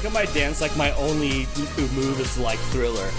at my dance, like my only move is like Thriller.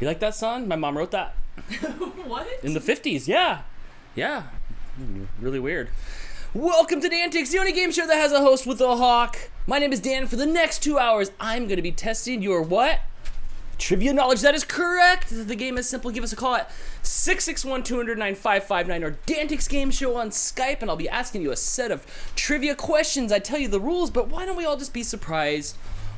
You like that song? My mom wrote that. What? In the 50s, yeah. Yeah. Really weird. Welcome to DANtics, the only game show that has a host with a hawk. My name is Dan. For the next 2 hours, I'm going to be testing your what? Trivia knowledge. That is correct. The game is simple. Give us a call at 661-200-9559 or DANtics Game Show on Skype, and I'll be asking you a set of trivia questions. I tell you the rules, but why don't we all just be surprised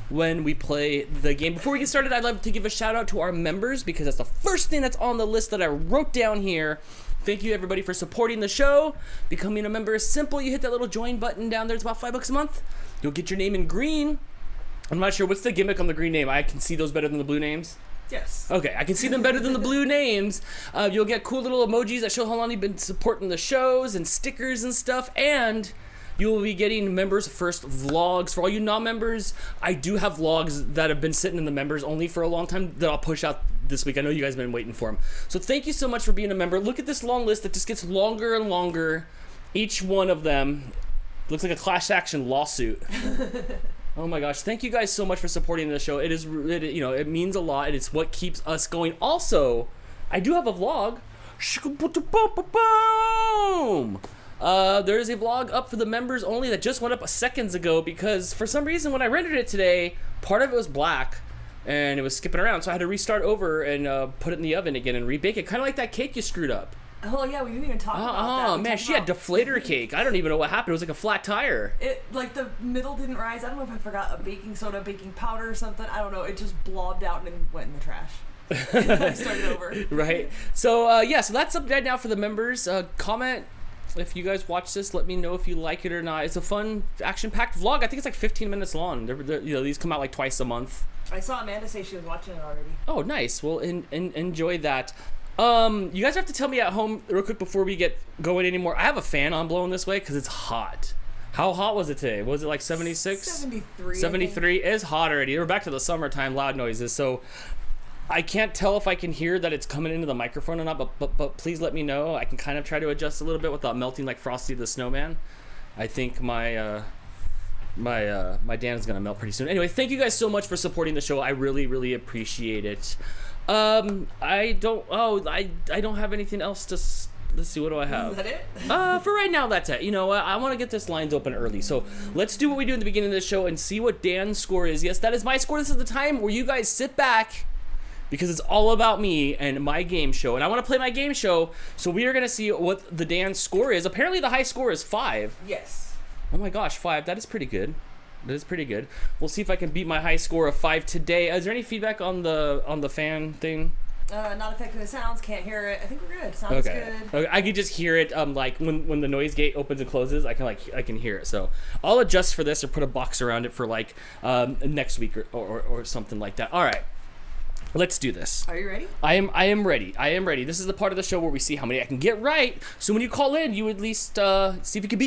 when we play the game? Before we get started, I'd love to give a shout out to our members because that's the first thing that's on the list that I wrote down here. Thank you everybody for supporting the show. Becoming a member is simple. You hit that little join button down there. It's about $5 a month. You'll get your name in green. I'm not sure what's the gimmick on the green name. I can see those better than the blue names. Yes. Okay, I can see them better than the blue names. You'll get cool little emojis that show how long you've been supporting the shows and stickers and stuff, and you will be getting members first vlogs. For all you non-members, I do have vlogs that have been sitting in the members only for a long time that I'll push out this week. I know you guys have been waiting for them. So thank you so much for being a member. Look at this long list that just gets longer and longer. Each one of them looks like a class action lawsuit. Oh my gosh, thank you guys so much for supporting the show. It means a lot, and it's what keeps us going. Also, I do have a vlog. There is a vlog up for the members only that just went up seconds ago because for some reason when I rendered it today, part of it was black and it was skipping around, so I had to restart over and put it in the oven again and rebake it, kind of like that cake you screwed up. Oh yeah, we didn't even talk about that. Oh man, she had deflator cake. I don't even know what happened. It was like a flat tire. It, like, the middle didn't rise. I don't know if I forgot a baking soda, baking powder or something. I don't know. It just blobbed out and then went in the trash. I started over. Right. So yeah, so that's up right now for the members. Comment if you guys watch this. Let me know if you like it or not. It's a fun, action-packed vlog. I think it's like 15 minutes long. These come out like twice a month. I saw Amanda say she was watching it already. Oh, nice. Well, enjoy that. You guys have to tell me at home real quick before we get going anymore. I have a fan on blowing this way because it's hot. How hot was it today? Was it like 76? 73. 73 is hot already. We're back to the summertime loud noises. So I can't tell if I can hear that it's coming into the microphone or not, but please let me know. I can kind of try to adjust a little bit without melting like Frosty the Snowman. I think my Dan is gonna melt pretty soon. Anyway, thank you guys so much for supporting the show. I really, really appreciate it. I don't have anything else to. Let's see, what do I have? Is that it? For right now, that's it. You know what? I want to get this lines open early. So let's do what we do in the beginning of the show and see what Dan's score is. Yes, that is my score. This is the time where you guys sit back because it's all about me and my game show. And I want to play my game show. So we are going to see what the Dan score is. Apparently the high score is 5. Yes. Oh my gosh, 5. That is pretty good. That is pretty good. We'll see if I can beat my high score of 5 today. Is there any feedback on the fan thing? Not affecting the sounds. Can't hear it. I think we're good. Sounds good. Okay. I can just hear it. Like when the noise gate opens and closes, I can hear it. So I'll adjust for this or put a box around it for like next week or something like that. All right. Let's do this. Are you ready? I am ready. This is the part of the show where we see how many I can get right. So when you call in, you at least see if you can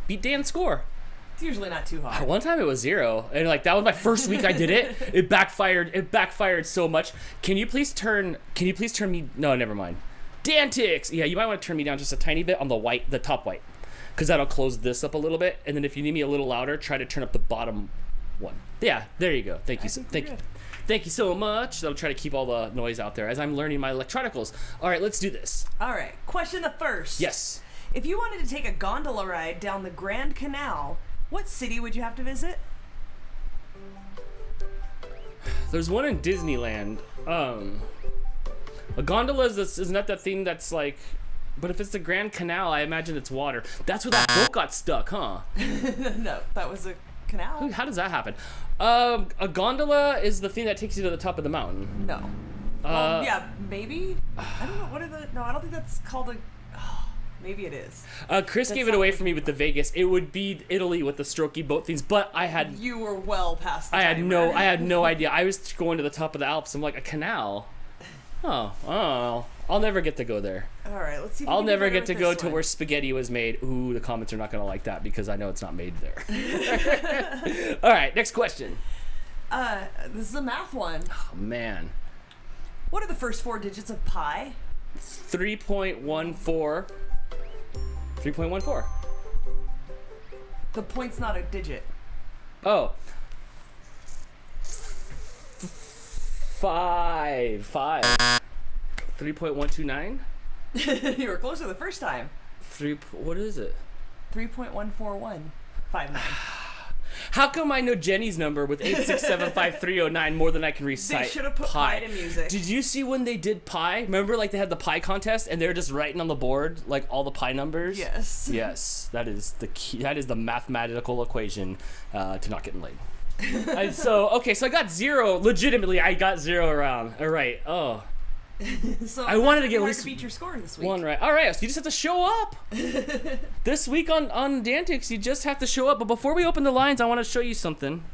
beat Dan's score. It's usually not too hard. One time it was 0, and like that was my first week I did it. It backfired so much. Can you please turn me? No, never mind. DANtics. Yeah, you might want to turn me down just a tiny bit on the top white, because that'll close this up a little bit. And then if you need me a little louder, try to turn up the bottom one. Yeah, there you go. Thank you so much. That'll try to keep all the noise out there as I'm learning my electronicals. All right, let's do this. All right. Question the first. Yes. If you wanted to take a gondola ride down the Grand Canal, what city would you have to visit? There's one in Disneyland. A gondola isn't that thing that's like, but if it's the Grand Canal, I imagine it's water. That's where that boat got stuck, huh? No, that was a canal. How does that happen? A gondola is the thing that takes you to the top of the mountain. No. Yeah, maybe. I don't know. What are the? No, I don't think that's called a. Oh, maybe it is. Chris gave it away for me with the Vegas. It would be Italy with the strokey boat things, but I had. You were well past. The I had timer. no idea. I was going to the top of the Alps. I'm like, a canal. Oh, I'll never get to go there. All right, let's see. If I'll we can never do get to better go with to this where one. spaghetti was made. Ooh, the comments are not gonna like that because I know it's not made there. All right, next question. This is a math one. Oh man, What are the first 4 digits of pi? 3.14. 3.14. The point's not a digit. Oh. 5. 3.129. You were closer the first time. What is it? 3.14159. How come I know Jenny's number with 8675309 more than I can recite? They should have put pi to music. Did you see when they did pi? Remember, like they had the pi contest and they were just writing on the board like all the pi numbers. Yes. Yes, that is the key. That is the mathematical equation to not getting laid. So I got 0. Legitimately, I got 0 around. All right. Oh. So I wanted to get at hard least to beat your score this week. one right. All right, so you just have to show up. This week on DANtics, you just have to show up. But before we open the lines, I want to show you something.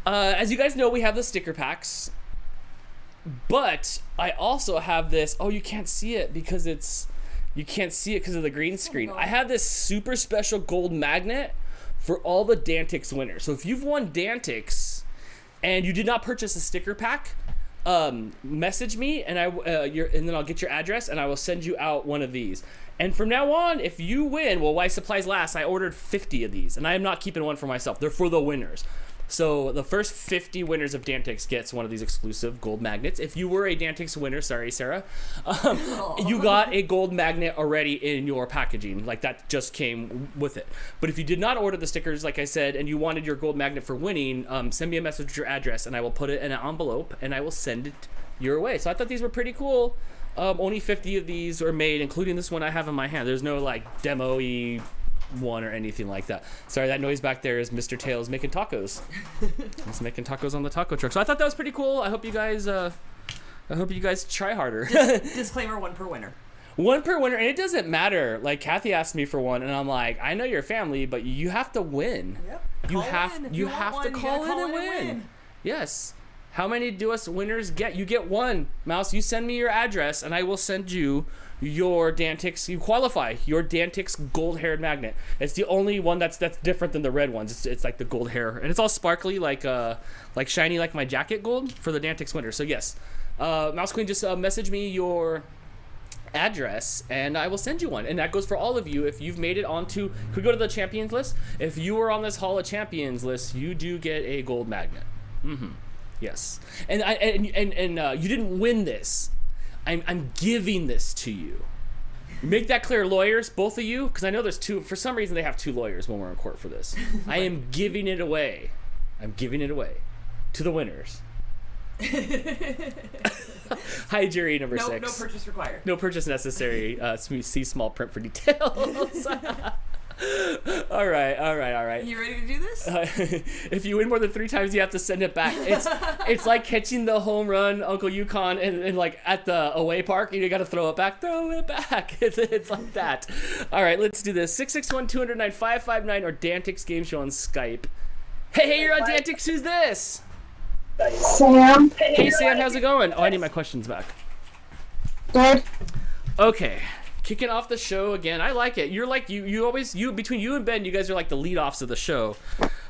As you guys know, we have the sticker packs. But I also have this. Oh, you can't see it because you can't see it because of the green screen. I have this super special gold magnet for all the DANtics winners. So if you've won DANtics and you did not purchase a sticker pack, message me and and then I'll get your address and I will send you out one of these. And from now on, if you win, well, while supplies last, I ordered 50 of these and I am not keeping one for myself. They're for the winners. So the first 50 winners of DANtics gets one of these exclusive gold magnets. If you were a DANtics winner, sorry, Sarah, you got a gold magnet already in your packaging. Like that just came with it. But if you did not order the stickers, like I said, and you wanted your gold magnet for winning, send me a message with your address and I will put it in an envelope and I will send it your way. So I thought these were pretty cool. Only 50 of these are made, including this one I have in my hand. There's no like demo-y one or anything like that. Sorry, that noise back there is Mr. Tails making tacos. He's making tacos on the taco truck. So I thought that was pretty cool. I hope you guys try harder. Disclaimer: 1 per winner. 1 per winner, and it doesn't matter. Like Kathy asked me for one, and I'm like, I know you're family, but you have to win. Yep. You have to call in and win. Yes. How many do us winners get? You get 1. Mouse, you send me your address, and I will send you your DANtics. You qualify your DANtics gold-haired magnet. It's the only one that's different than the red ones. It's like the gold hair, and it's all sparkly, like shiny, like my jacket gold for the DANtics winner. So yes, Mouse Queen, just message me your address and I will send you one, and that goes for all of you. If you've made it onto, could we go to the champions list? If you were on this Hall of Champions list, you do get a gold magnet. Yes, and you didn't win this. I'm giving this to you. Make that clear, lawyers, both of you, because I know there's 2. For some reason, they have 2 lawyers when we're in court for this. I am giving it away. I'm giving it away to the winners. Hi, jury number 6. No purchase required. No purchase necessary. See small print for details. All right. You ready to do this? If you win more than 3 times, you have to send it back. It's like catching the home run, Uncle Yukon, and like at the away park, you got to throw it back. It's like that. All right, let's do this. 661-209-559 or DANtics Game Show on Skype. Hey, you're on DANtics. Who's this? Sam. Hey, Sam, how's it going? Oh, I need my questions back. Good. Okay. Kicking off the show again. I like it. You're like you always between you and Ben, you guys are like the lead-offs of the show.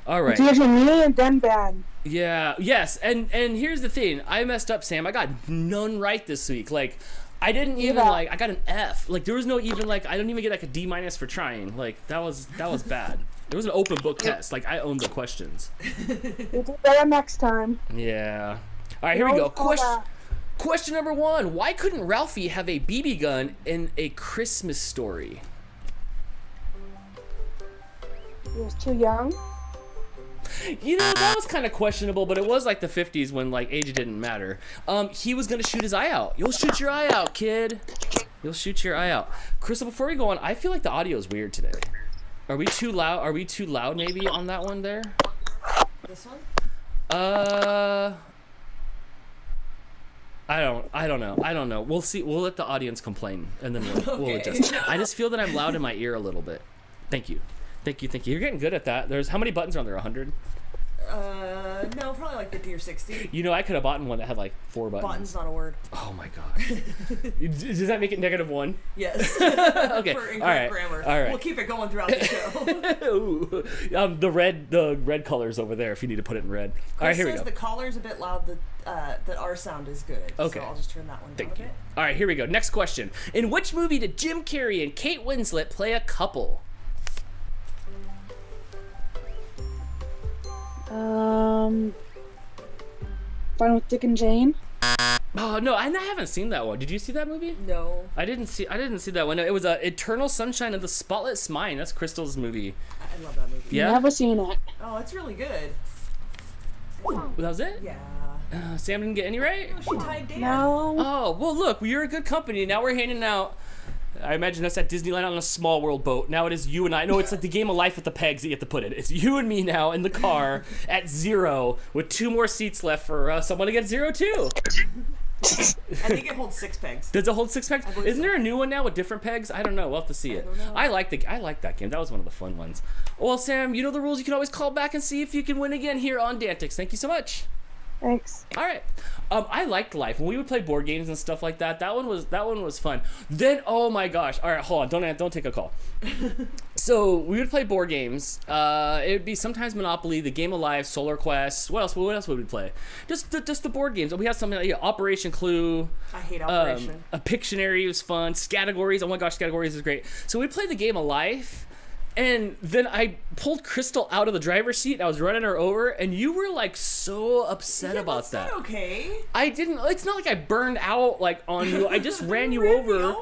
All right. It's usually me and then Ben. Yeah. Yes. And here's the thing. I messed up, Sam. I got none right this week. Like, I didn't even I got an F. Like, there was no even I didn't even get like a D- for trying. Like, that was bad. It was an open book test. Like, I owned the questions. We'll do better next time. Yeah. All right. Here we go. Question number 1. Why couldn't Ralphie have a BB gun in A Christmas Story? He was too young. You know, that was kind of questionable, but it was like the 50s when like age didn't matter. He was going to shoot his eye out. You'll shoot your eye out, kid. You'll shoot your eye out. Crystal, before we go on, I feel like the audio is weird today. Are we too loud? Are we too loud maybe on that one there? This one? I don't know. We'll see. We'll let the audience complain, and then we'll adjust. I just feel that I'm loud in my ear a little bit. Thank you. You're getting good at that. There's how many buttons are on there? 100? No, probably like 50 or 60. You know, I could have bought one that had like 4 buttons. Button's not a word. Oh my gosh. Does that make it -1? Yes. Okay. For incorrect All right. grammar. All right. We'll keep it going throughout the show. Ooh. The red colors over there. If you need to put it in red. All right, here we says go. the collar's a bit loud. That our sound is good. Okay. So I'll just turn that one down a bit. All right, here we go. Next question. In which movie did Jim Carrey and Kate Winslet play a couple? Fun with Dick and Jane. Oh no, I haven't seen that one. Did you see that movie? No. I didn't see that one. No, it was Eternal Sunshine of the Spotless Mind. That's Crystal's movie. I love that movie. Yeah. Never seen it. Oh, it's really good. That was it? Yeah. Sam didn't get any right? No, she tied Dan. No. Oh, well, look, you're a good company. Now we're hanging out. I imagine us at Disneyland on a small world boat. Now it is you and I. No, it's like the game of life with the pegs that you have to put in. It's you and me now in the car at 0 with 2 more seats left for someone to get 0 too. I think it holds 6 pegs. Does it hold 6 pegs? believe Isn't so. there a new one now with different pegs? I don't know. We'll have to see it. don't know. I like that game. That was one of the fun ones. Well, Sam, you know the rules. You can always call back and see if you can win again here on DANtics. Thank you so much. Thanks. All right. I liked Life when we would play board games and stuff like that. That one was fun. Then oh my gosh. All right, hold on. Don't take a call. So we would play board games. It would be sometimes Monopoly, the Game of Life, Solar Quest. What else would we play? Just the board games. We have something like Operation Clue. I hate Operation. A Pictionary was fun. Scattergories. Oh my gosh, Scattergories is great. So we played the Game of Life. And then I pulled Crystal out of the driver's seat. I was running her over, and you were like so upset about that. That's not okay. I didn't. It's not like I burned out like on you. I just ran you over.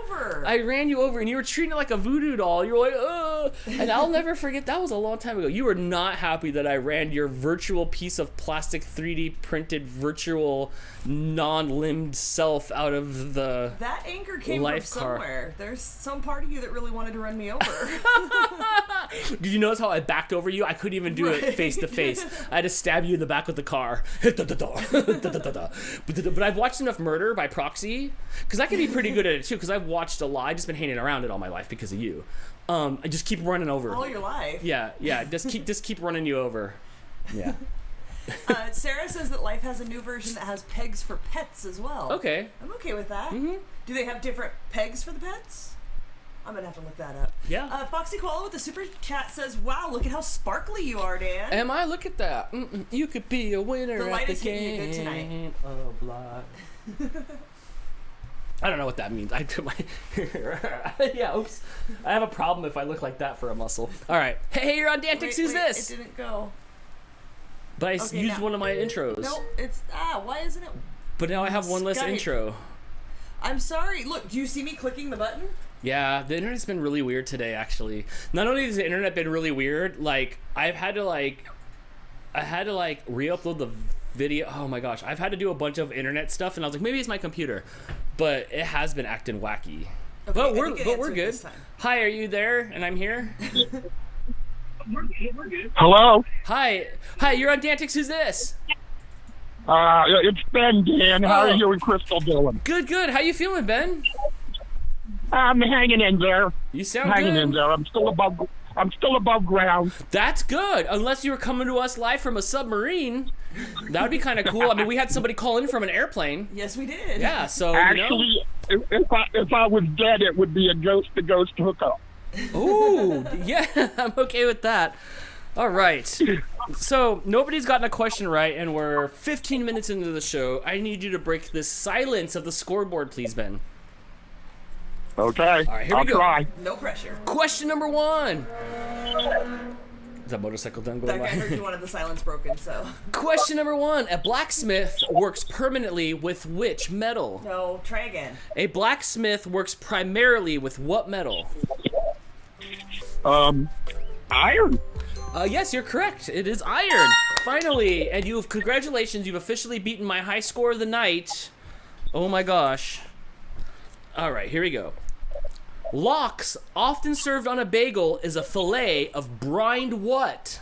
I ran you over, and you were treating it like a voodoo doll. You were like, ugh. And I'll never forget. That was a long time ago. You were not happy that I ran your virtual piece of plastic 3D printed virtual non-limbed self out of the. That anger came life from car. somewhere. There's some part of you that really wanted to run me over. Did you notice how I backed over you? I couldn't even do it face to face. I had to stab you in the back with the car. But I've watched enough Murder by proxy, because I can be pretty good at it too, because I've watched a lot. I've just been hanging around it all my life because of you. I just keep running over. All your life. Yeah, just keep running you over. Yeah. Sarah says that Life has a new version that has pegs for pets as well. Okay. I'm okay with that. Mm-hmm. Do they have different pegs for the pets? I'm gonna have to look that up. Yeah. Foxy Koala with the super chat says, "Wow, look at how sparkly you are, Dan." Am I? Look at that. You could be a winner The light at the is hitting you good tonight. game of life. I don't know what that means. I do my yeah. Oops. I have a problem if I look like that for a muscle. All right. Hey, you're on DANtics. Who's this? It didn't go. But I Okay, used now- one of my intros. No, it's why isn't it? But now I have one less Skype. intro. I'm sorry. Look, do you see me clicking the button? Yeah, the internet's been really weird today, actually. Not only has the internet been really weird, like I had to re-upload the video. Oh my gosh, I've had to do a bunch of internet stuff, and I was like, maybe it's my computer, but it has been acting wacky. Okay, But I we're think it good. answered this time. Hi, are you there? And I'm here. Hello? Hi, you're on DANtics. Who's this? It's Ben, Dan. How Oh. are you and Crystal doing? Good. How you feeling, Ben? I'm hanging in there. You sound Hanging good. in there. I'm still above ground. That's good. Unless you were coming to us live from a submarine, that would be kind of cool. I mean, we had somebody call in from an airplane. Yes, we did. Yeah, so you know. Actually, if I was dead, it would be a ghost-to-ghost hookup. Ooh, yeah, I'm okay with that. All right. So nobody's gotten a question right, and we're 15 minutes into the show. I need you to break this silence of the scoreboard, please, Ben. Okay? All right, here we I'll go. try. No pressure. Question number 1. Is that motorcycle done going That guy by? heard you wanted the silence broken, so. Question number 1. A blacksmith works permanently with which metal? No, try again. A blacksmith works primarily with what metal? Iron. Yes, you're correct. It is iron. Finally, and congratulations, you've officially beaten my high score of the night. Oh my gosh. All right, here we go. Lox, often served on a bagel, is a fillet of brined what?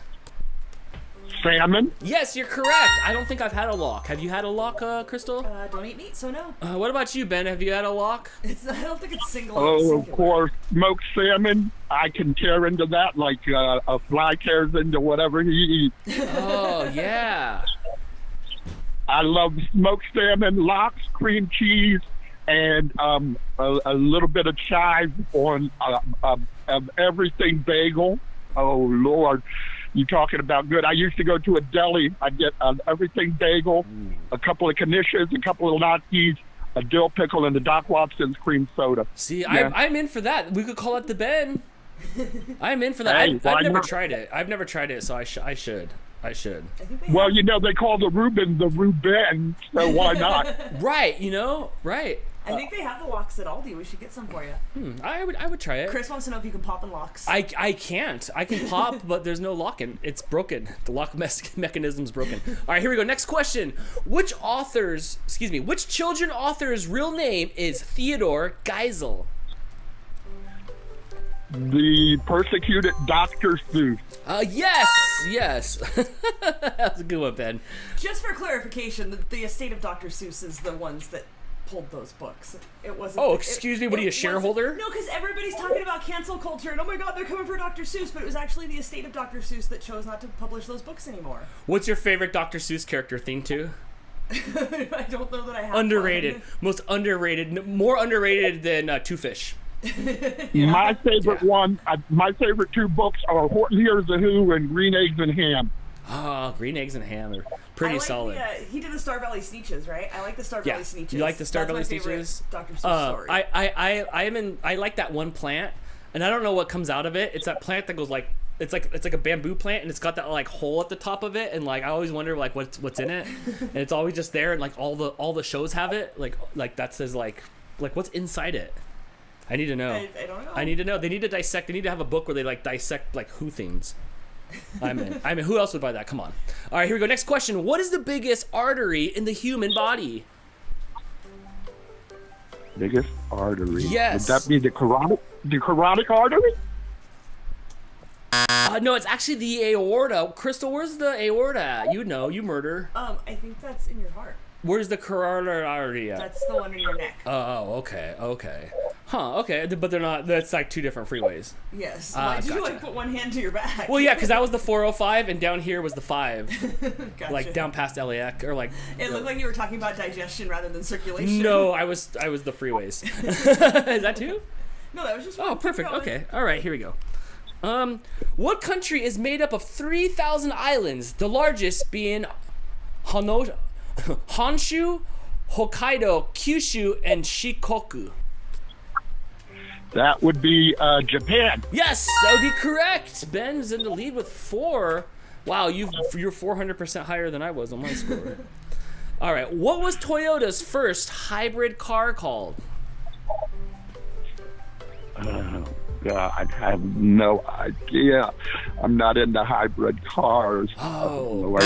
Salmon. Yes, you're correct. I don't think I've had a lock. Have you had a lock, Crystal? Don't eat meat, so no. What about you, Ben? Have you had a lock? I don't think it's single. Oh, singular. of course, smoked salmon. I can tear into that like a fly tears into whatever he eats. Oh, yeah. I love smoked salmon, lox, cream cheese, and a little bit of chive on everything bagel. Oh, Lord. You're talking about good. I used to go to a deli. I'd get everything bagel, a couple of knishes, a couple of latkes, a dill pickle, and the Doc Watson's cream soda. See, Yeah. I'm in for that. We could call it the Ben. I'm in for that. Hey, I've why never not? tried it. I've never tried it, so I should. I think they Well, have- you know, they call the Reuben the Reuben, so why not? Right, you know? Right. I think they have the locks at Aldi. We should get some for you. I would try it. Chris wants to know if you can pop in locks. I can't. I can pop, but there's no locking. It's broken. The lock mechanism's broken. All right, here we go. Next question. Which children author's real name is Theodore Geisel? The persecuted Dr. Seuss. Yes. That's a good one, Ben. Just for clarification, the estate of Dr. Seuss is the ones that pulled those books. It wasn't. Oh, excuse me, what are you, a shareholder? No, because everybody's talking about cancel culture and oh my God, they're coming for Dr. Seuss, but it was actually the estate of Dr. Seuss that chose not to publish those books anymore. What's your favorite Dr. Seuss character theme to? I don't know that I have. Underrated. one. Most underrated. More underrated than Two Fish. My favorite my favorite two books are Horton Hears a Who and Green Eggs and Ham. Oh, green eggs and ham are pretty I like solid. He did the Star Valley Sneeches, right? I like the Star Valley Sneeches. You like the Star That's Valley my favorite Sneeches? Dr. Seuss story. I like that one plant, and I don't know what comes out of it. It's that plant that goes like it's like a bamboo plant, and it's got that like hole at the top of it, and like I always wonder like what's in it, and it's always just there, and like all the shows have it, like that says like what's inside it. I need to know. I don't know. I need to know. They need to dissect. They need to have a book where they like dissect like who things. I'm in. Who else would buy that? Come on. All right, here we go. Next question. What is the biggest artery in the human body? Biggest artery. Yes. Would that be the carotid artery? No, it's actually the aorta. Crystal, where's the aorta at? You know, you murder. I think that's in your heart. Where's the carotid artery at? That's the one in your neck. Oh, okay. Huh, okay. But they're not, that's like two different freeways. Yes. Why did you gotcha. like put one hand to your back? Well, yeah, because that was the 405 and down here was the 5. Gotcha. Like down past LAX or like. It looked like you were talking about digestion rather than circulation. No, I was the freeways. Is that too? No, that was just. Oh, perfect. Okay. All right, here we go. What country is made up of 3,000 islands, the largest being Honshu, Hokkaido, Kyushu, and Shikoku? That would be Japan. Yes, that would be correct. Ben's in the lead with 4. Wow, you're 400% higher than I was on my score. All right, what was Toyota's first hybrid car called? Oh, God, I have no idea. I'm not into hybrid cars. Oh, Lord.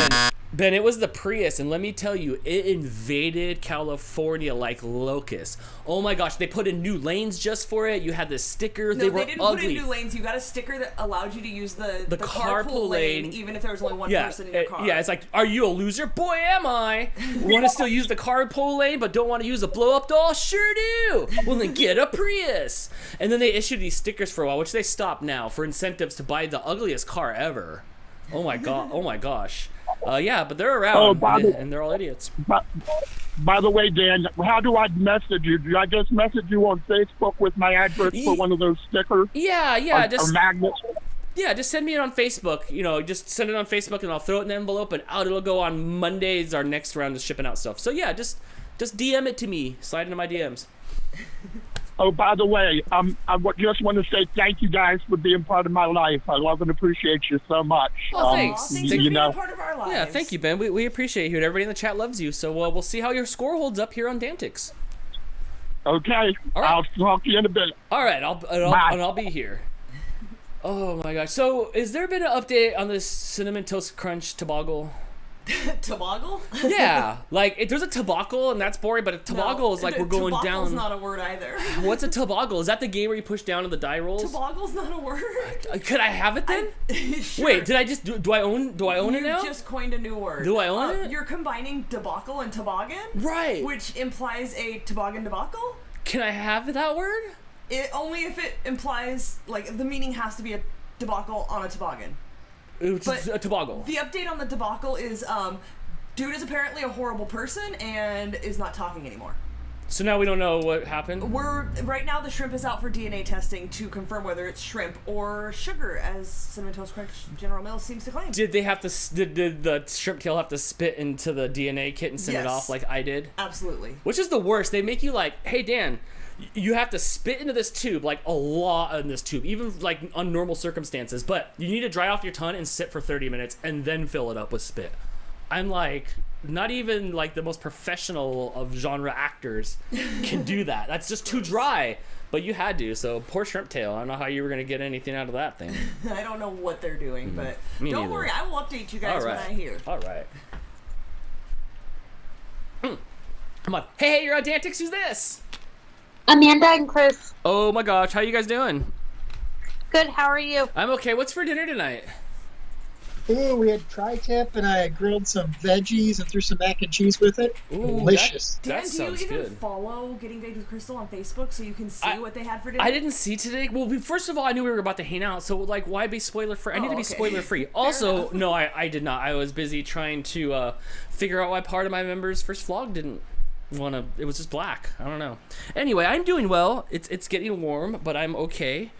Ben, it was the Prius, and let me tell you, it invaded California like locusts. Oh my gosh, they put in new lanes just for it. You had the sticker. No, they were didn't ugly. put in new lanes. You got a sticker that allowed you to use the carpool lane, even if there was only one person in your car. Yeah, it's like, are you a loser? Boy, am I. Want to still use the carpool lane, but don't want to use a blow-up doll? Sure do. Well, then get a Prius. And then they issued these stickers for a while, which they stopped now for incentives to buy the ugliest car ever. Oh my god. Oh my gosh. Yeah, but they're around, and they're all idiots. By the way, Dan, how do I message you? Do I just message you on Facebook with my address for one of those stickers? Yeah, or magnets? Yeah, just send me it on Facebook. You know, just send it on Facebook, and I'll throw it in an envelope, and out it'll go on Mondays. Our next round of shipping out stuff. So yeah, just DM it to me. Slide into my DMs. Oh, by the way, just want to say thank you guys for being part of my life. I love and appreciate you so much. Oh, thanks. Thanks for being a part of our lives. Yeah, thank you, Ben. We appreciate you, and everybody in the chat loves you. So we'll see how your score holds up here on DANtics. Okay, All right. I'll talk to you in a bit. All right, I'll be here. Oh my gosh. So, has there been an update on this cinnamon toast crunch toboggle? Toboggle? Yeah, like there's a toboggle and that's boring, but a toboggle is like we're going toboggle's down. not a word either. What's a toboggle? Is that the game where you push down on the die rolls? Toboggle's not a word. Could I have it then? Sure. Wait, did I just do I own it now? You just coined a new word. Do I own it? You're combining debacle and toboggan. Right. Which implies a toboggan debacle. Can I have that word? Only if it implies, like, the meaning has to be a debacle on a toboggan. It's But a toboggle. The update on the debacle is, dude is apparently a horrible person and is not talking anymore. So now we don't know what happened? Right now the shrimp is out for DNA testing to confirm whether it's shrimp or sugar, as Cinnamon Toast Crunch General Mills seems to claim. Did they have to? Did the shrimp tail have to spit into the DNA kit and send it Yes. off like I did? Absolutely. Which is the worst. They make you like, hey Dan, you have to spit into this tube, like a lot in this tube, even like on normal circumstances. But you need to dry off your tongue and sit for 30 minutes and then fill it up with spit. I'm like, not even like the most professional of genre actors can do that. That's just too dry. But you had to, so poor shrimp tail. I don't know how you were gonna get anything out of that thing. I don't know what they're doing, but Me don't neither. worry, I will update you guys All right. when I hear. All right. Come on. Hey, you're on DANtics. Who's this? Amanda and Chris. Oh my gosh, how you guys doing? Good, how are you? I'm okay. What's for dinner tonight? Ooh, we had tri-tip and I grilled some veggies and threw some mac and cheese with it. Ooh, Delicious. Dan, That do sounds you even good. follow Getting Baked with Crystal on Facebook so you can see what they had for dinner? I didn't see today. Well, first of all, I knew we were about to hang out, so like, why be spoiler free? I need to be okay. spoiler free. Also, no, I did not. I was busy trying to figure out why part of my members' first vlog didn't want to. It was just black. I don't know. Anyway, I'm doing well. It's getting warm, but I'm okay,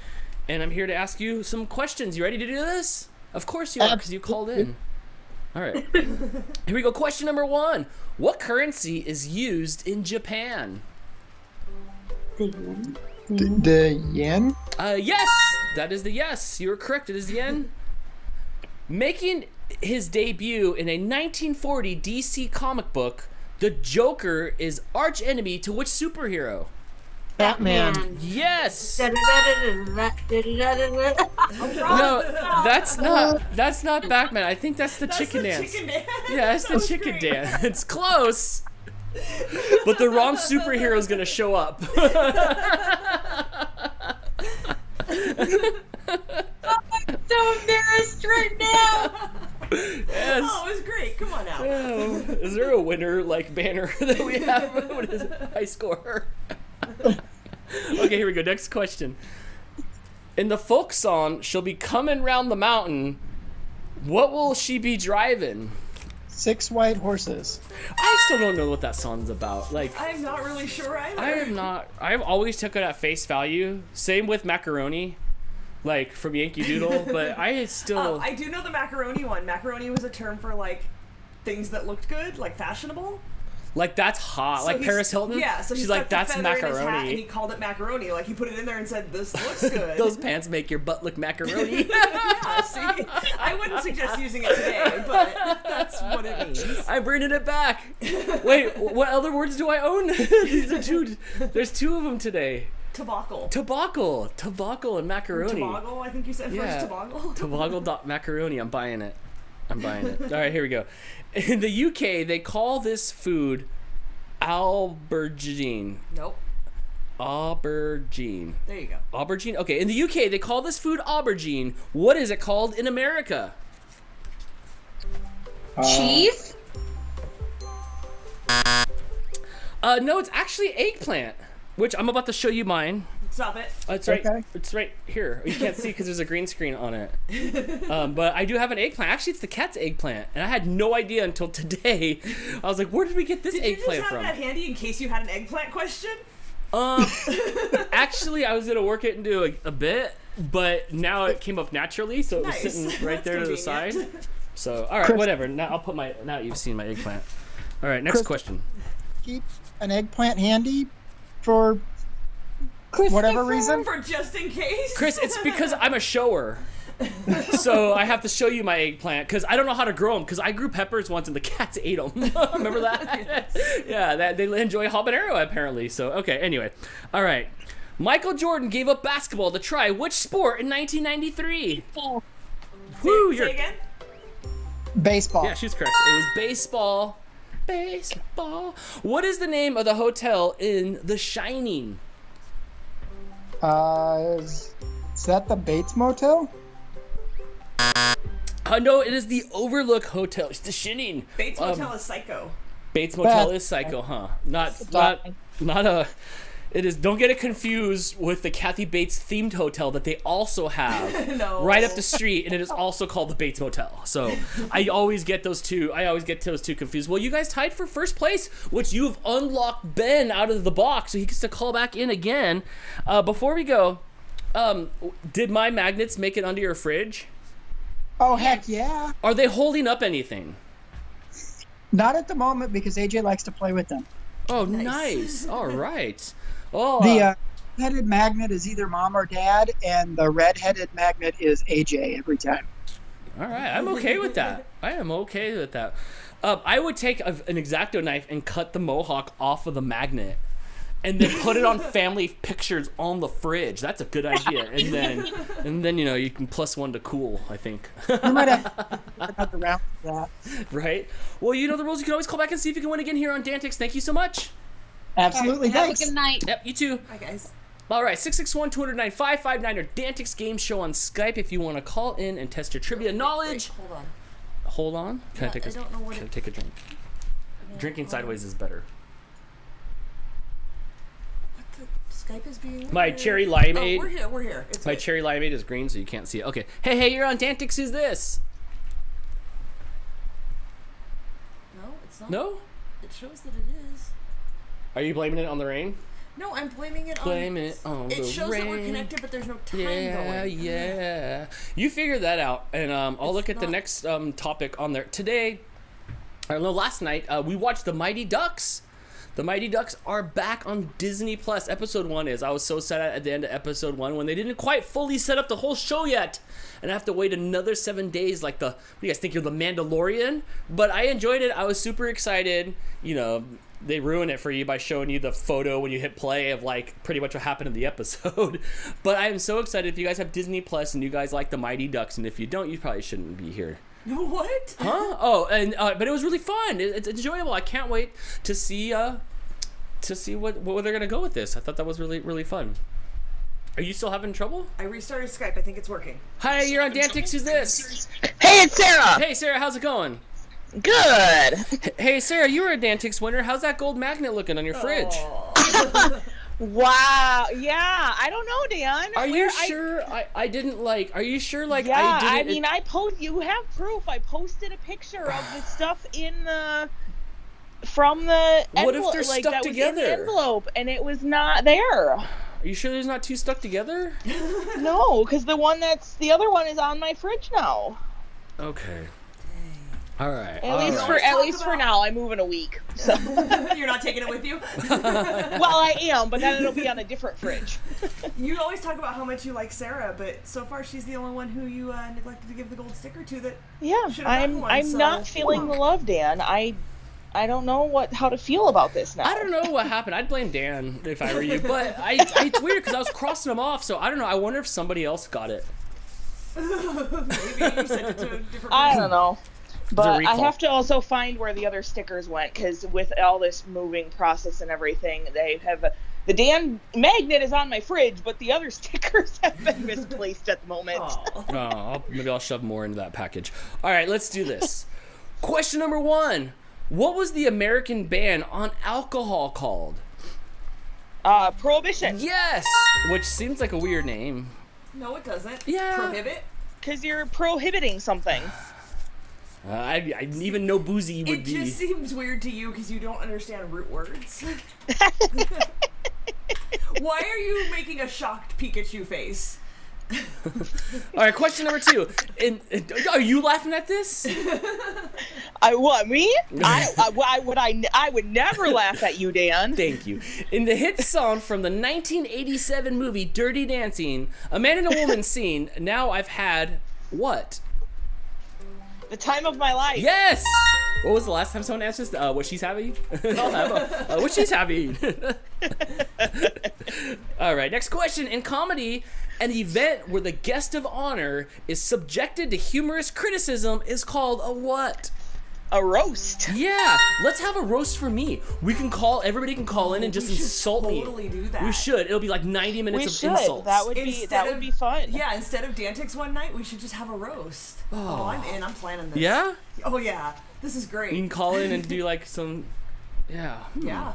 and I'm here to ask you some questions. You ready to do this? Of course you are, because you called in. All right. Here we go. Question number 1. What currency is used in Japan? The yen? Yes! That is the yes. You were correct. It is the yen. Making his debut in a 1940 DC comic book, the Joker is arch enemy to which superhero? Batman. Yes! No, No, that's not Batman. I think that's the chicken dance. Chicken dance. Yeah, that's the That was chicken great. dance. It's close. But the wrong superhero is gonna show up. so embarrassed right now. Yes. Oh, it was great. Come on now. Oh, is there a winner like banner that we have? What is it? High score. Okay, here we go. Next question. In the folk song, she'll be coming round the mountain. What will she be driving? 6 white horses. I still don't know what that song's about. Like, I'm not really sure either. I am not. I've always took it at face value. Same with macaroni, like from Yankee Doodle. But I still. I do know the macaroni one. Macaroni was a term for, like, things that looked good, like fashionable. Like that's hot, So like he's- Paris Hilton. Yeah, so she's he like, stuck the that's feather in his hat and macaroni. he called it macaroni. Like, he put it in there and said, "This looks good." Those pants make your butt look macaroni. Yeah, see, I wouldn't suggest using it today, but that's what it means. I'm bringing it back. Wait, what other words do I own? These are two. There's 2 of them today. Toboggle. Toboggle and macaroni. Toboggle, I think you said Yeah. first. Toboggle. Toboggle macaroni. I'm buying it. All right, here we go. In the UK, they call this food aubergine. Nope. Aubergine. There you go. Aubergine? Okay, in the UK, they call this food aubergine. What is it called in America? Cheese? No, it's actually eggplant, which I'm about to show you mine. Stop it. It's right. Okay. It's right here. You can't see because there's a green screen on it. But I do have an eggplant. Actually, it's the cat's eggplant, and I had no idea until today. I was like, "Where did we get this Did you eggplant just have from?" that handy in case you had an eggplant question? Actually, I was gonna work it into a bit, but now it came up naturally, so it was Nice. sitting right there to the That's side. convenient. So, all right, Chris- whatever. Now I'll put my. Now you've seen my eggplant. All right, next Chris- question. Keep an eggplant handy for whatever reason. For just in case. Chris, it's because I'm a shower. So I have to show you my eggplant because I don't know how to grow them because I grew peppers once and the cats ate them. Remember that? Yeah, that they enjoy habanero apparently. So okay, anyway, all right. Michael Jordan gave up basketball to try which sport in 1993? Woo, Say again. Baseball. Yeah, she's correct. It was baseball. Baseball. What is the name of the hotel in The Shining? Is that the Bates Motel? No, it is the Overlook Hotel. It's The Shining. Bates Motel is Psycho. Bates Motel is Psycho, huh? Not a. It is. Don't get it confused with the Kathy Bates themed hotel that they also have No. right up the street, and it is also called the Bates Motel. So I always get those two. I always get those two confused. Well, you guys tied for first place, which you've unlocked Ben out of the box, so he gets to call back in again. Before we go, did my magnets make it onto your fridge? Oh, heck yeah. Are they holding up anything? Not at the moment because AJ likes to play with them. Oh, nice. All right. Oh, The headed magnet is either mom or dad, and the red-headed magnet is AJ every time. all right. I'm okay with that. I am okay with that. I would take an X-Acto knife and cut the mohawk off of the magnet, and then put it on family pictures on the fridge. That's a good idea. And then you can +1 to cool, I think. We might have another round for that. Right? Well, you know the rules. You can always call back and see if you can win again here on DANtics. Thank you so much. Absolutely, Have thanks. a good night. Yep, you too. Hi, guys. All right, 661-209-559 or DANtics Game Show on Skype if you want to call in and test your trivia knowledge. Hold on. Hold on. Can I take I don't know what Can I it- take a drink? Drinking sideways is better. What the Skype is being My weird. cherry limeade. Oh, we're here. It's My good. cherry limeade is green, so you can't see it. Okay. Hey, you're on DANtics. Who's this? No, it's not. No? It shows that it is. Are you blaming it on the rain? No, I'm blaming it on. Blame it on It the shows that we're rain. connected, but there's no time Yeah, going. yeah. You figure that out, and I'll look at the not- next topic on there. Today, I don't know, last night, we watched The Mighty Ducks. The Mighty Ducks are back on Disney Plus. Episode 1 is. I was so sad at the end of episode 1 when they didn't quite fully set up the whole show yet. And I have to wait another 7 days like what do you guys think, you're the Mandalorian? But I enjoyed it. I was super excited. They ruin it for you by showing you the photo when you hit play of pretty much what happened in the episode. But I am so excited if you guys have Disney Plus and you guys like The Mighty Ducks. And if you don't, you probably shouldn't be here. What? Huh? Oh, and but it was really fun. It's enjoyable. I can't wait to see what they're gonna go with this. I thought that was really, really fun. Are you still having trouble? I restarted Skype. I think it's working. Hi, you're on DANtics. Who's this? Hey, it's Sarah. Hey, Sarah. How's it going? Good. Hey, Sarah. You were a DANtics winner. How's that gold magnet looking on your fridge? Wow. Yeah. I don't know, Dan. Are you sure? I didn't like. Are you sure? Like Yeah. I didn't. You have proof. I posted a picture of the stuff from the envelope. What if they're stuck that together? Was in the envelope, and it was not there. Are you sure there's not two stuck together? No, because the other one is on my fridge now. Okay. All right. At least for now. I move in a week. So. You're not taking it with you? Well, I am, but then it'll be on a different fridge. You always talk about how much you like Sarah, but so far she's the only one who you neglected to give the gold sticker to that. Yeah, Should've gotten one, I'm so- not feeling the love, Dan. I don't know how to feel about this now. I don't know what happened. I'd blame Dan if I were you, but it's weird because I was crossing them off. So I don't know. I wonder if somebody else got it. Maybe you sent it to a different I person. don't know. But I recall. have to also find where the other stickers went, because with all this moving process and everything, they have the Dan magnet is on my fridge, but the other stickers have been misplaced at the moment. Aw. Maybe I'll shove more into that package. All right, let's do this. Question number 1. What was the American ban on alcohol called? Prohibition. Yes! Which seems like a weird name. No, it doesn't. Yeah. Prohibit. Because you're prohibiting something. I even know boozy would It be. just seems weird to you because you don't understand root words. Why are you making a shocked Pikachu face? All right, question number 2. Are you laughing at this? What, me? I would never laugh at you, Dan. Thank you. In the hit song from the 1987 movie Dirty Dancing, a man and a woman scene, now I've had what? The time of my life. Yes! What was the last time someone asked us what she's having? What she's having. All right, next question. In comedy, An event where the guest of honor is subjected to humorous criticism is called a what? A roast. Yeah, let's have a roast for me. Everybody can call in and just insult me. We should totally do that. We should. It'll be like 90 minutes of insults. That would be fun. Yeah, instead of DANtics one night, we should just have a roast. Oh, I'm in. I'm planning this. Yeah? Oh yeah, this is great. You can call in and do like some, yeah. Yeah.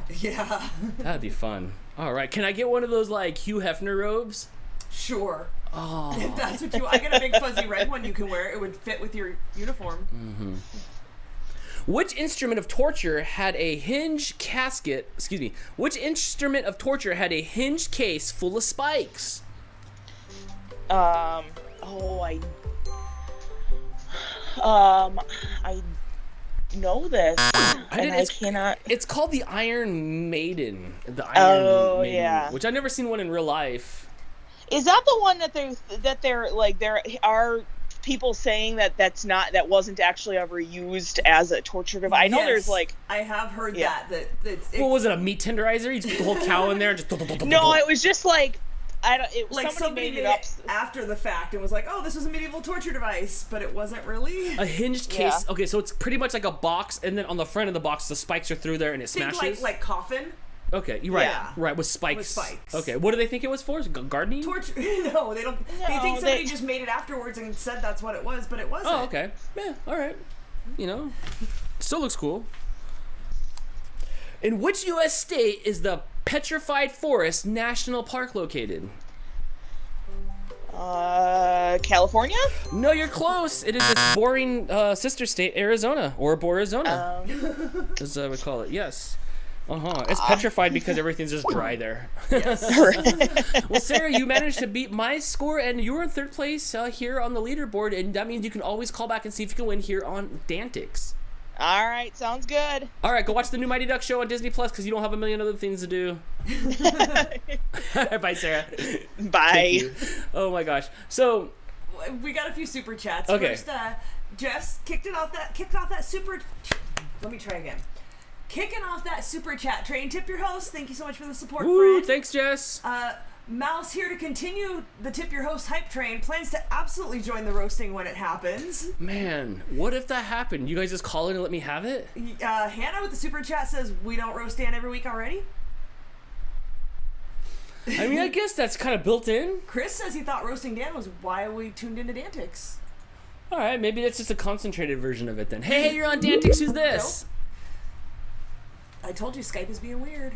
That'd be fun. All right, can I get one of those like Hugh Hefner robes? Sure. Oh. If that's what I get a big fuzzy red one you can wear. It would fit with your uniform. Mm-hmm. Which instrument of torture had a hinge casket? Excuse me. Which instrument of torture had a hinged case full of spikes? I know this, I cannot. It's called the Iron Maiden. The Iron Maiden, yeah. which I've never seen one in real life. Is that the one that there are people saying that wasn't actually ever used as a torture device? I know there's like. I have heard What was it? A meat tenderizer? You just put the whole cow in there and just. No, it was just like. Somebody made it up after the fact and was like, oh, this was a medieval torture device, but it wasn't really. A hinged case. Yeah. Okay, so it's pretty much like a box, and then on the front of the box, the spikes are through there, and it smashes. Think like coffin. Okay, you're right. Yeah. Right, with spikes. With spikes. Okay, what do they think it was for? Gardening? Torture? No, they don't. No, they think somebody just made it afterwards and said that's what it was, but it wasn't. Oh, okay. Yeah, all right. You know, still looks cool. In which U.S. state is the Petrified Forest National Park located? California? No, you're close. It is its boring sister state, Arizona, or Borizona, as I would call it. Yes. It's petrified because everything's just dry there. Yes. Well, Sarah, you managed to beat my score, and you were in third place here on the leaderboard, and that means you can always call back and see if you can win here on DANtics. All right, sounds good. All right, go watch the new Mighty Duck show on Disney Plus because you don't have a million other things to do. Bye, Sarah. Bye. Oh my gosh. So we got a few super chats. Okay. First, Jess kicked off that super. Let me try again. Kicking off that super chat train. Tip your host. Thank you so much for the support, woo, friend. thanks, Jess. Mouse here to continue the Tip Your Host hype train. Plans to absolutely join the roasting when it happens. Man, what if that happened? You guys just call in and let me have it? Hannah with the super chat says, we don't roast Dan every week already? I mean, I guess that's kind of built in. Chris says he thought roasting Dan was why we tuned into DANtics. All right, maybe that's just a concentrated version of it then. Hey, you're on DANtics. Who's this? Nope. I told you Skype is being weird.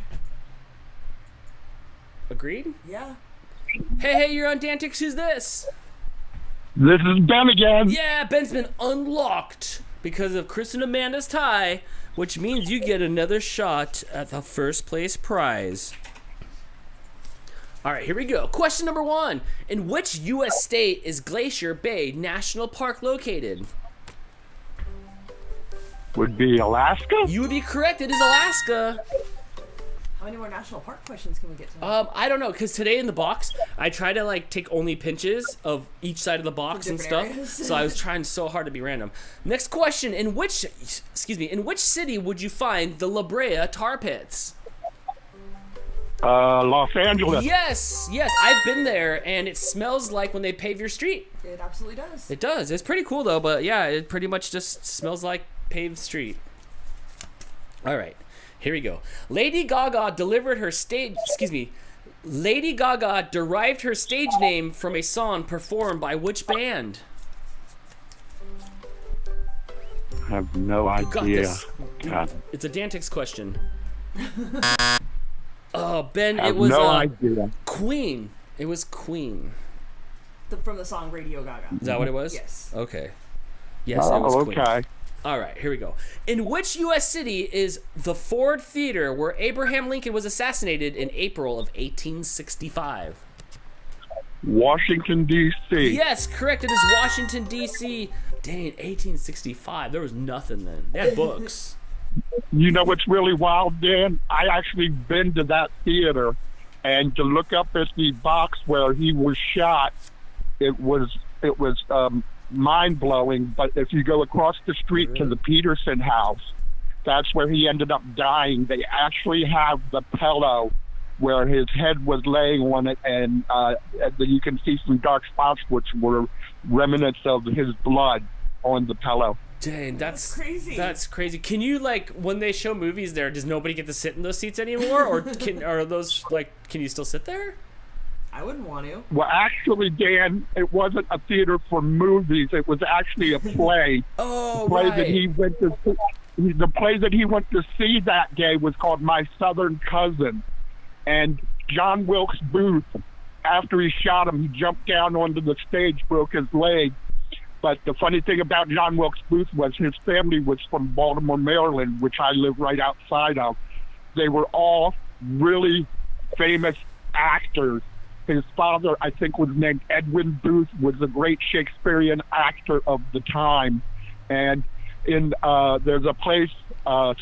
Agreed? Yeah. Hey, you're on DANtics. Who's this? This is Ben again. Yeah, Ben's been unlocked because of Chris and Amanda's tie, which means you get another shot at the first place prize. All right, here we go. Question number 1. In which U.S. state is Glacier Bay National Park located? Would be Alaska? You would be correct. It is Alaska. How many more national park questions can we get to? I don't know, because today in the box, I try to like take only pinches of each side of the box and stuff. Areas. So I was trying so hard to be random. Next question: in which city would you find the La Brea tar pits? Los Angeles. Yes, I've been there, and it smells like when they pave your street. It absolutely does. It does. It's pretty cool though, but yeah, it pretty much just smells like paved street. All right. Here we go. Lady Gaga derived her stage name from a song performed by which band? I have no You got idea. this. God. It's a DANtics question. Oh, Ben, I have it was no idea. Queen. It was Queen. From the song Radio Gaga. Is that what it was? Yes. Okay. Yes, it was Queen. Okay. All right, here we go. In which U.S. city is the Ford Theater where Abraham Lincoln was assassinated in April of 1865? Washington, D.C. Yes, correct. It is Washington, D.C. Dang, 1865. There was nothing then. They had books. You know what's really wild, Dan? I actually been to that theater, and to look up at the box where he was shot, it was mind-blowing. But if you go across the street to the Peterson house, that's where he ended up dying. They actually have the pillow where his head was laying on it, and you can see some dark spots which were remnants of his blood on the pillow. Dang, that's crazy. That's crazy. Can you, like, when they show movies there, does nobody get to sit in those seats anymore, or are those, like, can you still sit there? I wouldn't want to. Well, actually, Dan, it wasn't a theater for movies. It was actually a play. Oh, play right. that he went to see. The play that he went to see that day was called My Southern Cousin. And John Wilkes Booth, after he shot him, he jumped down onto the stage, broke his leg. But the funny thing about John Wilkes Booth was his family was from Baltimore, Maryland, which I live right outside of. They were all really famous actors. His father, I think, was named Edwin Booth, was a great Shakespearean actor of the time. And there's a place,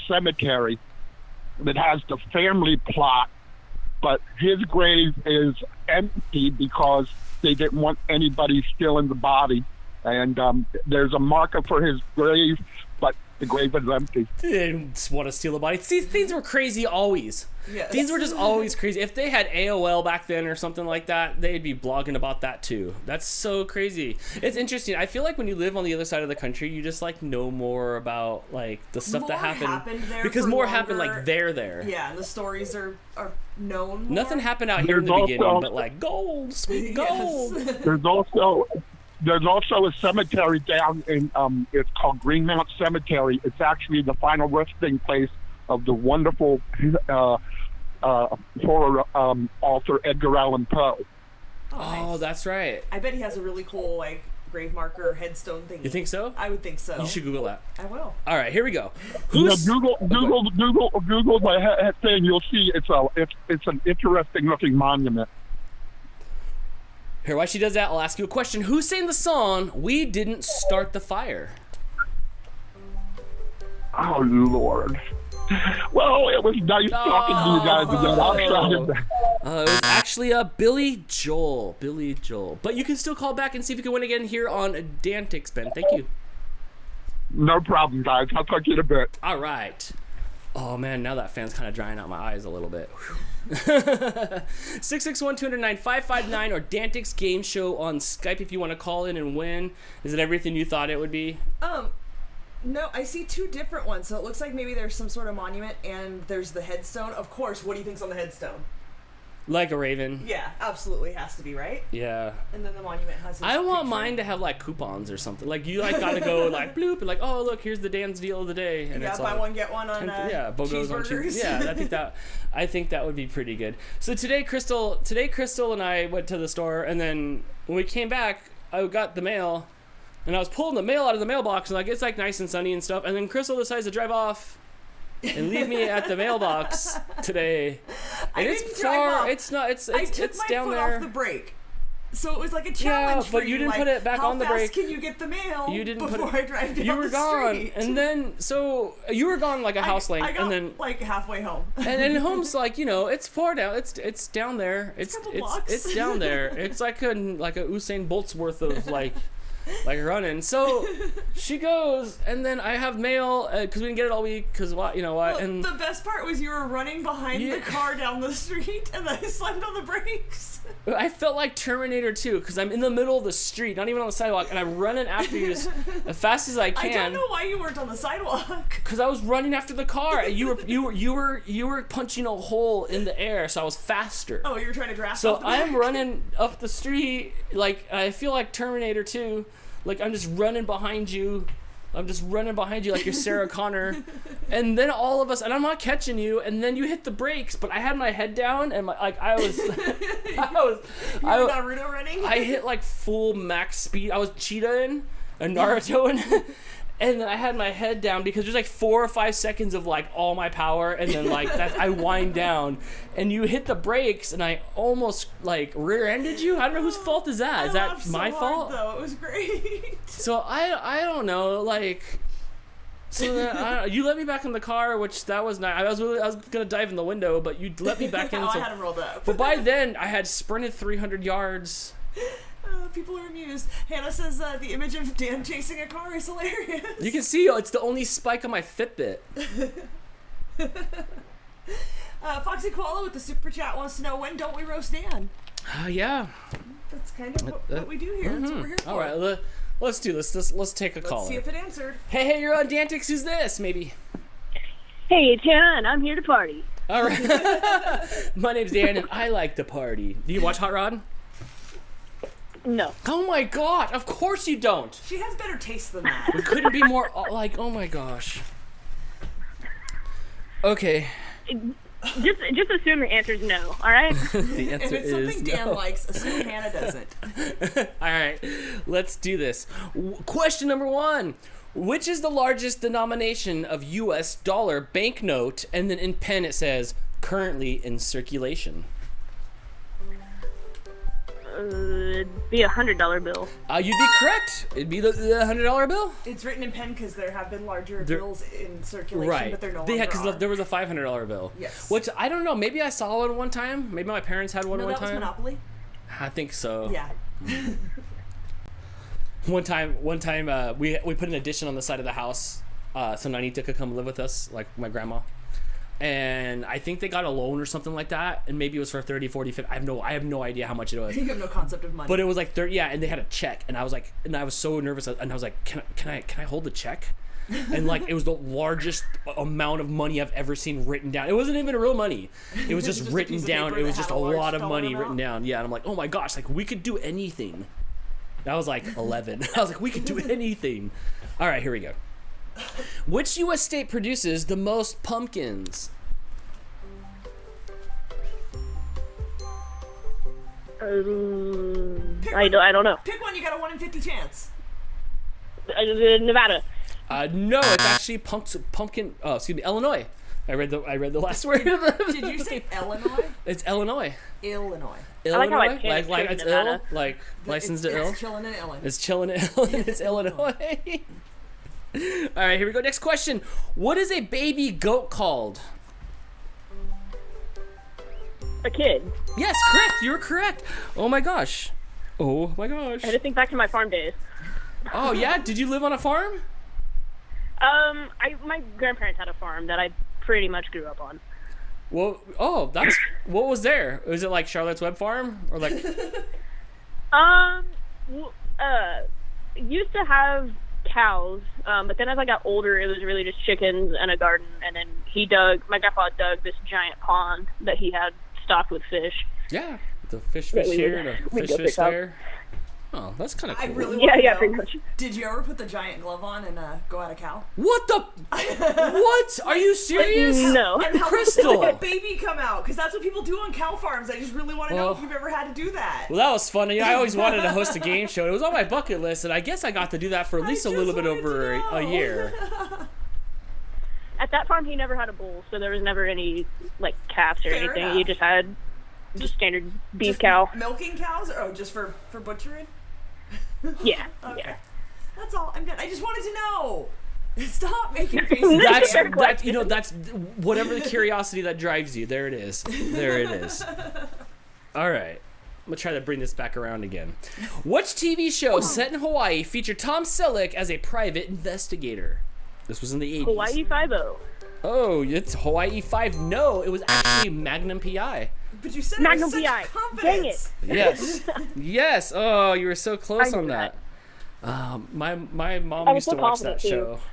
cemetery, that has the family plot, but his grave is empty because they didn't want anybody stealing the body. And there's a marker for his grave, but the grave is empty. They didn't want to steal the body. See, things were crazy always. Yes. Things were just always crazy. If they had AOL back then or something like that, they'd be blogging about that too. That's so crazy. It's interesting. I feel like when you live on the other side of the country, you just like know more about like the stuff that happened there because for more longer. happened like there. Yeah, and the stories are known more. Nothing happened out here in the beginning, but like gold, sweet gold. Yes. There's also a cemetery down in it's called Greenmount Cemetery. It's actually the final resting place of the wonderful horror author Edgar Allan Poe. Oh, nice. that's right. I bet he has a really cool like grave marker headstone thing. You think so? I would think so. You should Google that. I will. All right, here we go. Google the thing. You'll see it's an interesting looking monument. Here, while she does that, I'll ask you a question. Who sang the song "We Didn't Start the Fire"? Oh Lord. Well, it was nice talking to you guys again. I'll try to. It was actually Billy Joel. Billy Joel. But you can still call back and see if you can win again here on DANtics, Ben. Thank you. No problem, guys. I'll talk to you in a bit. All right. Oh, man, now that fan's kind of drying out my eyes a little bit. 661-209-559 or DANtics Game Show on Skype if you want to call in and win. Is it everything you thought it would be? No, I see two different ones. So it looks like maybe there's some sort of monument and there's the headstone. Of course, what do you think's on the headstone? Like a raven. Yeah, absolutely has to be, right? Yeah. And then the monument has his I want picture. mine to have like coupons or something. Like you like gotta go like bloop and like, oh look, here's the Dan's deal of the day. And Yeah, it's buy like, one get one on BOGOs on cheeseburgers. Yeah, I think that would be pretty good. So today Crystal and I went to the store, and then when we came back, I got the mail, and I was pulling the mail out of the mailbox, and like it's like nice and sunny and stuff, and then Crystal decides to drive off and leave me at the mailbox today. And it's far. It's not. It's I took it's my down foot there. off the brake. So it was like a challenge but for you didn't like, put it back on the How brake. fast can you get the mail You didn't before put it. I drive down You were the gone, street? and then so you were gone like a house length, I got, and then like halfway home. and home's like, you know, it's far down. It's down there. It's a couple blocks. It's down there. It's like a Usain Bolt's worth of like running. So she goes, and then I have mail because we didn't get it all week because what you know what. Well, And the best part was you were running behind the car down the street, and I slammed on the brakes. I felt like Terminator 2 because I'm in the middle of the street, not even on the sidewalk, and I'm running after you as fast as I can. I don't know why you weren't on the sidewalk. Because I was running after the car. You were punching a hole in the air, so I was faster. Oh, you were trying to grasp. So off the I'm back. running up the street, like I feel like Terminator 2, like I'm just running behind you. I'm just running behind you like you're Sarah Connor, and then all of us, and I'm not catching you, and then you hit the brakes, but I had my head down, and I was Naruto running. I hit like full max speed. I was cheetahing and Narutoing, and then I had my head down because there's like 4 or 5 seconds of like all my power, and then like that I wind down, and you hit the brakes, and I almost like rear-ended you. I don't know whose fault is that. Is that my fault? Though it was great. So I don't know, like. So then you let me back in the car, which that was nice. I was gonna dive in the window, but you let me back in. I So, had him rolled up. but by then I had sprinted 300 yards. People are amused. Hannah says the image of Dan chasing a car is hilarious. You can see it's the only spike on my Fitbit. Foxy Koala with the super chat wants to know, when don't we roast Dan? Yeah. That's kind of what we do here. That's what we're here for. All right, let's do this. Let's take a call. Let's see if it answered. Hey, you're on DANtics. Who's this? Maybe. Hey, it's Hannah, and I'm here to party. All right. My name's Dan, and I like to party. Do you watch Hot Rod? No. Oh my god! Of course you don't. She has better taste than that. We couldn't be more like. Oh my gosh. Okay. Just assume the answer is no, alright? The answer If it's is something Dan no. likes, assume Hannah doesn't. All right, let's do this. Question number 1. Which is the largest denomination of U.S. dollar banknote? And then in pen it says, currently in circulation. It'd be $100 bill. You'd be correct. It'd be the $100 bill. It's written in pen because there have been larger There- bills in circulation, Right. but they're no longer Yeah, because are. there was a $500 bill. Yes. Which, I don't know, maybe I saw one time. Maybe my parents had one No, one that was time. Monopoly. I think so. Yeah. One time, we put an addition on the side of the house, so Nanita could come live with us, like my grandma. And I think they got a loan or something like that, and maybe it was for 30, 40, 50. I have no idea how much it was. You have no concept of money. But it was like 30, yeah, and they had a check, and I was like, and I was so nervous, and I was like, can I hold the check? And like, it was the largest amount of money I've ever seen written down. It wasn't even real money. It was just Just a written piece of down. paper It was that just had a a large lot of dollar money amount. written down. Yeah, and I'm like, oh my gosh, like we could do anything. I was like 11. I was like, we could do anything. All right, here we go. Which U.S. state produces the most pumpkins? I don't know. Pick one. You got a 1 in 50 chance. Nevada. No, it's actually pumpkin. Oh, excuse me, Illinois. I read the last word. Did you say Illinois? It's Illinois. Illinois. I like how I Illinois, panicked like saying it's Nevada. ill, like licensed to ill. It's chilling in Illinois. It's chilling in Illinois. It's Illinois. All right, here we go. Next question. What is a baby goat called? A kid. Yes, correct. You were correct. Oh my gosh. Oh my gosh. I had to think back to my farm days. Oh yeah. Did you live on a farm? My grandparents had a farm that I pretty much grew up on. Well, that's what was there? Was it like Charlotte's Web Farm or like? Used to have cows, but then as I got older, it was really just chickens and a garden. And then my grandpa dug this giant pond that he had stocked with fish. Yeah, the fish Yeah, we here, would the go fish pick up. there. Oh, that's kind of I cool. really want to Yeah, know, pretty much. Did you ever put the giant glove on and go at a cow? What the? What? Are you serious? No. And how Crystal. did a baby come out? Because that's what people do on cow farms. I just really want to know Well- if you've ever had to do that. Well, that was fun. I always wanted to host a game show. It was on my bucket list, and I guess I got to do that for at least a I little just bit wanted over to a know. year. At that farm, he never had a bull, so there was never any like calves or Fair anything. enough. He just had just standard beef Just cow. Milking cows? Or just for butchering? Yeah, Okay. yeah. That's all. I'm good. I just wanted to know. Stop making faces. That's whatever the curiosity that drives you. There it is. There it is. All right. I'm gonna try to bring this back around again. Which TV show set in Hawaii featured Tom Selleck as a private investigator? This was in the 80s. Hawaii 5-0. Oh, it's Hawaii 5. No, it was actually Magnum PI. But you said Magnum it with PI. such confidence. Yes. Yes. Oh, you were so close I on knew that. My mom I used was to so watch that confident, too.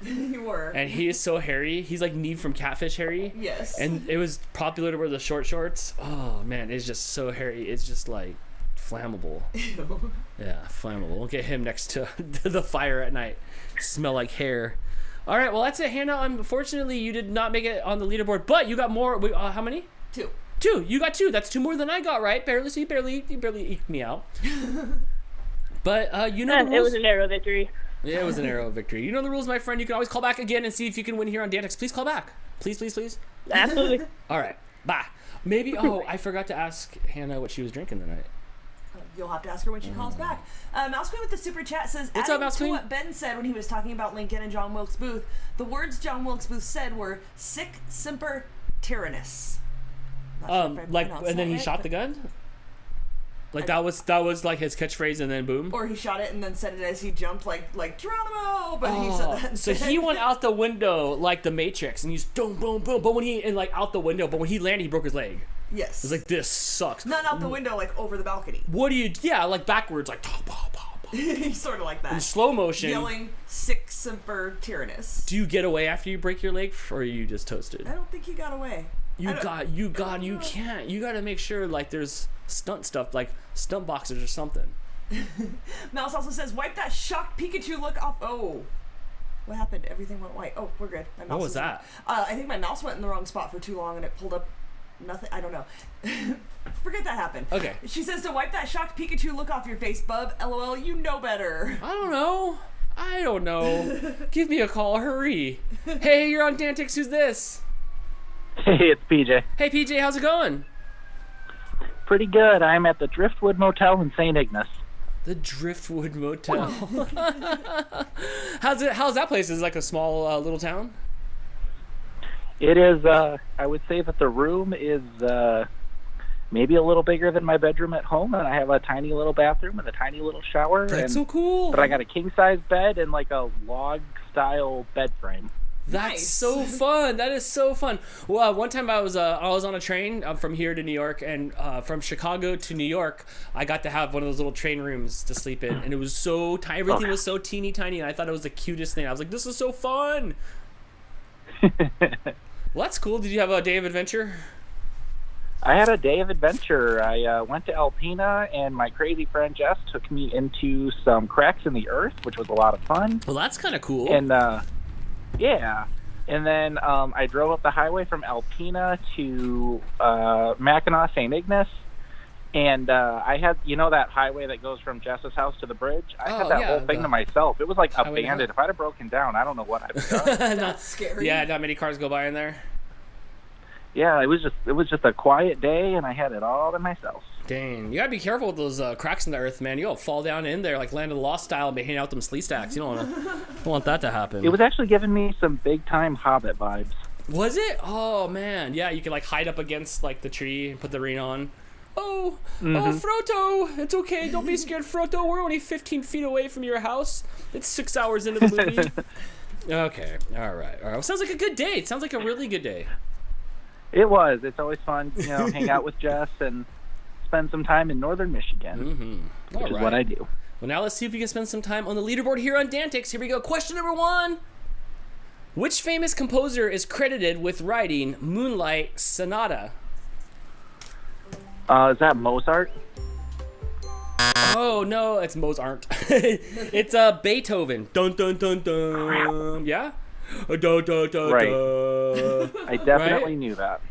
show. You were. And he is so hairy. He's like Neve from Catfish hairy. Yes. And it was popular to wear the short shorts. Oh man, it's just so hairy. It's just like flammable. Ew. Yeah, flammable. We'll get him next to the fire at night. Smell like hair. All right, well that's it, Hannah. Unfortunately, you did not make it on the leaderboard, but you got more. How many? 2. 2. You got 2. That's 2 more than I got, right? Barely. So you barely eked me out. But you know the rules. It was a narrow victory. Yeah, it was an arrow of victory. You know the rules, my friend. You can always call back again and see if you can win here on DANtics. Please call back. Please, please, please. Absolutely. All right. Bye. Maybe. Oh, I forgot to ask Hannah what she was drinking tonight. You'll have to ask her when she calls back. Mouse Queen with the super chat says, What's adding up, Mouse to Queen? what Ben said when he was talking about Lincoln and John Wilkes Booth, the words John Wilkes Booth said were "sic semper tyrannis." Not sure if I Like, pronounced and then that he right, shot but- the gun. Like that was like his catchphrase, and then boom. Or he shot it and then said it as he jumped, like Geronimo. But he said that. So he went out the window like the Matrix, and he's boom, boom, boom. But when out the window, but when he landed, he broke his leg. Yes. It's like, this sucks. Not out the window, like over the balcony. What do you? Yeah, like backwards, like. He's sort of like that. In slow motion. Yelling "Sic Semper Tyrannis." Do you get away after you break your leg, or are you just toasted? I don't think he got away. You can't. You gotta make sure like there's stunt stuff, like stunt boxers or something. Mouse also says, "Wipe that shocked Pikachu look off." Oh, what happened? Everything went white. Oh, we're good. What was that? I think my mouse went in the wrong spot for too long, and it pulled up nothing. I don't know. Forget that happened. Okay. She says to wipe that shocked Pikachu look off your face, bub. LOL, you know better. I don't know. Give me a call, hurry. Hey, you're on DANtics. Who's this? Hey, it's PJ. Hey, PJ, how's it going? Pretty good. I'm at the Driftwood Motel in St. Ignace. The Driftwood Motel. How's that place? Is it like a small little town? It is. I would say that the room is maybe a little bigger than my bedroom at home, and I have a tiny little bathroom and a tiny little shower. That's so cool. But I got a king-size bed and like a log-style bed frame. That's so fun. That is so fun. Well, one time I was on a train from here to New York, and from Chicago to New York, I got to have one of those little train rooms to sleep in, and it was so tiny. Everything was so teeny tiny, and I thought it was the cutest thing. I was like, this is so fun. Well, that's cool. Did you have a day of adventure? I had a day of adventure. I went to Alpena, and my crazy friend Jess took me into some cracks in the earth, which was a lot of fun. Well, that's kind of cool. And yeah. And then I drove up the highway from Alpena to Mackinac, St. Ignace. And I had, that highway that goes from Jess's house to the bridge? I had that whole thing to myself. It was like abandoned. If I'd have broken down, I don't know what I'd have done. That's scary. Yeah, not many cars go by in there. Yeah, it was just a quiet day, and I had it all to myself. Dang, you gotta be careful with those cracks in the earth, man. You gotta fall down in there like Land of the Lost style and be handing out them slee stacks. You don't want that to happen. It was actually giving me some big time Hobbit vibes. Was it? Oh man, yeah. You could like hide up against like the tree and put the ring on. Oh, Frodo, it's okay. Don't be scared, Frodo. We're only 15 feet away from your house. It's 6 hours into the movie. Okay, all right. Well, sounds like a good day. It sounds like a really good day. It was. It's always fun, hang out with Jess and spend some time in northern Michigan, which is what I do. Well, now let's see if we can spend some time on the leaderboard here on DANtics. Here we go. Question number 1. Which famous composer is credited with writing Moonlight Sonata? Is that Mozart? Oh, no, it's Mozart. It's Beethoven. Dun, dun, dun, dun. Yeah? Dun, dun, dun, right. Dun. I definitely knew that.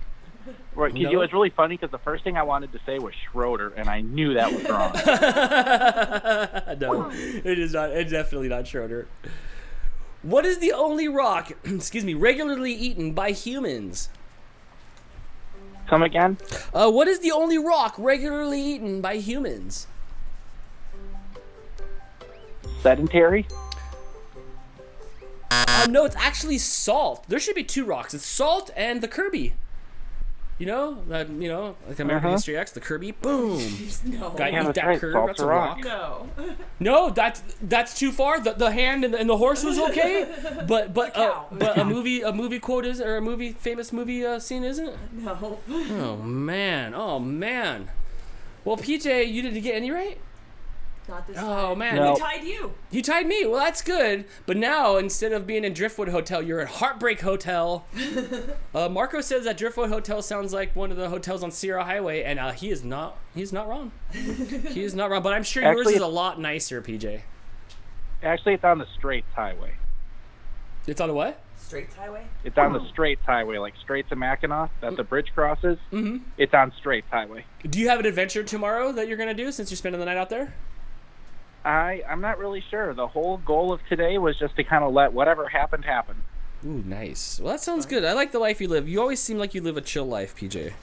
Right, because it was really funny because the first thing I wanted to say was Schroeder, and I knew that was wrong. No, it is not. It's definitely not Schroeder. What is the only rock, regularly eaten by humans? Come again? What is the only rock regularly eaten by humans? Sedentary? No, it's actually salt. There should be 2 rocks. It's salt and the Kirby. Like American History X, the Kirby. Boom. No. Gotta eat that curb. That's a rock. No. No, that's too far. The hand and the horse was okay, but a movie quote is, or a famous movie scene isn't? No. Oh man. Well, PJ, you didn't get any right. Not this time. Oh man, no. He tied you. You tied me. Well, that's good. But now, instead of being in Driftwood Hotel, you're at Heartbreak Hotel. Marco says that Driftwood Hotel sounds like one of the hotels on Sierra Highway, and he is not. He's not wrong. He is not wrong. But I'm sure yours is a lot nicer, PJ. Actually, it's on the Straits Highway. It's on a what? Straits Highway? It's on the Straits Highway, like Straits of Mackinac, that the bridge crosses. Mm-hmm. It's on Straits Highway. Do you have an adventure tomorrow that you're going to do since you're spending the night out there? I'm not really sure. The whole goal of today was just to kind of let whatever happened happen. Ooh, nice. Well, that sounds good. I like the life you live. You always seem like you live a chill life, PJ.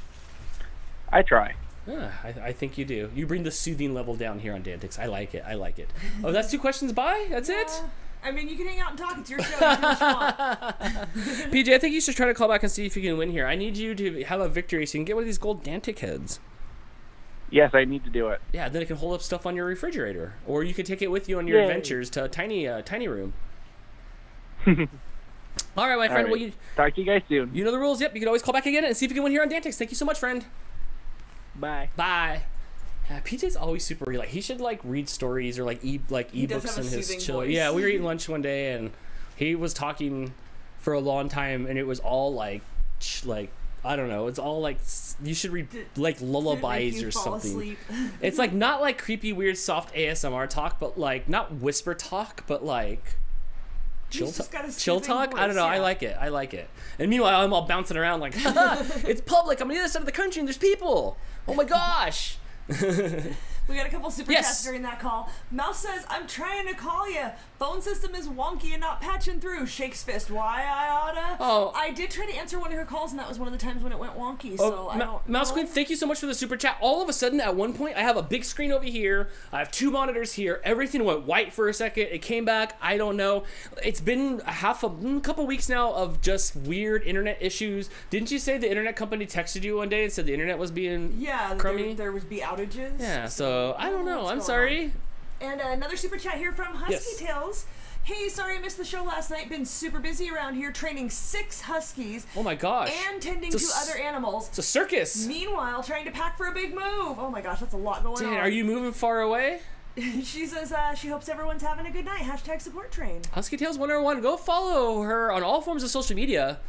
I try. Yeah, I think you do. You bring the soothing level down here on DANtics. I like it. Oh, that's 2 questions by? That's it? I mean, you can hang out and talk. It's your show. You do what you want. PJ, I think you should try to call back and see if you can win here. I need you to have a victory so you can get one of these gold DANtic heads. Yes, I need to do it. Yeah, then it can hold up stuff on your refrigerator, or you could take it with you on your Yay. adventures to a tiny room. All right, my friend. All right. Well, Talk to you guys soon. you know the rules. Yep, you can always call back again and see if you can win here on DANtics. Thank you so much, friend. Bye. Bye. Yeah, PJ's always super like he should like read stories or like does ebooks have in a his soothing chill. voice. Yeah, we were eating lunch one day and he was talking for a long time and it was all like I don't know. It's all like you should read like lullabies or something. It's like not like creepy, weird, soft ASMR talk, but like not whisper talk, but like chill talk. Voice, I don't know. yeah. I like it. And meanwhile, I'm all bouncing around like, it's public. I'm on the other side of the country and there's people. Oh my gosh. We got a couple super Yes. chats during that call. Mouse says, I'm trying to call you. Phone system is wonky and not patching through. Shakes fist. Why I oughta? Oh. I did try to answer one of her calls, and that was one of the times when it went wonky. So I don't Mouse know. Queen, thank you so much for the super chat. All of a sudden, at one point, I have a big screen over here. I have 2 monitors here. Everything went white for a second. It came back. I don't know. It's been a couple weeks now of just weird internet issues. Didn't you say the internet company texted you one day and said the internet was being Yeah, crummy? there would be outages. Yeah, so I don't know. What's I'm going sorry. on? And another super chat here from Husky Yes. Tales. Hey, sorry I missed the show last night. Been super busy around here training 6 huskies Oh my gosh. and tending It's to a other animals. It's a circus. Meanwhile, trying to pack for a big move. Oh my gosh, that's a lot going Dan, on. are you moving far away? She says she hopes everyone's having a good night. # support train. Husky Tales 101. Go follow her on all forms of social media.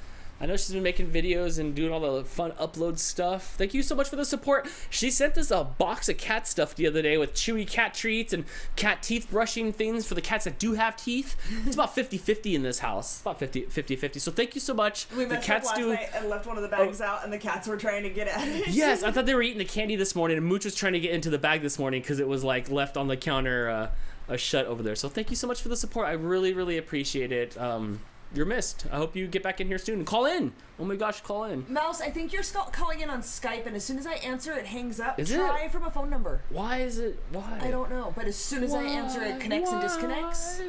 I know she's been making videos and doing all the fun upload stuff. Thank you so much for the support. She sent us a box of cat stuff the other day with chewy cat treats and cat teeth brushing things for the cats that do have teeth. It's about 50-50 in this house. It's about 50-50. So thank you so much. We The messed cats up last do. night and left one of the bags out, and the cats were trying to get at it. Yes, I thought they were eating the candy this morning, and Mooch was trying to get into the bag this morning because it was like left on the counter, shut over there. So thank you so much for the support. I really, really appreciate it. You're missed. I hope you get back in here soon and call in. Oh my gosh, call in. Mouse, I think you're calling in on Skype, and as soon as I answer, it hangs up. Is Try from a phone number. Why is it? Why? I don't know, but as soon as I answer, it connects and disconnects.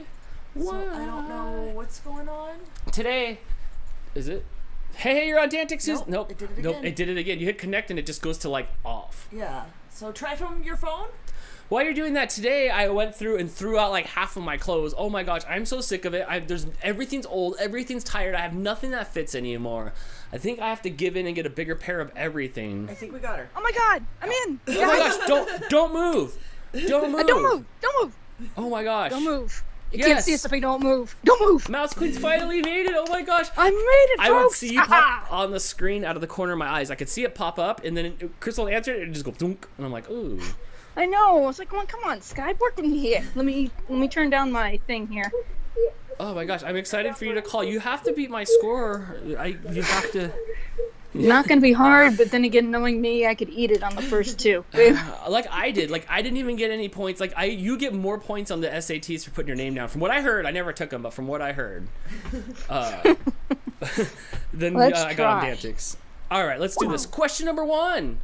Why? So I don't know what's going on. Today, is it? Hey, you're on DANtics. Nope, it did it Nope, again. it did it again. You hit connect and it just goes to like off. Yeah. So try from your phone. While you're doing that today, I went through and threw out like half of my clothes. Oh my gosh, I'm so sick of it. Everything's old, everything's tired. I have nothing that fits anymore. I think I have to give in and get a bigger pair of everything. I think we got her. Oh my god, I'm in. Oh my gosh, don't move. Don't move. Don't move. Oh my gosh. Don't move. You Yes. can't see us if I don't move. Don't move. Mouse Queen's finally made it. Oh my gosh. I made it, folks. I would see you pop on the screen out of the corner of my eyes. I could see it pop up, and then Crystal answered it, and it just go thunk, and I'm like, ooh. I know. I was like, come on, Skype, work with me here. Let me turn down my thing here. Oh my gosh, I'm excited for you to call. You have to beat my score. You have to. Not gonna be hard, but then again, knowing me, I could eat it on the first 2. Like I did. Like I didn't even get any points. Like you get more points on the SATs for putting your name down. From what I heard, I never took them, but from what I heard, then I got on DANtics. All right, let's do this. Question number 1.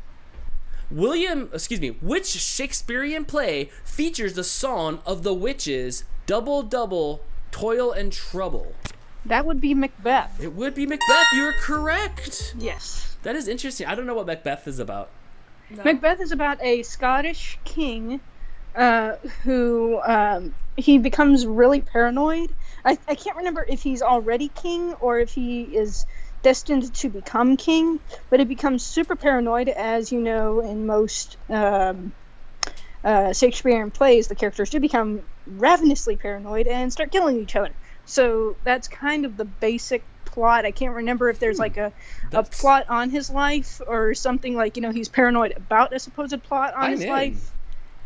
Which Shakespearean play features the song of the witches, Double, Double, Toil and Trouble? That would be Macbeth. It would be Macbeth. You're correct. Yes. That is interesting. I don't know what Macbeth is about. No. Macbeth is about a Scottish king who he becomes really paranoid. I can't remember if he's already king or if he is destined to become king, but he becomes super paranoid, as you know, in most Shakespearean plays, the characters do become ravenously paranoid and start killing each other. So that's kind of the basic plot. I can't remember if there's like a plot on his life or something, like, you know, he's paranoid about a supposed plot on his life.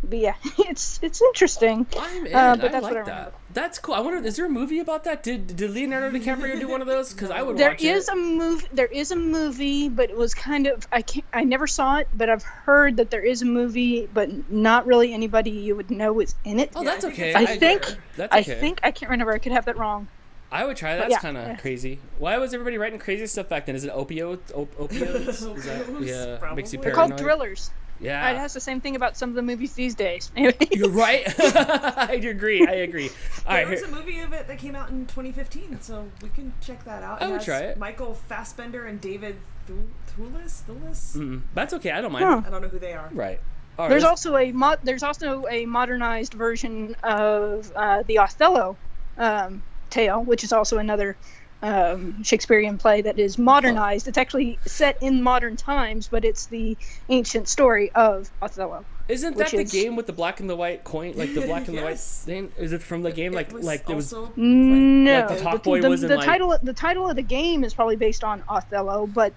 But yeah, it's interesting. I'm in. But I that's like what I that. remember. That's cool. I wonder, is there a movie about that? Did Leonardo DiCaprio do one of those? Because I would There watch is it. a movie. There is a movie, but it was kind of I never saw it, but I've heard that there is a movie, but not really anybody you would know is in it. Oh, that's okay. I think That's I okay. think I can't remember. I could have that wrong. I would try. But That's yeah, kind of yeah. crazy. Why was everybody writing crazy stuff back then? Is it opioids? Opioids? Is that, yeah, makes you They're paranoid. called thrillers. Yeah. It has the same thing about some of the movies these days. You're right. I agree. All right, There was here. a movie of it that came out in 2015, so we can check that out. I would has try it. Michael Fassbender and David Thewlis. That's okay. I don't mind. Huh. I don't know who they are. Right. All right, There's let's- also a modernized version of the Othello tale, which is also another Shakespearean play that is modernized. It's actually set in modern times, but it's the ancient story of Othello. Isn't that which the is- game with the black and the white coin, like the black and the white Yes. thing? Is it from the game? Like it was. No, Like the Talk Boy wasn't the like- title of the game is probably based on Othello, but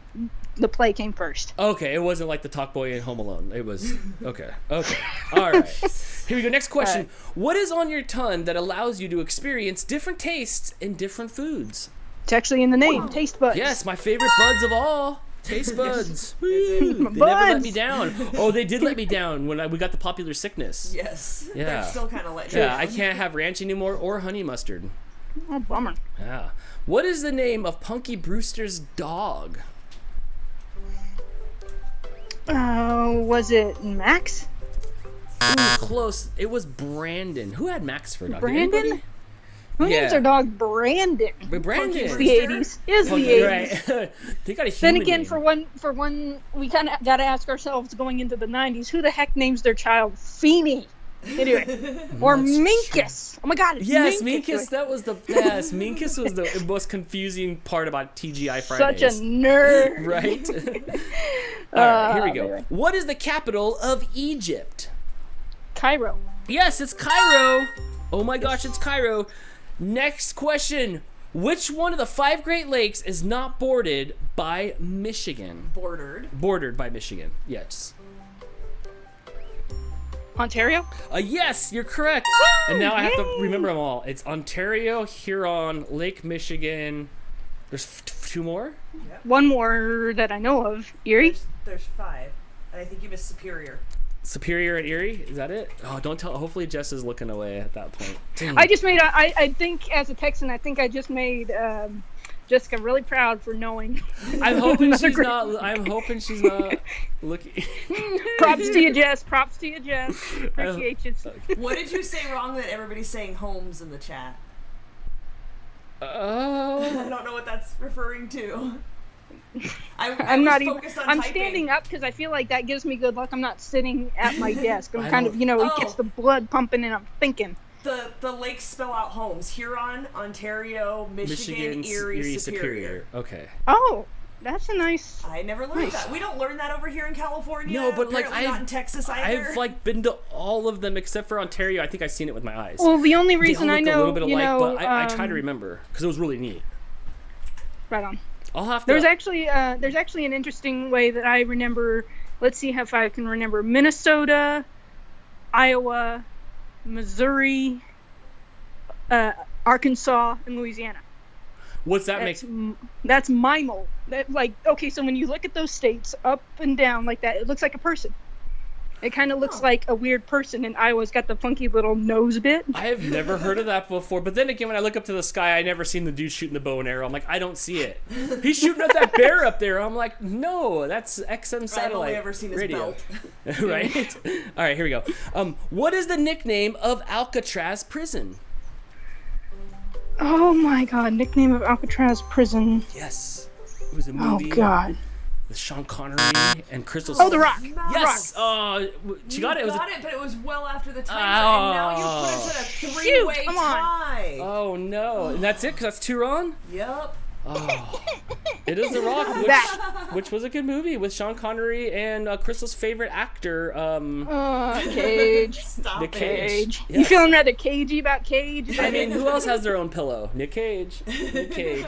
the play came first. Okay, it wasn't like the Talk Boy in Home Alone. It was okay. Okay, all right. Here we go. Next question: What is on your tongue that allows you to experience different tastes in different foods? It's actually in the name, taste buds. Yes, my favorite buds of all. Taste buds. Woo. They never let Buds. me down. Oh, they did let me down when we got the popular sickness. Yes. Yeah. They're still kind of let Yeah, down. I can't have ranch anymore or honey mustard. Oh, bummer. Yeah. What is the name of Punky Brewster's dog? Was it Max? Ooh, close. It was Brandon. Who had Max for a dog? Did Brandon? anybody? Who Yeah. names their dog Brandon? But Brandon. It's the 80s. It's the 80s. Right. They got a human Then again, name. for one, we kind of got to ask ourselves going into the 90s, who the heck names their child Feeny? Anyway, or Minkus. Oh my God, it's Yes, Minkus. Minkus. That was the best. Minkus was the most confusing part about TGI Such Fridays. a nerd. Right? All right, here we go. Anyway. What is the capital of Egypt? Cairo. Yes, it's Cairo. Oh my gosh, it's Cairo. Next question. Which one of the 5 Great Lakes is not bordered by Michigan? Bordered by Michigan. Yes. Ontario? Yes, you're correct. And now I have to remember them all. It's Ontario, Huron, Lake Michigan. There's 2 more? One more that I know of. Erie? There's 5. And I think you missed Superior. Superior and Erie? Is that it? Oh, don't tell. Hopefully Jess is looking away at that point. Dang. I just made, I think as a Texan, I think I just made Jessica really proud for knowing. I'm hoping Another she's great- not. I'm hoping she's not looking. Props to you, Jess. Props to you, Jess. Appreciate you. What did you say wrong that everybody's saying Holmes in the chat? Oh. I don't know what that's referring to. I I'm was not even. focused on I'm typing. standing up because I feel like that gives me good luck. I'm not sitting at my desk. I'm I kind of, don't- you know, it Oh. gets the blood pumping and I'm thinking. The lakes spell out Holmes. Huron, Ontario, Michigan, Erie, Superior. Okay. Oh, that's a nice. I never learned that. We don't learn that over here in California. No, but like Apparently not in Texas either. I've like been to all of them except for Ontario. I think I've seen it with my eyes. Well, the only They reason all I look a know, little bit you alike, know, but I try to remember because it was really neat. Right on. I'll have to. There's actually an interesting way that I remember. Let's see if I can remember Minnesota, Iowa, Missouri, Arkansas, and Louisiana. What's that That's, make? that's MIMO. That, like, okay, so when you look at those states up and down like that, it looks like a person. It kind of looks like a weird person, and Iowa's got the funky little nose bit. I have never heard of that before. But then again, when I look up to the sky, I never seen the dude shooting the bow and arrow. I'm like, I don't see it. He's shooting at that bear up there. I'm like, no, that's XM satellite. I've only ever seen his radio. belt. Right? All right, here we go. What is the nickname of Alcatraz prison? Oh my god, nickname of Alcatraz prison. Yes. It was a Oh movie god. with Sean Connery and Crystal. Oh, The Rock. Yes. She got it. It was got it, but it was well after the timer, and now you put us in a three-way come on. tie. Oh no! And that's it? Because that's 2 wrong? Yep. Oh. It is The Rock, which was a good movie with Sean Connery and Crystal's favorite actor, Cage. Stop Nick it. Cage. You Yes. feeling rather cagey about Cage? I mean, who else has their own pillow? Nick Cage. Nick Cage.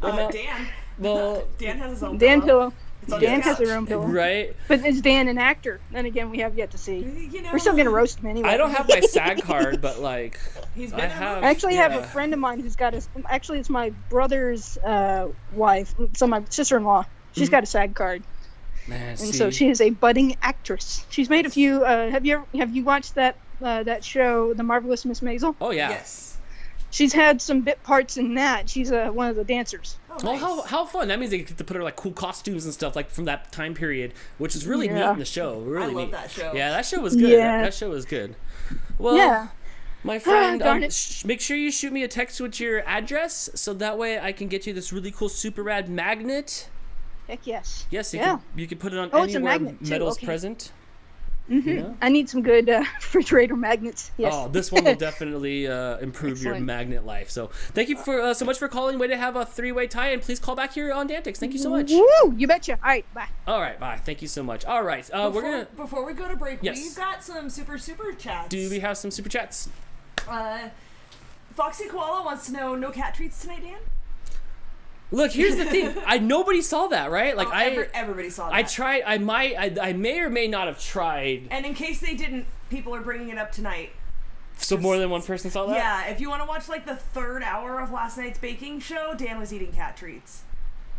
Dan. Well, Dan has his own Dan pillow. pillow. It's on Dan his has couch. their own pillow. right? But is Dan an actor? Then again, we have yet to see. You know, We're still gonna roast him anyway. I don't have my SAG card, but like, He's been I in have. I actually have yeah. a friend of mine who's got a. Actually, it's my brother's wife. So my sister-in-law. She's got a SAG card, Man, and see, so she is a budding actress. She's made a few. Have you watched that show, The Marvelous Miss Maisel? Oh yeah. Yes. She's had some bit parts in that. She's one of the dancers. Oh, Well, nice. how fun! That means they get to put her like cool costumes and stuff like from that time period, which is really neat Yeah. in the show. Really I love neat. that show. Yeah, that show was good. Yeah. That show was good. Well, Yeah. my friend, darn it. make sure you shoot me a text with your address so that way I can get you this really cool super rad magnet. Heck yes. Yes, you Yeah. can put it on Oh, it's a anywhere magnet, too. metal's Okay. present. I need some good refrigerator magnets. Yes. Oh, this one will definitely improve your magnet life. So thank you for so much for calling. Way to have a 3-way tie, and please call back here on DANtics. Thank you so much. Woo! You betcha. All right, bye. All right, bye. Thank you so much. All right, Before we go to break, Yes. we've got some super chats. Do we have some super chats? Foxy Koala wants to know, no cat treats tonight, Dan? Look, here's the thing. Nobody saw that, right? Like everybody saw that. I tried. I may or may not have tried. And in case they didn't, people are bringing it up tonight. So more than one person saw that? Yeah, if you want to watch like the 3rd hour of last night's baking show, Dan was eating cat treats.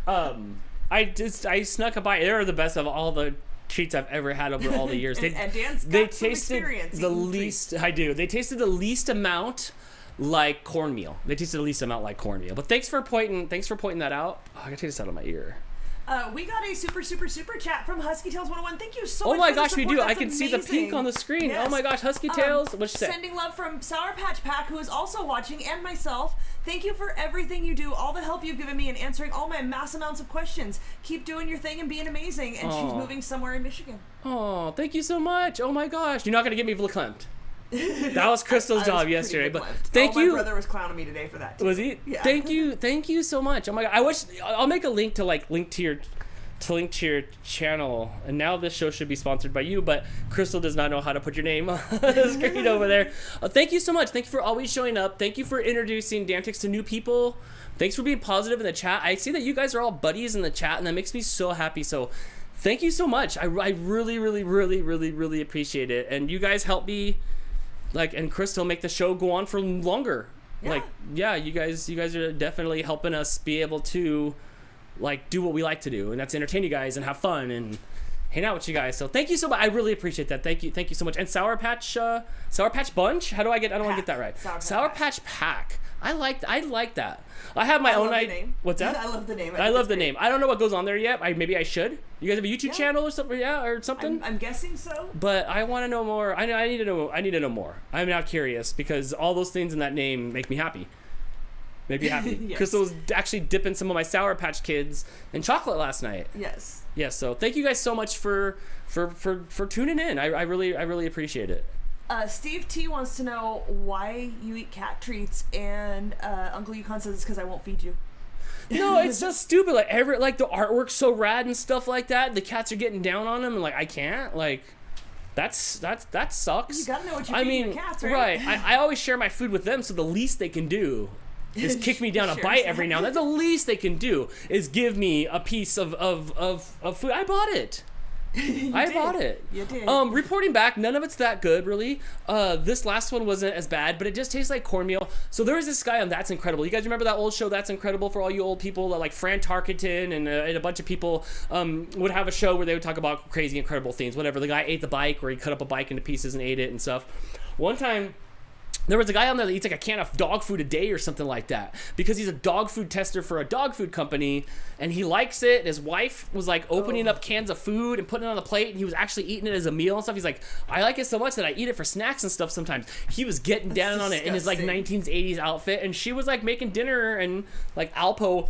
I snuck a bite. They're the best of all the treats I've ever had over all the years. and Dan's got some experience. The least treats. I do. They tasted the least amount like cornmeal. They tasted the least amount like cornmeal. But thanks for pointing that out. Oh, I gotta take this out of my ear. We got a super chat from Husky Tales 101. Thank you so much. Oh my for gosh, the we support. do. That's I can see the amazing. pink on the screen. Yes. Oh my gosh, Husky Tales. What'd you say? Sending love from Sour Patch Pack, who is also watching, and myself. Thank you for everything you do, all the help you've given me in answering all my mass amounts of questions. Keep doing your thing and being amazing. And she's moving somewhere in Michigan. Oh, thank you so much. Oh my gosh, you're not gonna get me verklempt. That was Crystal's job yesterday, but thank you. My brother was clowning me today for that. Was he? Yeah. Thank you so much. Oh my god, I wish I'll make a link to link to your channel. And now this show should be sponsored by you, but Crystal does not know how to put your name on the screen over there. Thank you so much. Thank you for always showing up. Thank you for introducing DANtics to new people. Thanks for being positive in the chat. I see that you guys are all buddies in the chat, and that makes me so happy. So thank you so much. I really appreciate it. And you guys help me, and Crystal, make the show go on for longer. Yeah. You guys are definitely helping us be able to do what we like to do, and that's entertain you guys and have fun and hang out with you guys. So thank you so much. I really appreciate that. Thank you so much. And Sour Patch Bunch. I don't want to get that right. Sour Patch Pack. I like that. I have my own idea. What's that? I love the name. I love the name. I don't know what goes on there yet. Maybe I should. You guys have a YouTube channel or something? Yeah, or something. I'm guessing so. But I want to know more. I need to know more. I'm now curious because all those things in that name make me happy. Make me happy. Yes. Crystal was actually dipping some of my Sour Patch Kids in chocolate last night. Yes. Yes. So thank you guys so much for tuning in. I really appreciate it. Steve T wants to know why you eat cat treats, and Uncle Yukon says it's because I won't feed you. No, it's just stupid. The artwork's so rad and stuff like that. The cats are getting down on them, and I can't. That sucks. You gotta know what you're feeding your cats, right? I always share my food with them, so the least they can do is kick me down a bite every now and then. That's the least they can do is give me a piece of food. I bought it. I bought it. You did. Reporting back, none of it's that good, really. This last one wasn't as bad, but it just tastes like cornmeal. So there was this guy on That's Incredible. You guys remember that old show, That's Incredible, for all you old people? That Fran Tarkenton and a bunch of people would have a show where they would talk about crazy, incredible things. Whatever. The guy ate the bike, where he cut up a bike into pieces and ate it and stuff. One time, there was a guy on there that eats a can of dog food a day or something like that because he's a dog food tester for a dog food company, and he likes it. His wife was opening up cans of food and putting it on the plate, and he was actually eating it as a meal and stuff. He's like, I like it so much that I eat it for snacks and stuff sometimes. He was getting down on it in his 1980s outfit, and she was making dinner and Alpo.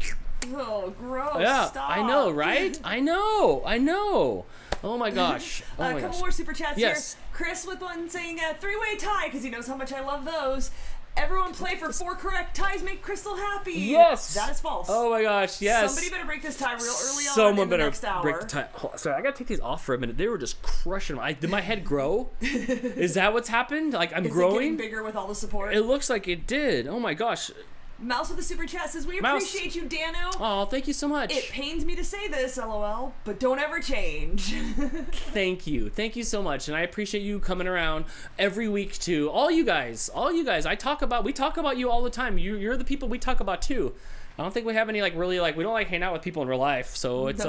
Oh, gross. Yeah, Stop. I know, right? I know. Oh my gosh. A couple more super chats here. Yes. Chris with one saying 3-way tie because he knows how much I love those. Everyone play for 4 correct ties make Crystal happy. Yes. That is false. Oh my gosh, yes. Somebody better break this tie real early Someone on in the better next hour. break the tie. Sorry, I gotta take these off for a minute. They were just crushing them. Did my head grow? Is that what's happened? I'm Is growing? It getting bigger with all the support? It looks like it did. Oh my gosh. Mouse with the super chat says, we Mouse. appreciate you, Dano. Oh, thank you so much. It pains me to say this, LOL, but don't ever change. Thank you so much, and I appreciate you coming around every week too. All you guys. We talk about you all the time. You're the people we talk about too. I don't think we have any really we don't hang out with people in real life, so it's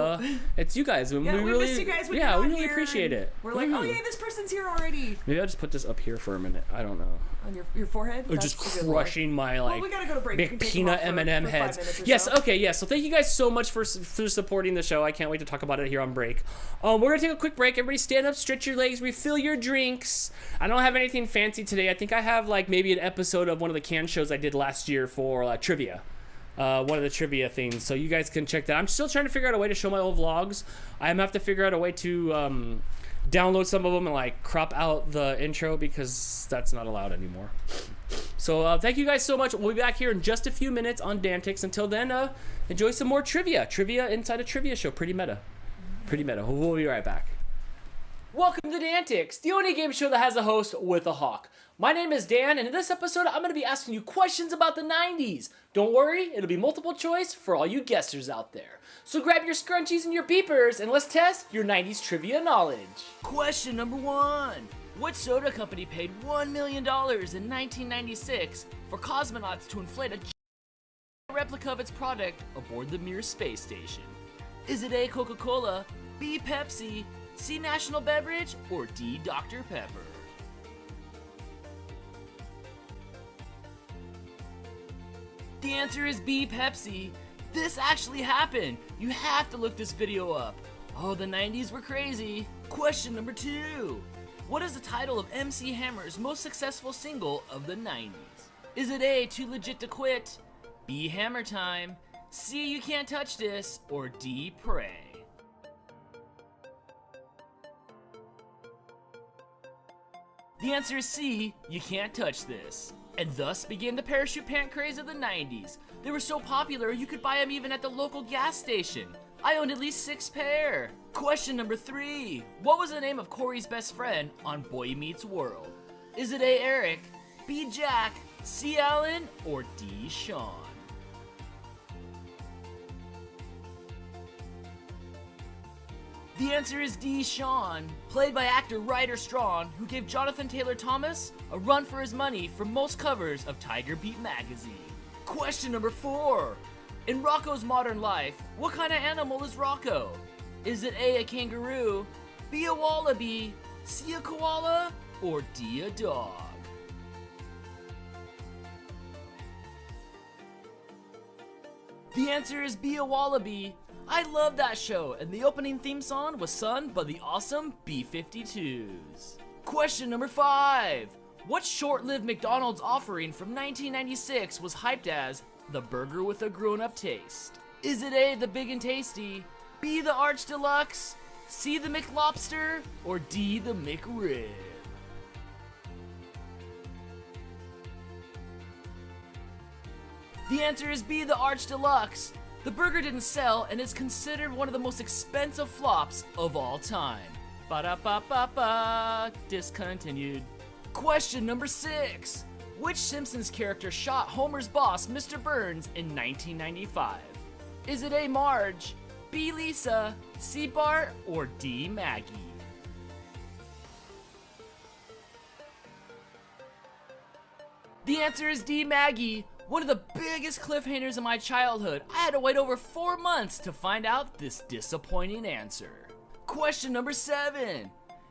it's you guys. Yeah, we really miss you guys when yeah, you're we not really here, appreciate it. We're like, oh yeah, this person's here already. Maybe I'll just put this up here for a minute. I don't know. On your forehead? Or just crushing my Well, we gotta go to break. big peanut M&M heads. Yes, okay, yes. So thank you guys so much for supporting the show. I can't wait to talk about it here on break. We're gonna take a quick break. Everybody stand up, stretch your legs, refill your drinks. I don't have anything fancy today. I think I have maybe an episode of one of the canned shows I did last year for trivia. One of the trivia things, so you guys can check that. I'm still trying to figure out a way to show my old vlogs. I'm gonna have to figure out a way to download some of them and like crop out the intro because that's not allowed anymore. So thank you guys so much. We'll be back here in just a few minutes on DANtics. Until then, enjoy some more trivia inside a trivia show. Pretty meta. We'll be right back. Welcome to DANtics, the only game show that has a host with a hawk. My name is Dan, and in this episode, I'm going to be asking you questions about the 90s. Don't worry, it'll be multiple choice for all you guessers out there. So grab your scrunchies and your beepers, and let's test your 90s trivia knowledge. Question number 1. What soda company paid $1 million in 1996 for cosmonauts to inflate a replica of its product aboard the Mir space station? Is it A, Coca-Cola, B, Pepsi, C, National Beverage, or D, Dr. Pepper? The answer is B, Pepsi. This actually happened. You have to look this video up. Oh, the 90s were crazy. Question number 2. What is the title of MC Hammer's most successful single of the 90s? Is it A, Too Legit to Quit, B, Hammer Time, C, You Can't Touch This, or D, Pray? The answer is C, You Can't Touch This. And thus began the parachute pant craze of the 90s. They were so popular you could buy them even at the local gas station. I owned at least 6 pair. Question number 3. What was the name of Corey's best friend on Boy Meets World? Is it A, Eric, B, Jack, C, Alan, or D, Sean? The answer is D, Sean, played by actor Ryder Strachan, who gave Jonathan Taylor Thomas a run for his money for most covers of Tiger Beat magazine. Question number 4. In Rocco's Modern Life, what kind of animal is Rocco? Is it A, kangaroo, B, a wallaby, C, a koala, or D, a dog? The answer is B, a wallaby. I love that show, and the opening theme song was sung by the awesome B-52s. Question number 5. What short-lived McDonald's offering from 1996 was hyped as the burger with a grown-up taste? Is it A, the Big and Tasty, B, the Arch Deluxe, C, the McLobster, or D, the McRib? The answer is B, the Arch Deluxe. The burger didn't sell and is considered one of the most expensive flops of all time. Ba-da-ba-ba-ba, discontinued. Question number 6. Which Simpsons character shot Homer's boss, Mr. Burns, in 1995? Is it A, Marge, B, Lisa, C, Bart, or D, Maggie? The answer is D, Maggie. One of the biggest cliffhangers of my childhood. I had to wait over 4 months to find out this disappointing answer. Question number 7.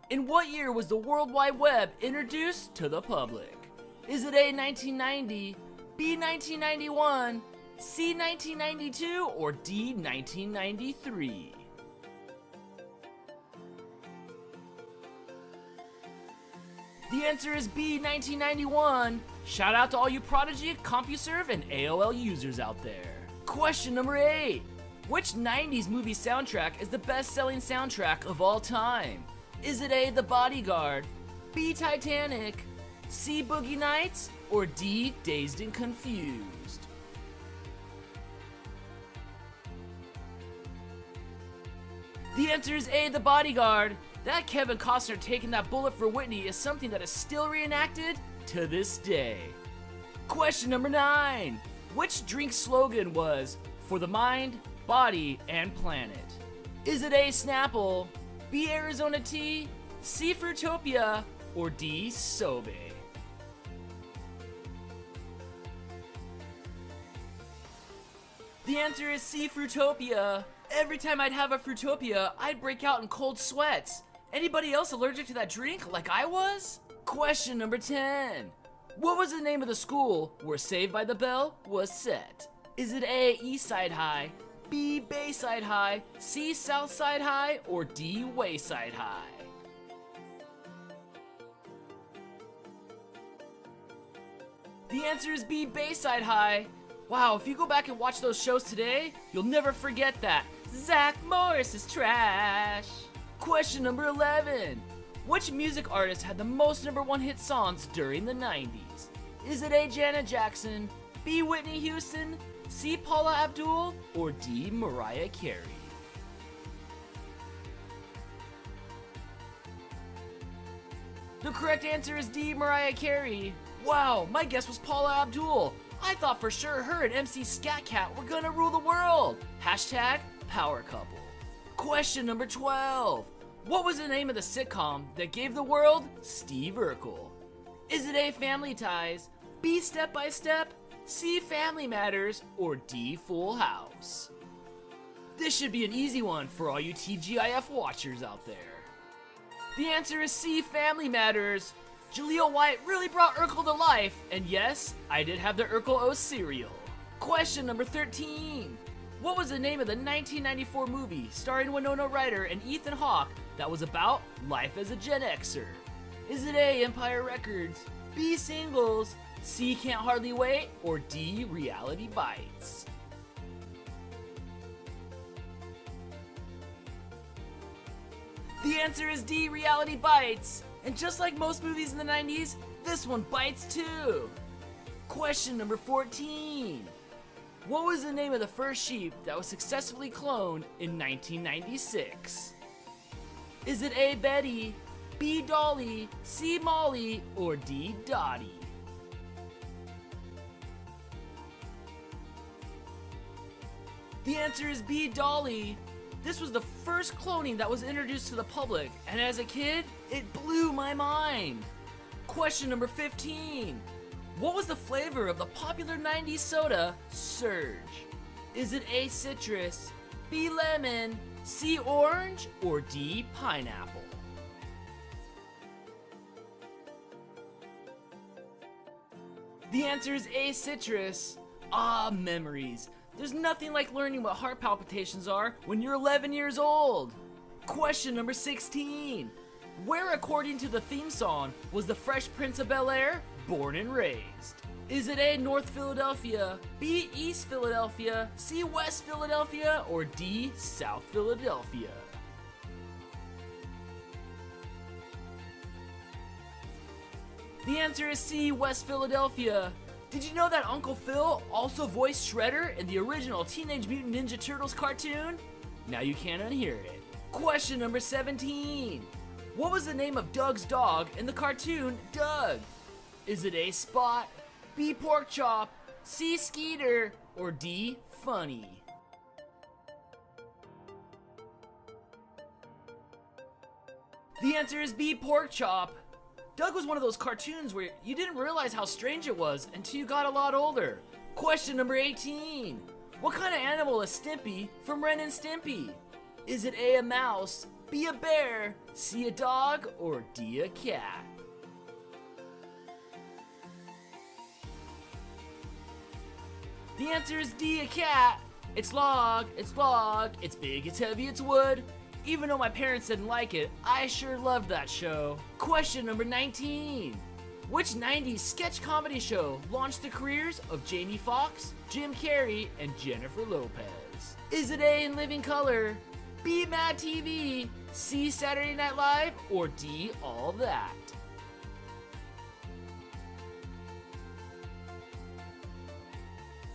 In what year was the World Wide Web introduced to the public? Is it A, 1990, B, 1991, C, 1992, or D, 1993? The answer is B, 1991. Shout out to all you Prodigy, CompuServe, and AOL users out there. Question number 8. Which 90s movie soundtrack is the best-selling soundtrack of all time? Is it A, The Bodyguard, B, Titanic, C, Boogie Nights, or D, Dazed and Confused? The answer is A, The Bodyguard. That Kevin Costner taking that bullet for Whitney is something that is still reenacted to this day. Question number 9. Which drink slogan was for the mind, body, and planet? Is it A, Snapple, B, Arizona Tea, C, Fruitopia, or D, Sobe? The answer is C, Fruitopia. Every time I'd have a Fruitopia, I'd break out in cold sweats. Anybody else allergic to that drink like I was? Question number 10. What was the name of the school where Saved by the Bell was set? Is it A, Eastside High, B, Bayside High, C, Southside High, or D, Wayside High? The answer is B, Bayside High. Wow, if you go back and watch those shows today, you'll never forget that. Zach Morris is trash. Question number 11. Which music artist had the most #1 hit songs during the 90s? Is it A. Janet Jackson, B. Whitney Houston, C. Paula Abdul, or D. Mariah Carey? The correct answer is D. Mariah Carey. Wow, my guess was Paula Abdul. I thought for sure her and MC Scat Cat were gonna rule the world. Hashtag power couple. Question number 12. What was the name of the sitcom that gave the world Steve Urkel? Is it A. Family Ties, B. Step by Step, C. Family Matters, or D. Full House? This should be an easy one for all you TGIF watchers out there. The answer is C. Family Matters. Jaleel White really brought Urkel to life, and yes, I did have the Urkel O cereal. Question number 13. What was the name of the 1994 movie starring Winona Ryder and Ethan Hawke that was about life as a Gen Xer? Is it A. Empire Records, B. Singles, C. Can't Hardly Wait, or D. Reality Bites? The answer is D. Reality Bites. And just like most movies in the 90s, this one bites too. Question number 14. What was the name of the first sheep that was successfully cloned in 1996? Is it A. Betty, B. Dolly, C. Molly, or D. Dottie? The answer is B. Dolly. This was the first cloning that was introduced to the public, and as a kid, it blew my mind. Question number 15. What was the flavor of the popular 90s soda, Surge? Is it A. Citrus, B. Lemon, C. Orange, or D. Pineapple? The answer is A. Citrus. Ah, memories. There's nothing like learning what heart palpitations are when you're 11 years old. Question number 16. Where, according to the theme song, was the Fresh Prince of Bel-Air born and raised? Is it A. North Philadelphia, B. East Philadelphia, C. West Philadelphia, or D. South Philadelphia? The answer is C. West Philadelphia. Did you know that Uncle Phil also voiced Shredder in the original Teenage Mutant Ninja Turtles cartoon? Now you can't unhear it. Question number 17. What was the name of Doug's dog in the cartoon Doug? Is it A. Spot, B. Pork Chop, C. Skeeter, or D. Funny? The answer is B. Pork Chop. Doug was one of those cartoons where you didn't realize how strange it was until you got a lot older. Question number 18. What kind of animal is Stimpy from Ren and Stimpy? Is it A. a mouse, B. a bear, C. a dog, or D. a cat? The answer is D. a cat. It's log, it's big, it's heavy, it's wood. Even though my parents didn't like it, I sure loved that show. Question number 19. Which 90s sketch comedy show launched the careers of Jamie Foxx, Jim Carrey, and Jennifer Lopez? Is it A. In Living Color, B. Mad TV, C. Saturday Night Live, or D. All That?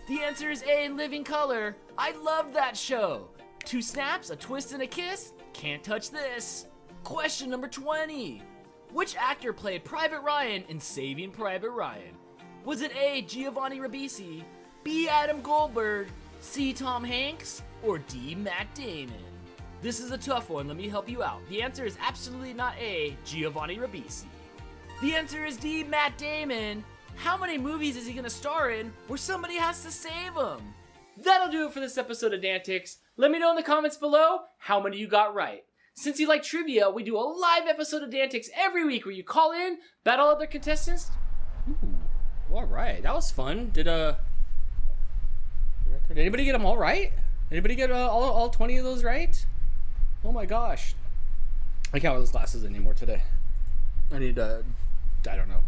The answer is A. In Living Color. I love that show. 2 snaps, a twist, and a kiss. Can't touch this. Question number 20. Which actor played Private Ryan in Saving Private Ryan? Was it A. Giovanni Ribisi, B. Adam Goldberg, C. Tom Hanks, or D. Matt Damon? This is a tough one, let me help you out. The answer is absolutely not A. Giovanni Ribisi. The answer is D. Matt Damon. How many movies is he gonna star in where somebody has to save him? That'll do it for this episode of DANtics. Let me know in the comments below how many you got right. Since you like trivia, we do a live episode of DANtics every week where you call in, battle other contestants. Ooh, all right, that was fun. Did anybody get them all right? Anybody get all 20 of those right? Oh my gosh. I can't wear those glasses anymore today. I need I don't know.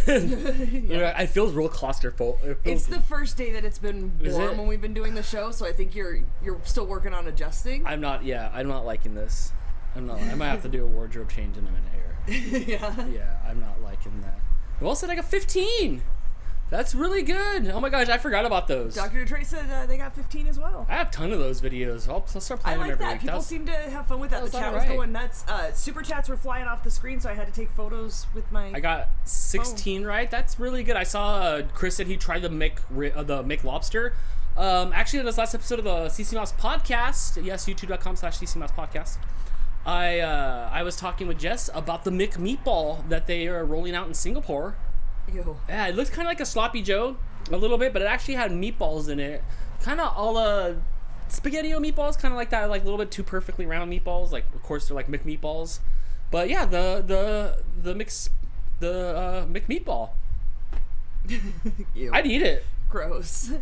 Yeah. I feel real claustrophobic. It's the first day that it's been warm when we've been doing the show, so I think you're still working on adjusting. I'm not liking this. I might have to do a wardrobe change in a minute here. Yeah. Yeah, I'm not liking that. Well said, I got 15. That's really good. Oh my gosh, I forgot about those. Dr. Detroit said they got 15 as well. I have a ton of those videos. I'll start playing I like them every that. week. People seem to have fun with that. The chat was going nuts. Super chats were flying off the screen, so I had to take photos with my. I got 16 right. That's really good. I saw Chris said he tried the Mick Lobster. Actually, in this last episode of the CC Mouse podcast, yes, youtube.com/CC Mouse podcast, I was talking with Jess about the Mick Meatball that they are rolling out in Singapore. Ew. Yeah, it looks kind of like a sloppy Joe, a little bit, but it actually had meatballs in it. Kind of a la SpaghettiO meatballs, kind of like that, like a little bit too perfectly round meatballs. Like, of course, they're like Mick meatballs. But yeah, the Mick meatball. Ew. I'd eat it. Gross.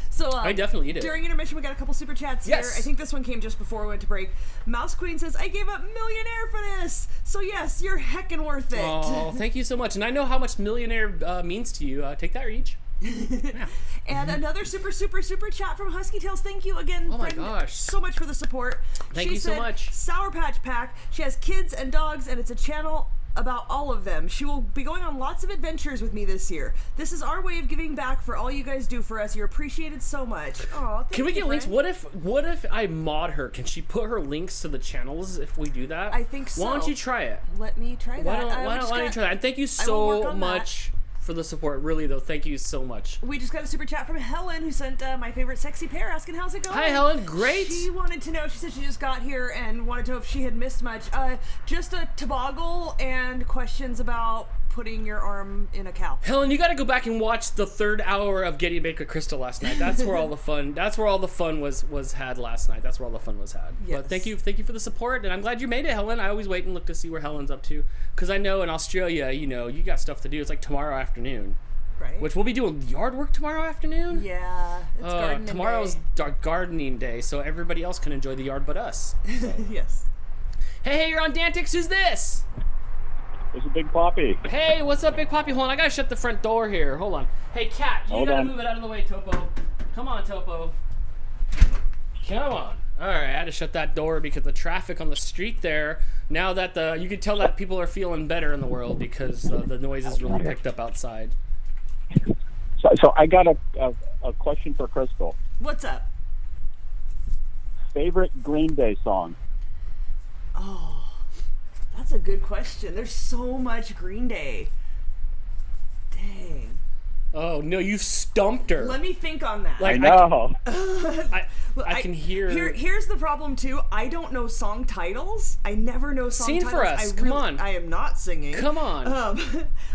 So I definitely eat it. During intermission, we got a couple super chats here. I think this one came just before we went to break. Mouse Queen says, "I gave up Millionaire for this, so yes, you're heckin' worth it." Oh, thank you so much. And I know how much Millionaire means to you. Take that, Reach. Yeah. And another super chat from Husky Tails. Thank you again, oh my friend, gosh, so much for the support. Thank you so much. Sour Patch Pack. She has kids and dogs, and it's a channel about all of them. She will be going on lots of adventures with me this year. This is our way of giving back for all you guys do for us. You're appreciated so much. Oh, can we get links? What if I mod her? Can she put her links to the channels if we do that? I think so. Why don't you try it? Let me try that. Why don't you try that? And thank you so much for the support. Really though, thank you so much. We just got a super chat from Helen, who sent my favorite sexy pair, asking how's it going. Hi Helen, great. She wanted to know. She said she just got here and wanted to know if she had missed much. Just a toboggle and questions about putting your arm in a cow. Helen, you got to go back and watch the 3rd hour of Getting Baked with Crystal last night. That's where all the fun. That's where all the fun was had last night. That's where all the fun was had. Yes. But thank you for the support, and I'm glad you made it, Helen. I always wait and look to see where Helen's up to, because I know in Australia, you got stuff to do. It's like tomorrow afternoon. Right. Which we'll be doing yard work tomorrow afternoon. Yeah, it's gardening tomorrow's day. Gardening day, so everybody else can enjoy the yard but us. So. Yes. Hey, you're on DANtics. Who's this? This is Big Poppy. Hey, what's up, Big Poppy? Hold on, I gotta shut the front door here. Hold on. Hey, Cat, you gotta move it out of the way, Topo. Come on, Topo. Come on. All right, I had to shut that door because the traffic on the street there. Now that you can tell that people are feeling better in the world because the noise is really picked up outside. So I got a question for Crystal. What's up? Favorite Green Day song? Oh, that's a good question. There's so much Green Day. Dang. Oh no, you've stumped her. Let me think on that. I know. I can hear. Here's the problem too. I don't know song titles. I never know song titles. Sing for us. Come on. I am not singing. Come on.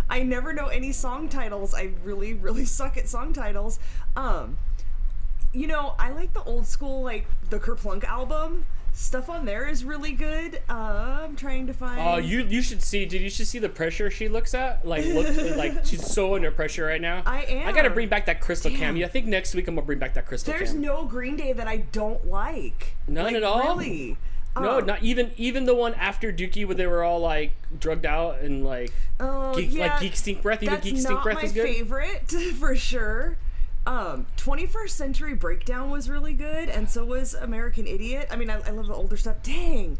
I never know any song titles. I really suck at song titles. I like the old school, like the Kerplunk album. Stuff on there is really good. I'm trying to find. Oh, you should see. Dude, you should see the pressure she looks at. Like she's so under pressure right now. I am. I gotta bring back that Crystal Cam. I think next week I'm gonna bring back that Crystal Cam. There's no Green Day that I don't like. None at all. Really. No, not even the one after Dookie where they were all like drugged out and like Geek Stink Breath. Even Geek Stink Breath is good. That's not my favorite for sure. 21st Century Breakdown was really good, and so was American Idiot. I mean, I love the older stuff. Dang,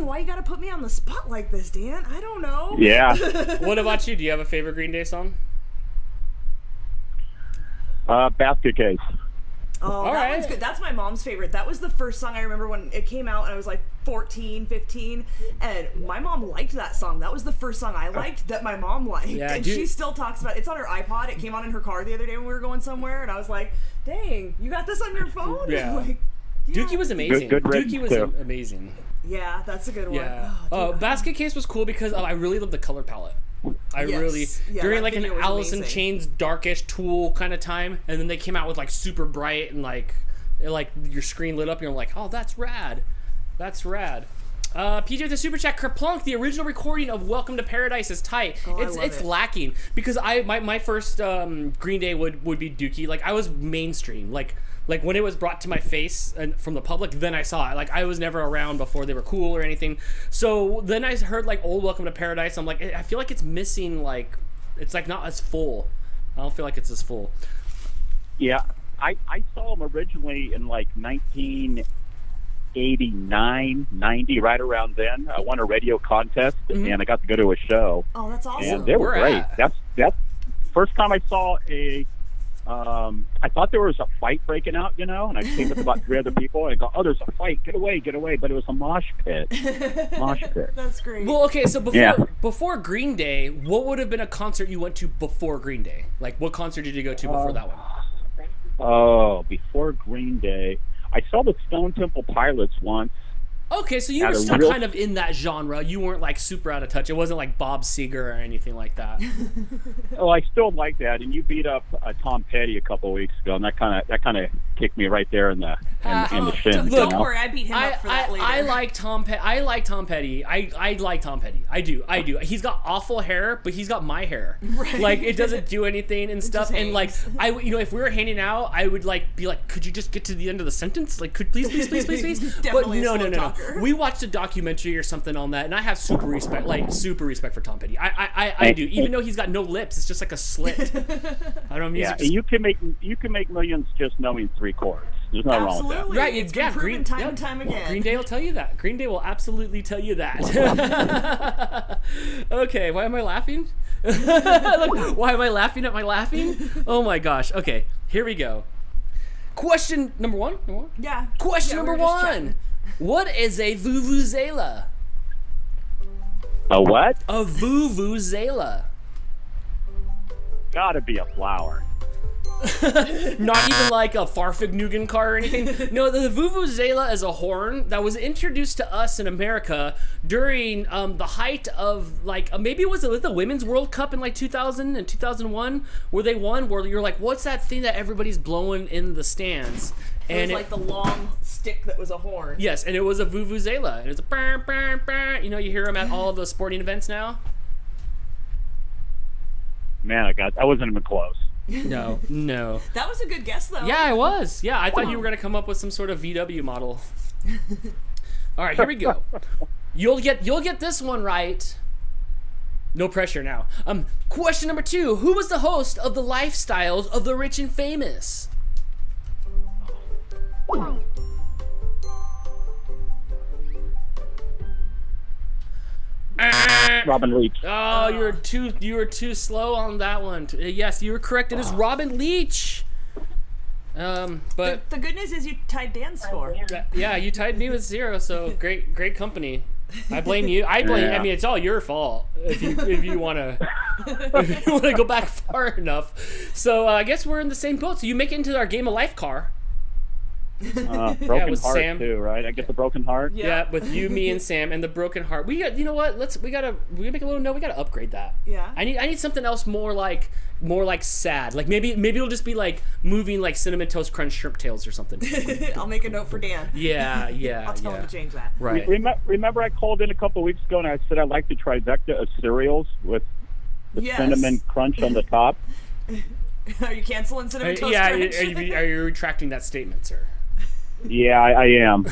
why you gotta put me on the spot like this, Dan? I don't know. Yeah. What about you? Do you have a favorite Green Day song? Basket Case. Oh, that one's good. That's my mom's favorite. That was the first song I remember when it came out, and I was like 14, 15, and my mom liked that song. That was the first song I liked that my mom liked. Yeah, and she still talks about it. It's on her iPod. It came on in her car the other day when we were going somewhere, and I was like, dang, you got this on your phone? Yeah. Like, Dookie was amazing. Good Dookie was too. amazing. Yeah, that's a good one. Yeah. Basket Case was cool because I really love the color palette. During like an Alice in Chains darkish Tool kind of time, and then they came out with like super bright and like your screen lit up and you're like, oh, that's rad. PJ with the super chat, Kerplunk, the original recording of Welcome to Paradise is tight. It's lacking because my first Green Day would be Dookie. Like I was mainstream. Like when it was brought to my face and from the public, then I saw it. Like I was never around before they were cool or anything. So then I heard like old Welcome to Paradise. I'm like, I feel like it's missing, like it's like not as full. I don't feel like it's as full. Yeah, I saw them originally in like 1980 89, 90, right around then. I won a radio contest, and I got to go to a show. Oh, that's awesome. And they were great. That's first time I saw a. I thought there was a fight breaking out, and I came with about 3 other people, and I go, "Oh, there's a fight! Get away! Get away!" But it was a mosh pit. Mosh pit. That's great. Well, okay, so before Green Day, what would have been a concert you went to before Green Day? Like, what concert did you go to before that one? Oh, before Green Day, I saw the Stone Temple Pilots once. Okay, so you were still kind of in that genre. You weren't like super out of touch. It wasn't like Bob Seger or anything like that. Oh, I still like that. And you beat up Tom Petty a couple of weeks ago, and that kind of kicked me right there in the shin. Don't worry, I beat him up for that later. I like Tom Petty. I like Tom Petty. I like Tom Petty. I do. He's got awful hair, but he's got my hair. Right. Like, it doesn't do anything and stuff. And like, if we were hanging out, I would like be like, could you just get to the end of the sentence? Like, please. But no. We watched a documentary or something on that, and I have super respect for Tom Petty. I do, even though he's got no lips. It's just like a slit. I don't mean. Yeah, you can make millions just knowing 3 chords. There's nothing wrong with that. Right? It's been proven time and time again. Green Day will tell you that. Green Day will absolutely tell you that. Okay, why am I laughing? Why am I laughing at my laughing? Oh my gosh. Okay, here we go. Question number one. Yeah. Question number 1. What is a vuvuzela? A what? A vuvuzela. Gotta be a flower. Not even like a Farfignugan car or anything. No, the vuvuzela is a horn that was introduced to us in America during the height of maybe it was the Women's World Cup in like 2000 and 2001 where they won. Where you're like, what's that thing that everybody's blowing in the stands? And it was like the long stick that was a horn. Yes, and it was a vuvuzela. And it was a burr, burr, burr. You hear them at all of the sporting events now. Man, I wasn't even close. No. That was a good guess, though. Yeah, I was. Yeah, I thought you were going to come up with some sort of VW model. All right, here we go. You'll get this one right. No pressure now. Question number 2. Who was the host of the Lifestyles of the Rich and Famous? Robin Leach. Oh, you were too slow on that one. Yes, you were correct. It is Robin Leach. But the good news is you tied Dan's score. Yeah, you tied me with 0. So great company. I blame you. I mean, it's all your fault if you want to go back far enough. So I guess we're in the same boat. So you make it into our Game of Life car. Broken heart Sam. Too, right? I get the broken heart. Yeah, with you, me, and Sam, and the broken heart. We got. You know what? We gotta make a little note. We gotta upgrade that. Yeah. I need something else more like sad. Like maybe it'll just be like moving like Cinnamon Toast Crunch Shrimp Tails or something. I'll make a note for Dan. Yeah. I'll tell him to change that. Right. Remember I called in a couple of weeks ago and I said I like the trifecta of cereals with the cinnamon crunch on the top. Are you canceling Cinnamon Toast Crunch? Are you retracting that statement, sir? Yeah, I am.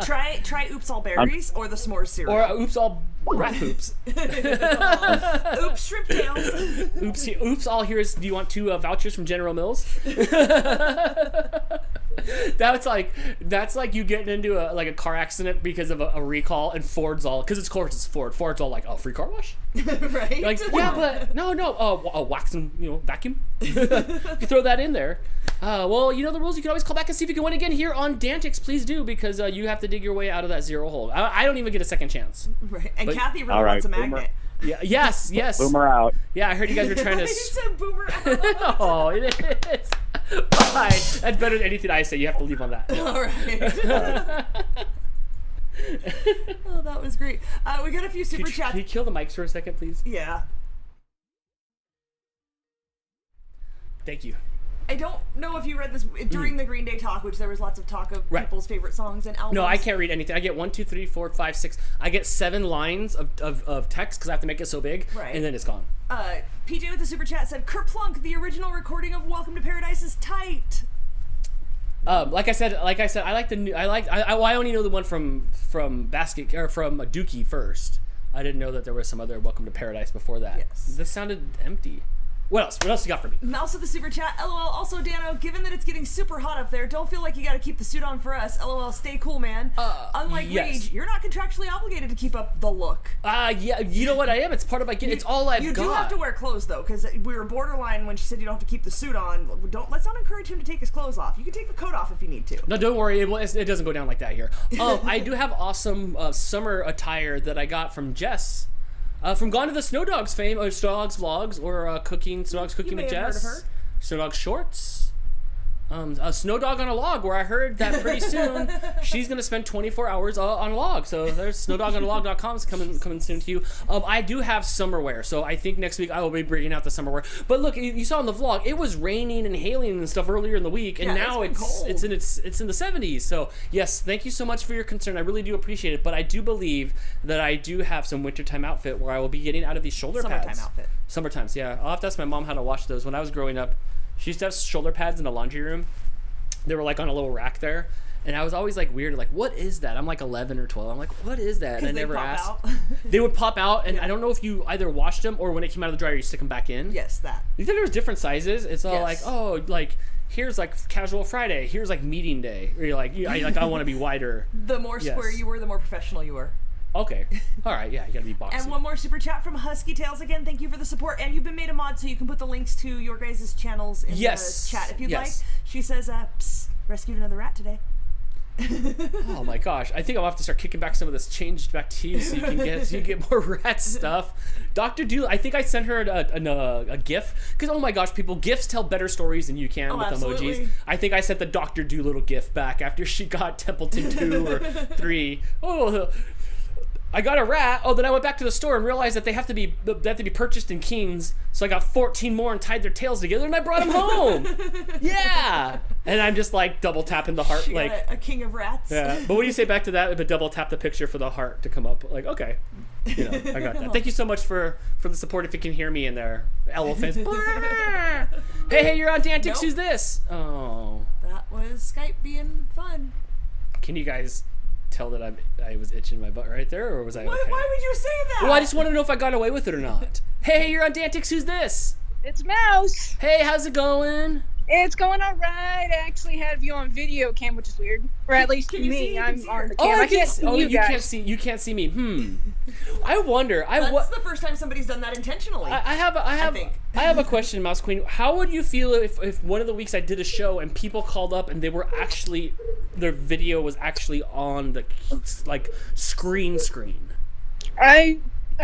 Try Oops All Berries or the S'mores cereal. Or Oops All Rat Poops. Oops Shrimp Tails. Oops All Here's. Do you want 2 vouchers from General Mills? That's like you getting into a car accident because of a recall, and Ford's all, because it's Ford. Ford's all like, oh, free car wash. Right. Like, yeah, but no. Wax and vacuum. You can throw that in there. Well, you know the rules. You can always call back and see if you can win again here on DANtics. Please do, because you have to dig your way out of that 0 hole. I don't even get a second chance. Right. And Kathy really wants a magnet. Yeah. Yes. Boomer out. Yeah, I heard you guys were trying to. You said boomer out. Oh, it is. Fine. That's better than anything I say. You have to leave on that. All right. Oh, that was great. We got a few super chats. Can you kill the mics for a second, please? Yeah. Thank you. I don't know if you read this during the Green Day talk, which there was lots of talk of people's favorite songs and albums. No, I can't read anything. I get 1, 2, 3, 4, 5, 6. I get 7 lines of text because I have to make it so big, and then it's gone. PJ with the super chat said, Kerplunk, the original recording of Welcome to Paradise is tight. Like I said, I like the new. I only know the one from Basket or from Dookie first. I didn't know that there was some other Welcome to Paradise before that. Yes. This sounded empty. What else? What else you got for me? Mouse with the super chat. LOL. Also, Dano, given that it's getting super hot up there, don't feel like you got to keep the suit on for us. LOL. Stay cool, man. Unlike yes. Rage, you're not contractually obligated to keep up the look. Yeah, you know what I am? It's part of my It's all I've got. You do have to wear clothes, though, because we were borderline when she said you don't have to keep the suit on. Let's not encourage him to take his clothes off. You can take the coat off if you need to. No, don't worry. It doesn't go down like that here. I do have awesome summer attire that I got from Jess. From Gone to the Snow Dogs fame, or Snow Dogs vlogs, or Snow Dogs Cooking with Jess. Heard of her. Snow Dogs shorts. A Snow Dog on a Log, where I heard that pretty soon she's gonna spend 24 hours on a log. So there's snowdogonalog.com is coming soon to you. I do have summer wear, so I think next week I will be bringing out the summer wear. But look, you saw in the vlog, it was raining and hailing and stuff earlier in the week, and now it's in the 70s. So yes, thank you so much for your concern. I really do appreciate it. But I do believe that I do have some wintertime outfit where I will be getting out of these shoulder pads. Summertimes, yeah. I'll have to ask my mom how to wash those. When I was growing up, she used to have shoulder pads in the laundry room. They were like on a little rack there. And I was always like weird, like, what is that? I'm like 11 or 12. I'm like, what is that? And I never asked. They would pop out, and I don't know if you either washed them or when it came out of the dryer, you stick them back in. Yes, that. You think there was different sizes? It's all like, oh, like, here's like casual Friday. Here's like meeting day. Or you're like, I want to be wider. The more square you were, the more professional you were. Okay. All right. Yeah, you gotta be boxy. And one more super chat from Husky Tales again. Thank you for the support. And you've been made a mod, so you can put the links to your guys' channels in the chat if you'd like. She says, psst, rescued another rat today. Oh my gosh, I think I'll have to start kicking back some of this changed back to you so you can get more rat stuff. Dr. Doolittle, I think I sent her a GIF because oh my gosh, people, GIFs tell better stories than you can with emojis. I think I sent the Dr. Doolittle GIF back after she got Templeton 2 or 3. Oh, I got a rat. Oh, then I went back to the store and realized that they have to be purchased in Kings. So I got 14 more and tied their tails together, and I brought them home. Yeah. And I'm just like double tapping the heart, she like got a king of rats. Yeah. But what do you say back to that? But double tap the picture for the heart to come up. Like, okay, I got that. Thank you so much for the support. If you can hear me in there, elephants. hey, you're on DANtics. Who's this? Oh. That was Skype being fun. Can you guys tell that I was itching my butt right there, or was I okay? Why would you say that? Well, I just want to know if I got away with it or not. Hey, you're on DANtics. Who's this? It's Mouse. Hey, how's it going? It's going all right. I actually had you on video cam, which is weird. Or at least me. I'm on the cam. I can't see you guys. You can't see me. I wonder. That's the first time somebody's done that intentionally. I have a question, Mouse Queen. How would you feel if one of the weeks I did a show and people called up and they were actually, their video was actually on the like screen? I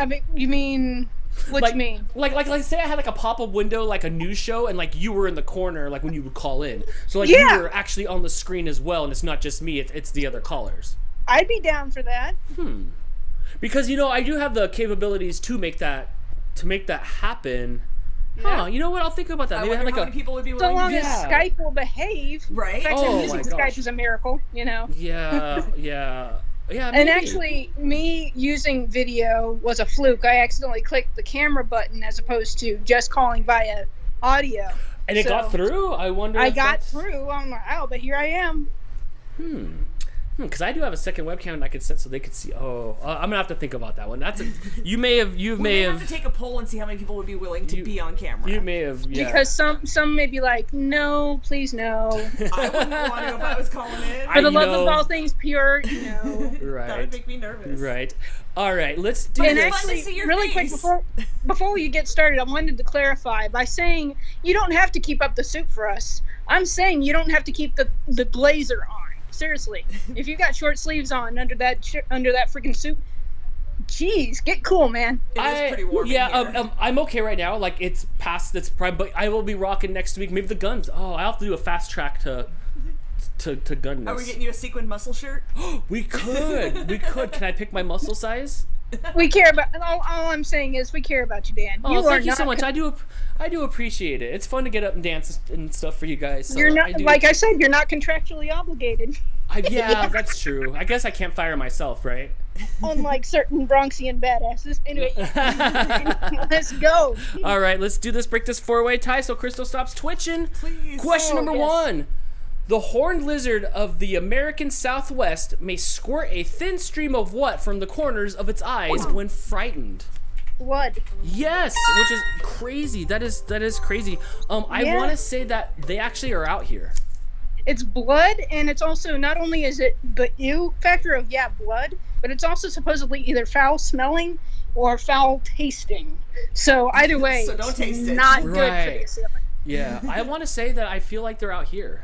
mean, you mean? What you mean? Like say I had like a pop-up window, like a news show, and like you were in the corner, like when you would call in. So like you were actually on the screen as well, and it's not just me; it's the other callers. I'd be down for that. Because I do have the capabilities to make that happen. Yeah. Huh, you know what? I'll think about that. Maybe I have like how many people would be willing so long as Skype will behave. Right. In fact, using Skype is a miracle. Yeah. Yeah, maybe. And actually, me using video was a fluke. I accidentally clicked the camera button as opposed to just calling via audio. And it got through? I wonder I got through. I'm like, oh, but here I am. Because I do have a second webcam I could set so they could see. I'm gonna have to think about that one. You may have to take a poll and see how many people would be willing to be on camera. You may have, because some may be like, no, please no. I wouldn't want to if I was calling in. For the love of all things pure, Right. That would make me nervous. Right. All right. Let's do and this. Actually, really quick before you get started, I wanted to clarify by saying you don't have to keep up the suit for us. I'm saying you don't have to keep the blazer on. Seriously, if you got short sleeves on under that freaking suit, geez, get cool, man. It is pretty warm. Yeah, I'm okay right now. Like it's past its prime, but I will be rocking next week. Maybe the guns. Oh, I'll have to do a fast track to gun this. Are we getting you a sequined muscle shirt? We could. Can I pick my muscle size? We care about. All I'm saying is we care about you, Dan. Thank you so much. I do appreciate it. It's fun to get up and dance and stuff for you guys. So you're not, like I said, you're not contractually obligated. Yeah, that's true. I guess I can't fire myself, right? Unlike certain Bronxian badasses. Anyway, let's go. All right, let's do this. Break this 4-way tie so Crystal stops twitching. Please. Question number 1. The horned lizard of the American Southwest may squirt a thin stream of what from the corners of its eyes when frightened? blood. Yes, which is crazy. That is crazy. I Yeah. want to say that they actually are out here. It's blood, and it's also not only is it the ew factor of blood, but it's also supposedly either foul smelling or foul tasting. So either way, So don't it's taste it. not good for Right. the assailant. Yeah, I want to say that I feel like they're out here.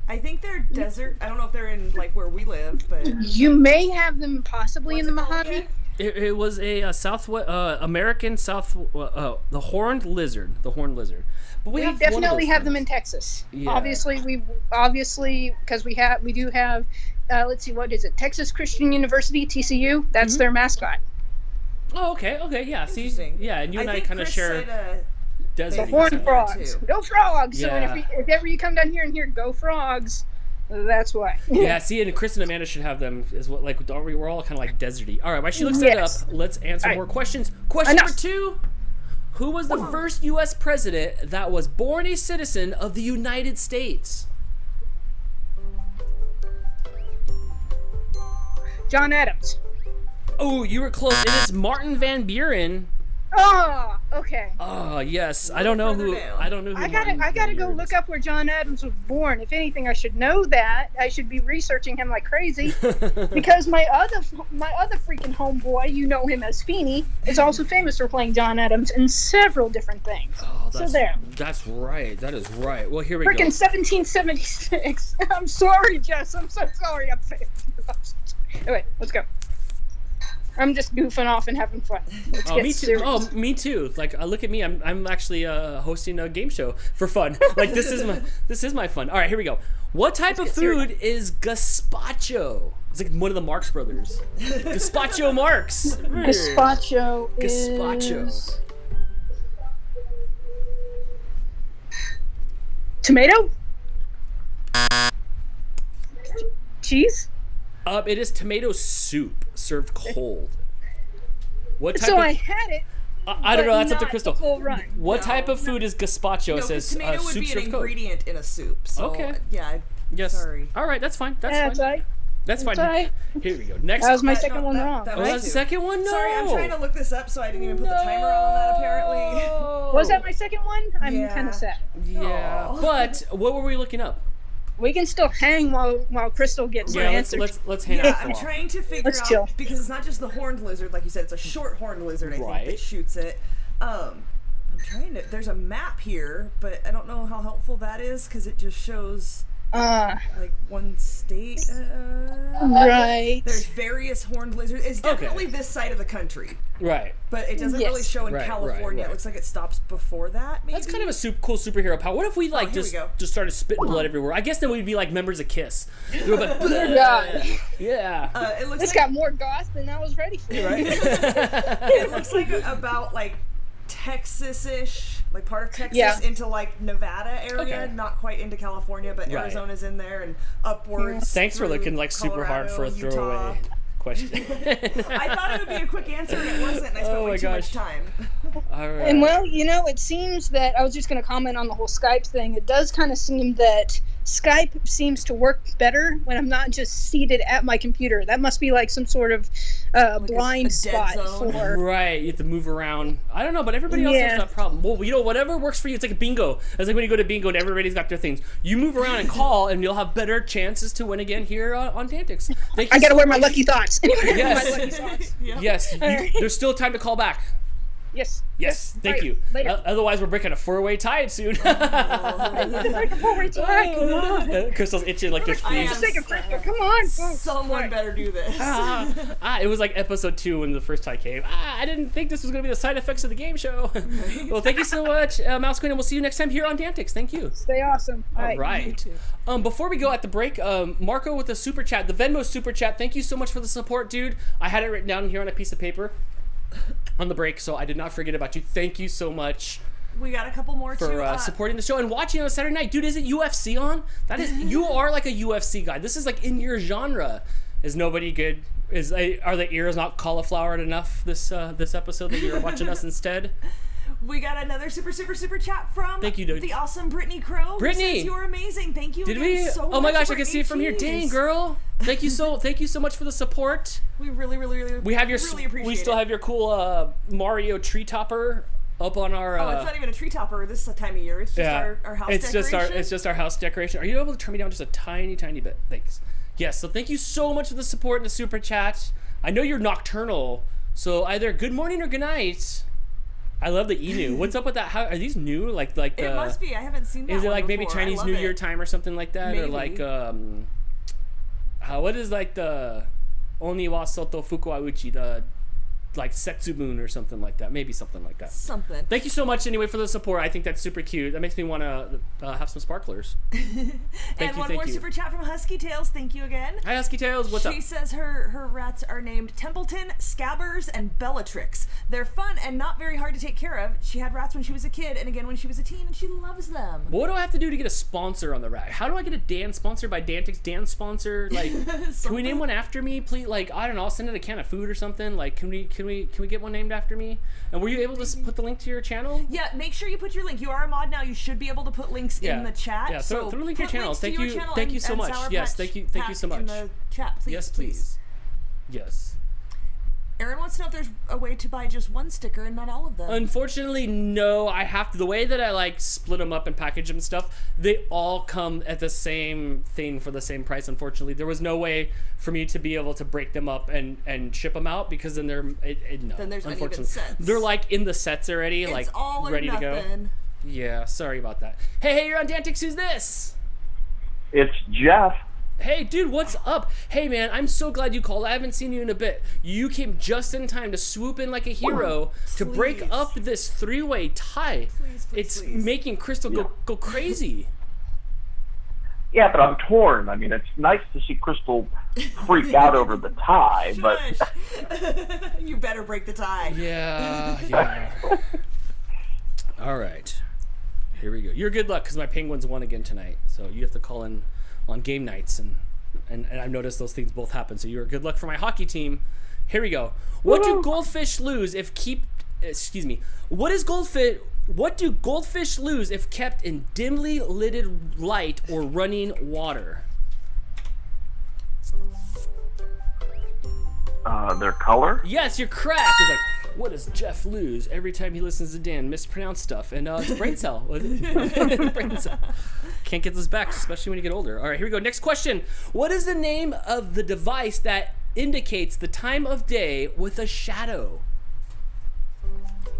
I think they're desert. I don't know if they're in like where we live, but You may have them possibly in the Mojave. It was a Southwest American the horned lizard. But We have one of definitely those have them things. in Texas. Yeah. Obviously because we do have let's see, what is it? Texas Christian University, TCU. That's Mm-hmm. their mascot. Oh, okay, yeah. See, Interesting. yeah, and you and I think kind of Chris share said, desert. The horned too. frogs. Go frogs! So Yeah. if ever you come down here and hear "Go frogs," that's why. Yeah, see, and Chris and Amanda should have them as well. Like, don't we? We're all kind of like deserty. All right, while she looks that Yes. up, let's answer All right. more questions. Question Enough. number 2: Who was the first U.S. president that was born a citizen of the United States? John Adams. Oh, you were close. It is Martin Van Buren. Oh, okay. Oh, yes. I don't know who. I don't know who. I Martin gotta Van go Buren look is. up where John Adams was born. If anything, I should know that. I should be researching him like crazy, because my other freaking homeboy, you know him as Feeney, is also famous for playing John Adams in several different things. Oh, So there. That's right. That is right. Well, here we Freaking go. 1776. I'm sorry, Jess. I'm so sorry. Anyway, let's go. I'm just goofing off and having fun. Let's Oh, get me too. serious. Oh, me too. Like, look at me. I'm actually hosting a game show for fun. Like, this is my fun. All right, here we go. What type of food is gazpacho? It's like one of the Marx brothers. Gazpacho Marx. Gazpacho Gazpacho. is... Tomato? Cheese? It is tomato soup served cold. What type So of? I had it. I don't know. That's up to not Crystal. the full run. What type of food is gazpacho? No, It 'cause says tomato would soup be an served cold. ingredient in a soup. So, Okay. Yeah. Yes. Sorry. All right, that's fine. That's That's fine. right. That's fine. That's right. Here we go. Next. That was my That- second no, one that- wrong. that Oh, was that's two. the second one? No. Sorry, I'm trying to look this up, so I didn't even put the timer on that. Apparently. Was that my second one? I'm Yeah. kind of sad. Yeah. Aw. But what were we looking up? We can still hang while Crystal gets her Yeah, answers. let's hang Yeah, out for a I'm while. trying to figure Let's out chill. because it's not just the horned lizard, like you said. It's a short horned lizard. I think Right. that shoots it. I'm trying to. There's a map here, but I don't know how helpful that is because it just shows like one state. Right. There's various horned lizards. It's definitely this side of the country, Right. but it doesn't Yes. really show in Right, California. right. It looks like it stops before that. Maybe That's kind of a cool superhero power. What if we like here we just go. started spitting blood everywhere? I guess then we'd be like members of Kiss. We were like, God. yeah. It looks This like got more goth than I was ready for. Right. it looks like about like Texas-ish, like part of Texas Yeah. into like Nevada area, Okay. not quite into California, but Right. Arizona's in there and upwards. Thanks for through looking like super hard for a Colorado, throwaway Utah. question. I thought it would be a quick answer and it wasn't, and I spent Oh my way too gosh. much time. All right. And well, it seems that I was just going to comment on the whole Skype thing. It does kind of seem that Skype seems to work better when I'm not just seated at my computer. That must be like some sort of blind a dead spot zone. for. Right, you have to move around. I don't know, but everybody else has Yeah. that problem. Well, whatever works for you. It's like a bingo. It's like when you go to bingo and everybody's got their things. You move around and call, and you'll have better chances to win again here on DANtics. Thank you I got to so wear my much. lucky thoughts. Anyway, Yes. my lucky socks. Yes, there's still time to call back. Yes. Yes, thank Right, you. later. Otherwise, we're breaking a 4-way tie soon. Crystal's itching like there's I fleas. am Take a Crystal. Come on. Someone better do this. It was like episode 2 when the first tie came. I didn't think this was going to be the side effects of the game show. Well, thank you so much, Mouse Queen, and we'll see you next time here on DANtics. Thank you. Stay awesome. All right. Before we go at the break, Marco with the super chat, the Venmo super chat. Thank you so much for the support, dude. I had it written down here on a piece of paper on the break, so I did not forget about you. Thank you so much We got a couple more for supporting the show and watching on a Saturday night. Dude, is it UFC on? That is, you are like a UFC guy. This is like in your genre. Is nobody good? Are the ears not cauliflowered enough this episode that you're watching us instead? We got another super chat from Thank you, dude. the awesome Brittany Crow. Brittany! Who says you're amazing. Thank you Did again we? so Oh my much, gosh, I can see it from here. Brittany. Dang, Jeez. girl. Thank you so much for the support. We really appreciate we still it. have your cool Mario tree topper up on our. It's not even a tree topper this time of year. It's just our house decoration. It's just our house decoration. Are you able to turn me down just a tiny bit? Thanks. Yes. So thank you so much for the support and the super chat. I know you're nocturnal, so either good morning or good night. I love the Inu. What's up with that? How are these new? Like it must be. I haven't seen that. Is it one like maybe before. Chinese New Year time or something like that, Maybe. or like what is like the Oni wa Soto Fuku wa Uchi, the like Setsubun or something like that. Maybe something like that. Something. Thank you so much anyway for the support. I think that's super cute. That makes me want to have some sparklers. And one more super chat from Husky Tails. Thank you again. Hi Husky Tails, what's up? She says her rats are named Templeton, Scabbers, and Bellatrix. They're fun and not very hard to take care of. She had rats when she was a kid and again when she was a teen, and she loves them. What do I have to do to get a sponsor on the rat? How do I get a Dan sponsor by DANtics? Dan sponsor? Like, can we name one after me, please? Like, I don't know. I'll send it a can of food or something. Like, can we get one named after me? And were you able to put the link to your channel? Yeah, make sure you put your link. You are a mod now. You should be able to put links in the chat. Yeah, throw a link to your channel. Thank you so much. Sour Yes, Patch thank you so much. In the chat, please. Yes, please. Yes. Aaron wants to know if there's a way to buy just one sticker and not all of them. Unfortunately, no. I have to. The way that I like split them up and package them and stuff, they all come at the same thing for the same price. Unfortunately, there was no way for me to be able to break them up and ship them out because then they're no. Then there's unfortunately, sets. They're like in the sets already, It's like all or ready to nothing. go. Yeah, sorry about that. Hey, you're on DANtics. Who's this? It's Jeff. Hey, dude, what's up? Hey, man, I'm so glad you called. I haven't seen you in a bit. You came just in time to swoop in like a hero to break up this three-way tie. It's making Crystal go crazy. Yeah, but I'm torn. I mean, it's nice to see Crystal freak out over the tie, but... You better break the tie. Yeah. All right. Here we go. You're good luck because my Penguins won again tonight. So you have to call in on game nights, and I've noticed those things both happen. So you're good luck for my hockey team. Here we go. What do goldfish lose if What do goldfish lose if kept in dimly lighted light or running water? Their color? Yes, you're correct. It's like, what does Jeff lose every time he listens to Dan mispronounce stuff? And it's brain cell. Brain cell. Can't get this back, especially when you get older. All right, here we go. Next question. What is the name of the device that indicates the time of day with a shadow?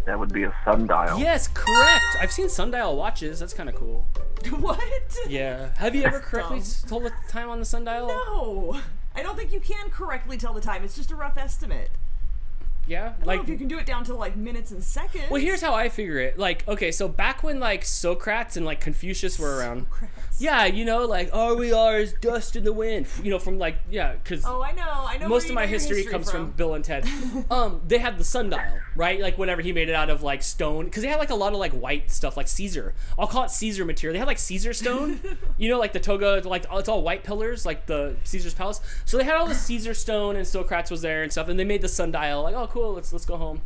That would be a sundial. Yes, correct. I've seen sundial watches. That's kind of cool. What? Yeah. Have you ever correctly told the time on the sundial? No. I don't think you can correctly tell the time. It's just a rough estimate. Yeah? I don't know if you can do it down to like minutes and seconds. Well, here's how I figure it. Like, okay, so back when like Socrates and like Confucius were around. Yeah, you know, like all we are is dust in the wind. You know, from like, yeah, because I know. Most of my history comes from Bill and Ted. They had the sundial, right? Like whatever he made it out of like stone, because they had like a lot of like white stuff, like Caesar. I'll call it Caesar material. They had like Caesar stone, you know, like the toga, like it's all white pillars, like the Caesar's palace. So they had all the Caesar stone, and Socrates was there and stuff, and they made the sundial. Like, oh, cool, let's go home.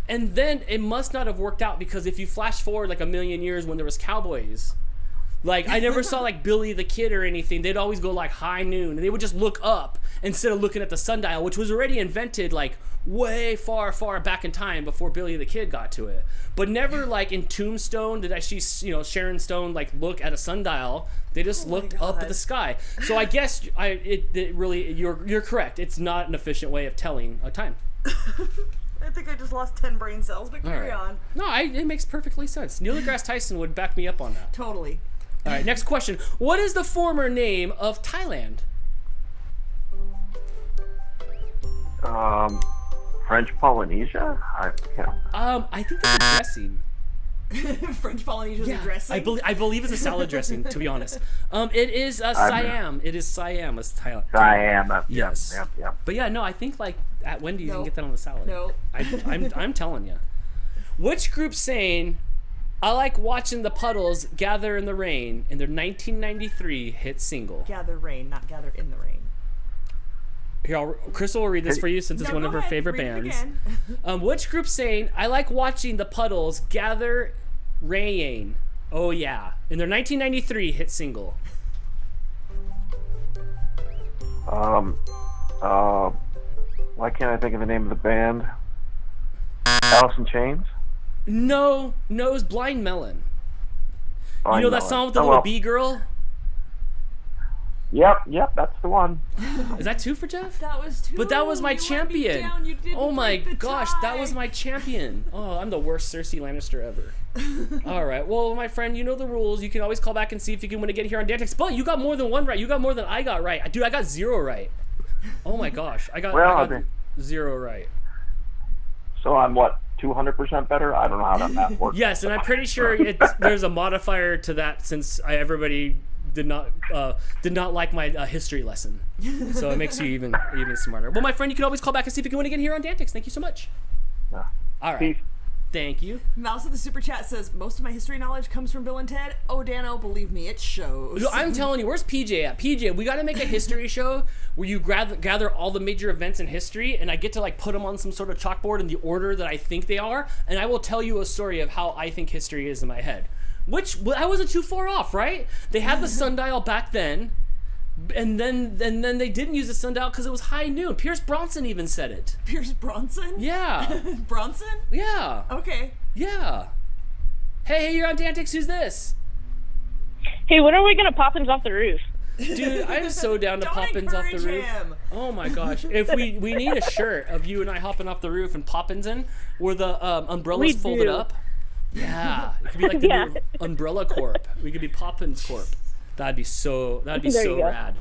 And then it must not have worked out because if you flash forward like a million years when there was cowboys. Like, I never saw, like, Billy the Kid or anything. They'd always go, like, high noon. And they would just look up instead of looking at the sundial, which was already invented, like, way far, far back in time before Billy the Kid got to it. But never, like, in Tombstone did I see, you know, Sharon Stone, like, look at a sundial. They just looked up at the sky. So I guess it really, you're correct. It's not an efficient way of telling a time. I think I just lost 10 brain cells, but carry on. No, it makes perfectly sense. Neil deGrasse Tyson would back me up on that. Totally. All right, next question. What is the former name of Thailand? French Polynesia? I think that's a dressing. French Polynesia's a dressing? I believe it's a salad dressing, to be honest. It is Siam. It is Siam as Thailand. Siam. Yes. Yep. But yeah, no, I think like at Wendy's you can get that on the salad. No. I'm telling you. Which group saying, I like watching the puddles gather in the rain in their 1993 hit single? Gather rain, not gather in the rain. Here, Crystal will read this for you since it's one of her favorite bands. Which group saying, I like watching the puddles gather rain? Oh yeah, in their 1993 hit single. Why can't I think of the name of the band? Alice in Chains? No, it was Blind Melon. Oh, You know that song with the little bee girl? Yep, that's the one. Is that 2 for Jeff? That was 2. But that was my You let me champion. down. You didn't Oh my break the gosh, that was tie. my champion. Oh, I'm the worst Cersei Lannister ever. All right, well, my friend, you know the rules. You can always call back and see if you can win again here on DANtics. But you got more than 1 right. You got more than I got right. Dude, I got 0 right. Oh my gosh, I got 0 right. So I'm what, 200% better? I don't know how that math works. Yes, and I'm pretty sure there's a modifier to that since everybody did not like my history lesson, so it makes you even smarter. Well, my friend, you can always call back and see if you can win again here on DANtics. Thank you so much. Yeah. All right. Peace. Thank you. Mouse of the super chat says most of my history knowledge comes from Bill and Ted. Oh, Dano, believe me, it shows. I'm telling you, where's PJ at? PJ, we got to make a history show where you gather all the major events in history, and I get to like put them on some sort of chalkboard in the order that I think they are, and I will tell you a story of how I think history is in my head. Which I wasn't too far off, right? They had the sundial back then, and then they didn't use the sundial because it was high noon. Pierce Bronson even said it. Pierce Bronson? Yeah. Bronson? Yeah. Okay. Yeah. Hey, you're on DANtics. Who's this? Hey, when are we gonna Poppins off the roof? Dude, I'm so down to Poppins off the roof. Him. Oh my gosh. If we need a shirt of you and I hopping off the roof and Poppins in, where the umbrellas folded up. Yeah. It could be like the new Umbrella Corp. We could be Poppins Corp. That'd be so rad.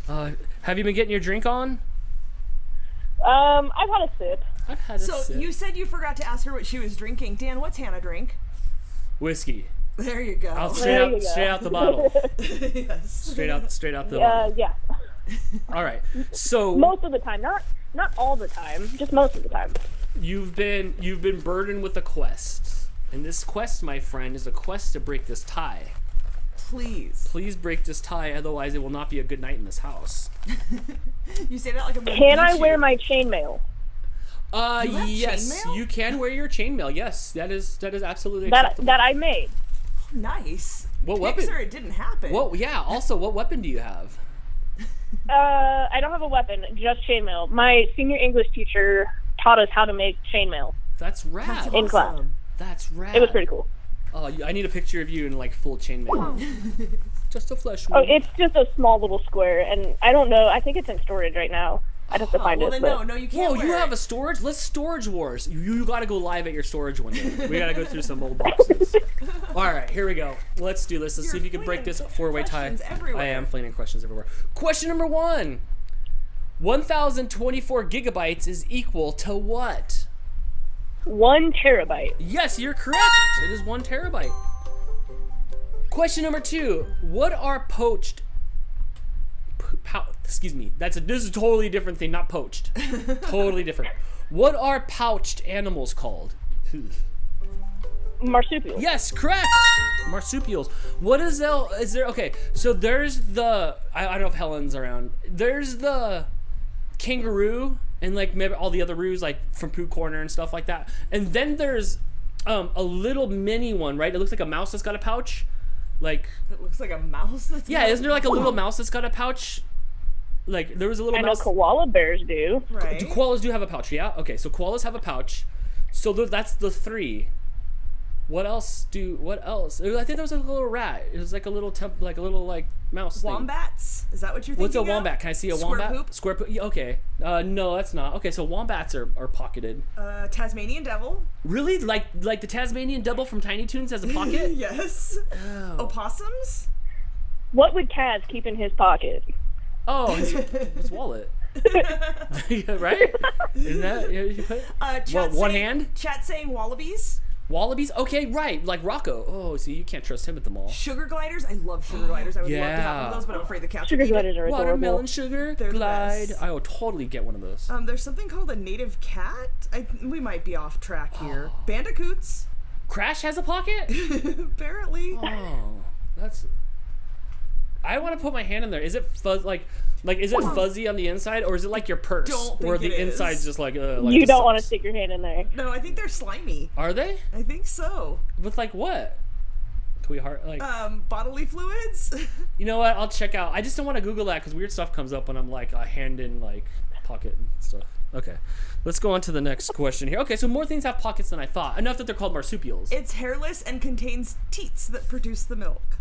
Have you been getting your drink on? I've had a sip. I've had a sip. So you said you forgot to ask her what she was drinking. Dan, what's Hannah drink? Whiskey. There you go. Straight out the bottle. Yes. Straight out the bottle. Yeah. All right. So most of the time, not all the time, just most of the time. You've been burdened with a quest. And this quest, my friend, is a quest to break this tie. Please break this tie, otherwise it will not be a good night in this house. You say that like a Can I wear my chainmail? Yes, you can wear your chainmail. Yes, that is absolutely acceptable. That I made. Nice. What weapon? Pixar, it didn't happen. Well, yeah. Also, what weapon do you have? I don't have a weapon, just chainmail. My senior English teacher taught us how to make chainmail. That's rad. In class. That's rad. It was pretty cool. Oh, I need a picture of you in like full chainmail. Just a flesh Oh, wound. it's just a small little square, and I don't know. I think it's in storage right now. I'd have to find it. Then But... no, you can't. Whoa, you have a storage? Let's storage wars. You got to go live at your storage one day. We got to go through some old boxes. All right, here we go. Let's do this. Let's see if you can break this four-way tie. Everywhere. I am flinging questions everywhere. Question number 1. 1,024 gigabytes is equal to what? 1 terabyte. Yes, you're correct. It is 1 terabyte. Question number 2. What are poached... excuse me. This is a totally different thing, not poached. Totally different. What are pouched animals called? Marsupials. Yes, correct. Marsupials. What is there? Okay, so there's the... I don't know if Helen's around. There's the kangaroo and like maybe all the other roos like from Pooh Corner and stuff like that. And then there's a little mini one, right? It looks like a mouse that's got a pouch. Like it looks like a mouse that's yeah, isn't there like a little mouse that's got a pouch? Like there was a little mouse. I know koala bears do. Right. Do koalas do have a pouch? Yeah. Okay, so koalas have a pouch. So that's the 3. What else? I think there was a little rat. It was like a little mouse thing. Wombats? Is that what you're thinking? What's a of? wombat? Can I see a Square wombat? Poop? Square poop. Yeah, okay. No, that's not. Okay, so wombats are pocketed. Tasmanian devil. Really? Like the Tasmanian devil from Tiny Toons has a pocket? Yes. Oh. Opossums? What would Kaz keep in his pocket? Oh, his wallet. Right? Isn't that you put? One hand? Chat saying wallabies. Wallabies? Okay, right. Like Rocco. Oh, see, you can't trust him at the mall. Sugar gliders. I love sugar gliders. I would love to have one of those, but I'm afraid the cats would eat it. Watermelon sugar They're the glide. best. I will totally get one of those. There's something called a native cat. We might be off track here. Bandicoots. Crash has a pocket? Apparently. Oh, that's... I want to put my hand in there. Is it is it fuzzy on the inside, or is it like your purse, Don't think where the it is. inside's just like you don't want to stick your hand in there. No, I think they're slimy. Are they? I think so. With like what? Toy heart. Like bodily fluids. You know what? I'll check out. I just don't want to Google that because weird stuff comes up when I'm like a hand in like pocket and stuff. Okay, let's go on to the next question here. Okay, so more things have pockets than I thought. Enough that they're called marsupials. It's hairless and contains teats that produce the milk.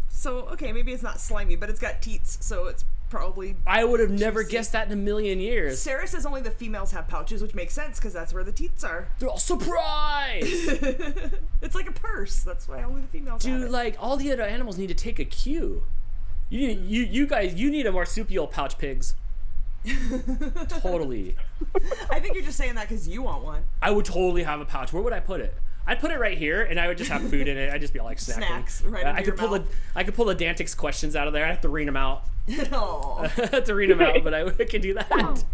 So, okay, maybe it's not slimy, but it's got teats, so it's probably I would have never guessed that in a million years. Sarah says only the females have pouches, which makes sense because that's where the teats are. They're all surprised! It's like a purse. That's why only the females have it. Dude, like, all the other animals need to take a cue. You guys need a marsupial pouch, pigs. Totally. I think you're just saying that because you want one. I would totally have a pouch. Where would I put it? I'd put it right here, and I would just have food in it. I'd just be like snacking. Snacks, right under your mouth. I could pull the DANtics questions out of there. I have to read them out. No. I have to read them out, but I can do that.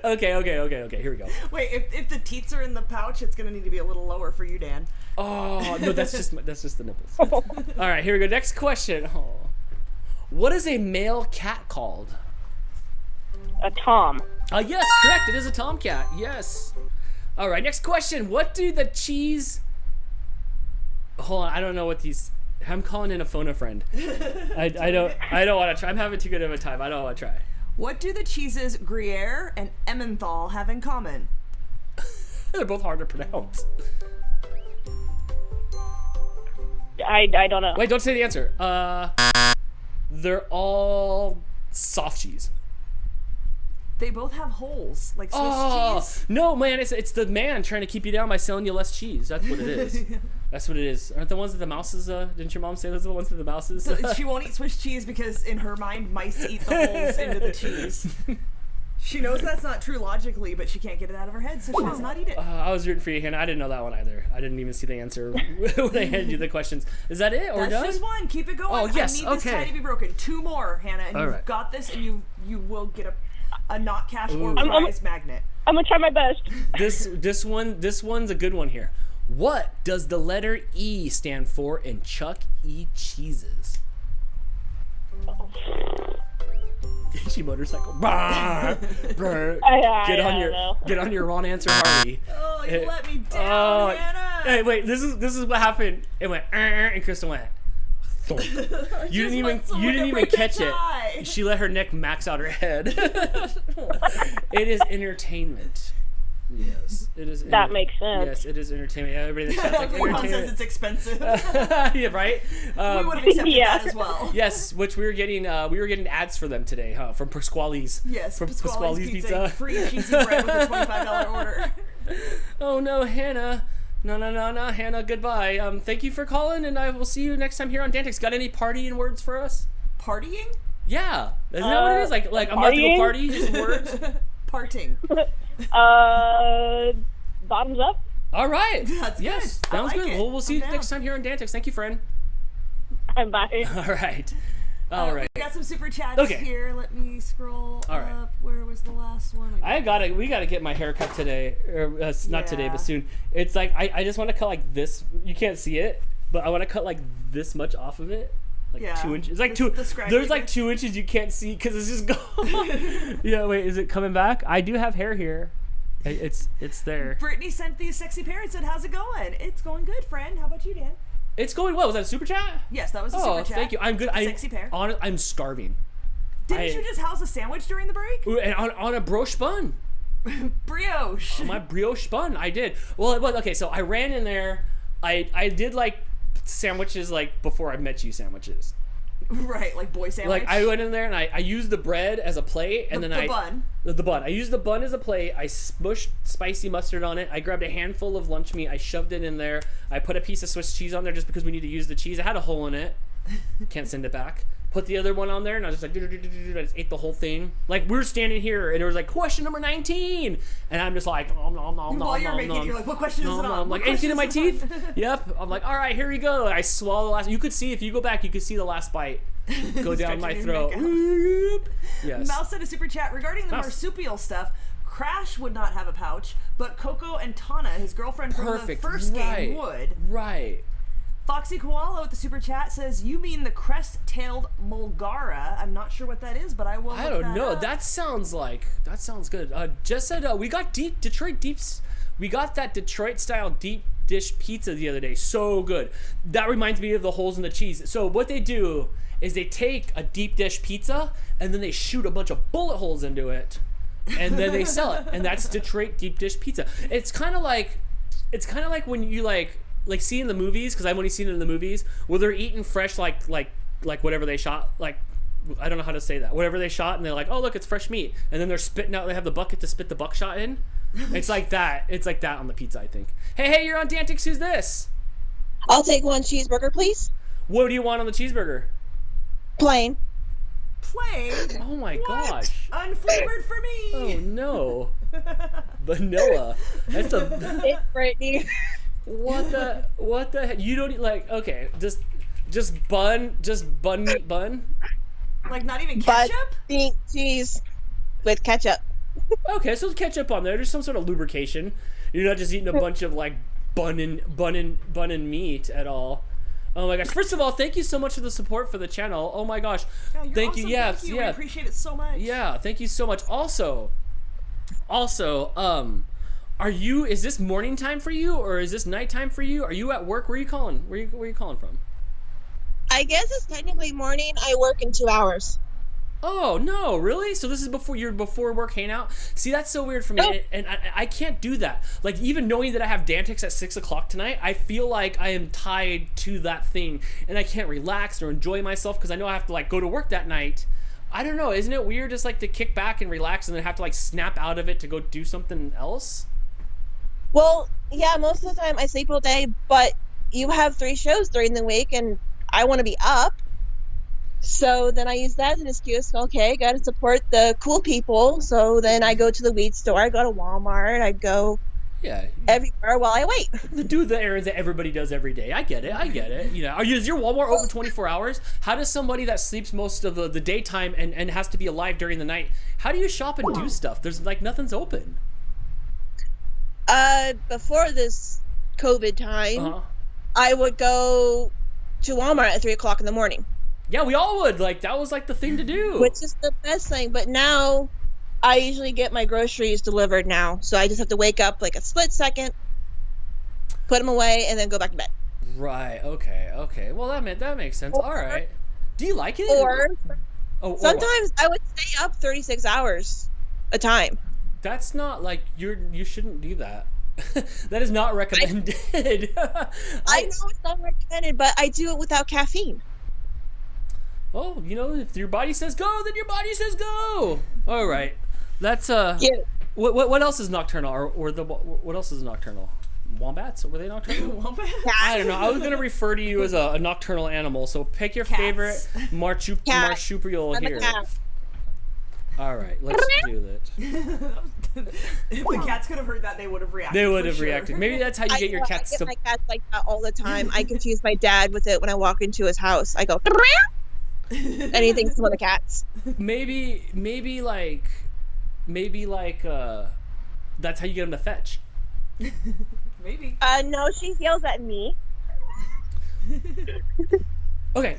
Okay. Here we go. Wait, if the teats are in the pouch, it's gonna need to be a little lower for you, Dan. Oh no, that's just the nipples. All right, here we go. Next question. Oh. What is a male cat called? A tom. Yes, correct. It is a tomcat. Yes. All right, next question. What do the cheese... Hold on, I don't know what these... I'm calling in a phone a friend. I don't want to try. I'm having too good of a time. I don't want to try. What do the cheeses Gruyere and Emmenthal have in common? They're both hard to pronounce. I don't know. Wait, don't say the answer. They're all soft cheese. They both have holes, like Swiss cheese. No, man, it's the man trying to keep you down by selling you less cheese. That's what it is. That's what it is. Aren't the ones that the mouses, didn't your mom say those are the ones that the mouses? So she won't eat Swiss cheese because in her mind, mice eat the holes into the cheese. She knows that's not true logically, but she can't get it out of her head, so she does not eat it. I was rooting for you, Hannah. I didn't know that one either. I didn't even see the answer when I handed you the questions. Is that it? Or That's done? just one. Keep it going. Oh, yes. I need this tie to be broken. 2 more, Hannah, and you've got this, and you will get a not cash or prize magnet. I'm gonna try my best. This one's a good one here. What does the letter E stand for in Chuck E. Cheese's? She motorcycle. Brr, brr. Get on your wrong answer, Harvey. Oh, you let me down, Hannah. Hey, wait. This is what happened. It went, and Kristen went. You didn't even catch it. She let her neck max out her head. It is entertainment. Yes, it is. That makes sense. Yes, it is entertainment. Yeah, everybody in the chat's like entertainment. Says it's expensive. Yeah, right. We would have accepted that as well. Yes, which we were getting ads for them today, huh? From Pasquale's. Yes, from Pasquale's Pizza. Free cheesy bread with a $25 order. Oh no, Hannah. No, Hannah, goodbye. Thank you for calling, and I will see you next time here on DANtics. Got any partying words for us? Partying? Yeah. Isn't that what it is? Like a mythical party, just words? Parting. Bottoms up. All right. That's good. Sounds good. It. Well, we'll see you next time here on DANtics. Thank you, friend. Bye. All right. All right. We got some super chats here. Let me scroll up. Where was the last one? We gotta get my hair cut today. Or, not today, but soon. It's like I just want to cut like this. You can't see it, but I want to cut like this much off of it. Like 2 inches. It's like there's like 2 inches you can't see because it's just gone. Yeah, wait, is it coming back? I do have hair here. It's there. Brittany sent these sexy pair and said, "How's it going?" It's going good, friend. How about you, Dan? It's going well. Was that a super chat? Yes, that was a super chat. Thank you. I'm good. Sexy pair. I'm starving. Didn't you just house a sandwich during the break? And on a brioche bun. Brioche. On my brioche bun, I did. Well, it was okay. So I ran in there. I did like sandwiches like before I met you sandwiches. Right, like boy sandwich. Like I went in there and I used the bread as a plate, and the bun. The bun. I used the bun as a plate. I smushed spicy mustard on it. I grabbed a handful of lunch meat. I shoved it in there. I put a piece of Swiss cheese on there just because we need to use the cheese. It had a hole in it. Can't send it back. Put the other one on there, and I was just like, I just ate the whole thing. Like we were standing here, and it was like question number 19, and I'm just like, While you're making it, you're like, what question is it on? I'm like, anything in my teeth? Yep. I'm like, all right, here we go. I swallow the last. You could see if you go back, you could see the last bite go down my throat. Yes. Mal said a super chat regarding the marsupial stuff. Crash would not have a pouch, but Coco and Tana, his girlfriend from the first game, would. Right. Foxy Koala with the super chat says, "You mean the crest-tailed Mulgara?" I'm not sure what that is, but I will. I don't know. That sounds good. Jess said we got Detroit Deeps. We got that Detroit style deep dish pizza the other day. So good. That reminds me of the holes in the cheese. So what they do is they take a deep dish pizza and then they shoot a bunch of bullet holes into it, and then they sell it. And that's Detroit deep dish pizza. It's kind of like when you like see in the movies, because I've only seen it in the movies, where they're eating fresh like whatever they shot, like I don't know how to say that, whatever they shot, and they're like, oh look, it's fresh meat, and then they're spitting out, they have the bucket to spit the buckshot in. It's like that. It's like that on the pizza, I think. Hey, you're on DANtics. Who's this? I'll take one cheeseburger, please. What do you want on the cheeseburger? Plain. Plain? Oh my What? gosh. Unflavored for me. Oh no. Vanilla. That's a. It's Brittany. What the heck? You don't like? Okay, just bun meat bun. Like not even ketchup? Bean cheese with ketchup. Okay, so ketchup on there. There's some sort of lubrication. You're not just eating a bunch of like bun and meat at all. Oh my gosh! First of all, thank you so much for the support for the channel. Oh my gosh! Yeah, you're thank awesome. you. Yes, Thank you. yeah. We appreciate it so much. Yeah, thank you so much. Also, is this morning time for you or is this nighttime for you? Are you at work? Where are you calling? Where are you calling from? I guess it's technically morning. I work in 2 hours. Oh no, really? So this is before work hangout? See, that's so weird for me, Oh. and I can't do that. Like, even knowing that I have DANtics at 6 o'clock tonight, I feel like I am tied to that thing, and I can't relax or enjoy myself because I know I have to like go to work that night. I don't know. Isn't it weird just like to kick back and relax and then have to like snap out of it to go do something else? Well, yeah, most of the time I sleep all day, but you have 3 shows during the week, and I want to be up. So then I use that as an excuse. Okay, got to support the cool people. So then I go to the weed store. I go to Walmart. I go everywhere while I wait. Do the errands that everybody does every day. I get it. You know, is your Walmart open 24 hours? How does somebody that sleeps most of the daytime and has to be alive during the night, how do you shop and do stuff? There's like nothing's open. Before this COVID time, I would go to Walmart at 3 o'clock in the morning. Yeah, we all would. Like, that was like the thing to do. Which is the best thing. But now I usually get my groceries delivered now. So I just have to wake up like a split second, put them away, and then go back to bed. Right. Okay. Well, that makes sense. All right. Do you like it? Or sometimes what? I would stay up 36 hours a time. That's not like you shouldn't do that. That is not recommended. I know it's not recommended, but I do it without caffeine. Oh, you know, if your body says go, then your body says go. All right, that's Yeah. What else is nocturnal, or what else is nocturnal? Wombats? Were they nocturnal? Wombats? I don't know. I was gonna refer to you as a nocturnal animal. So pick your favorite marsupial here. All right, let's do that. If the cats could have heard that, they would have reacted. They would have reacted. Maybe that's how you get your cats I to. get my cats like that all the time. I confuse my dad with it when I walk into his house. I go, and he thinks it's one of the cats. Maybe like that's how you get them to fetch. Maybe. No, she yells at me. Okay.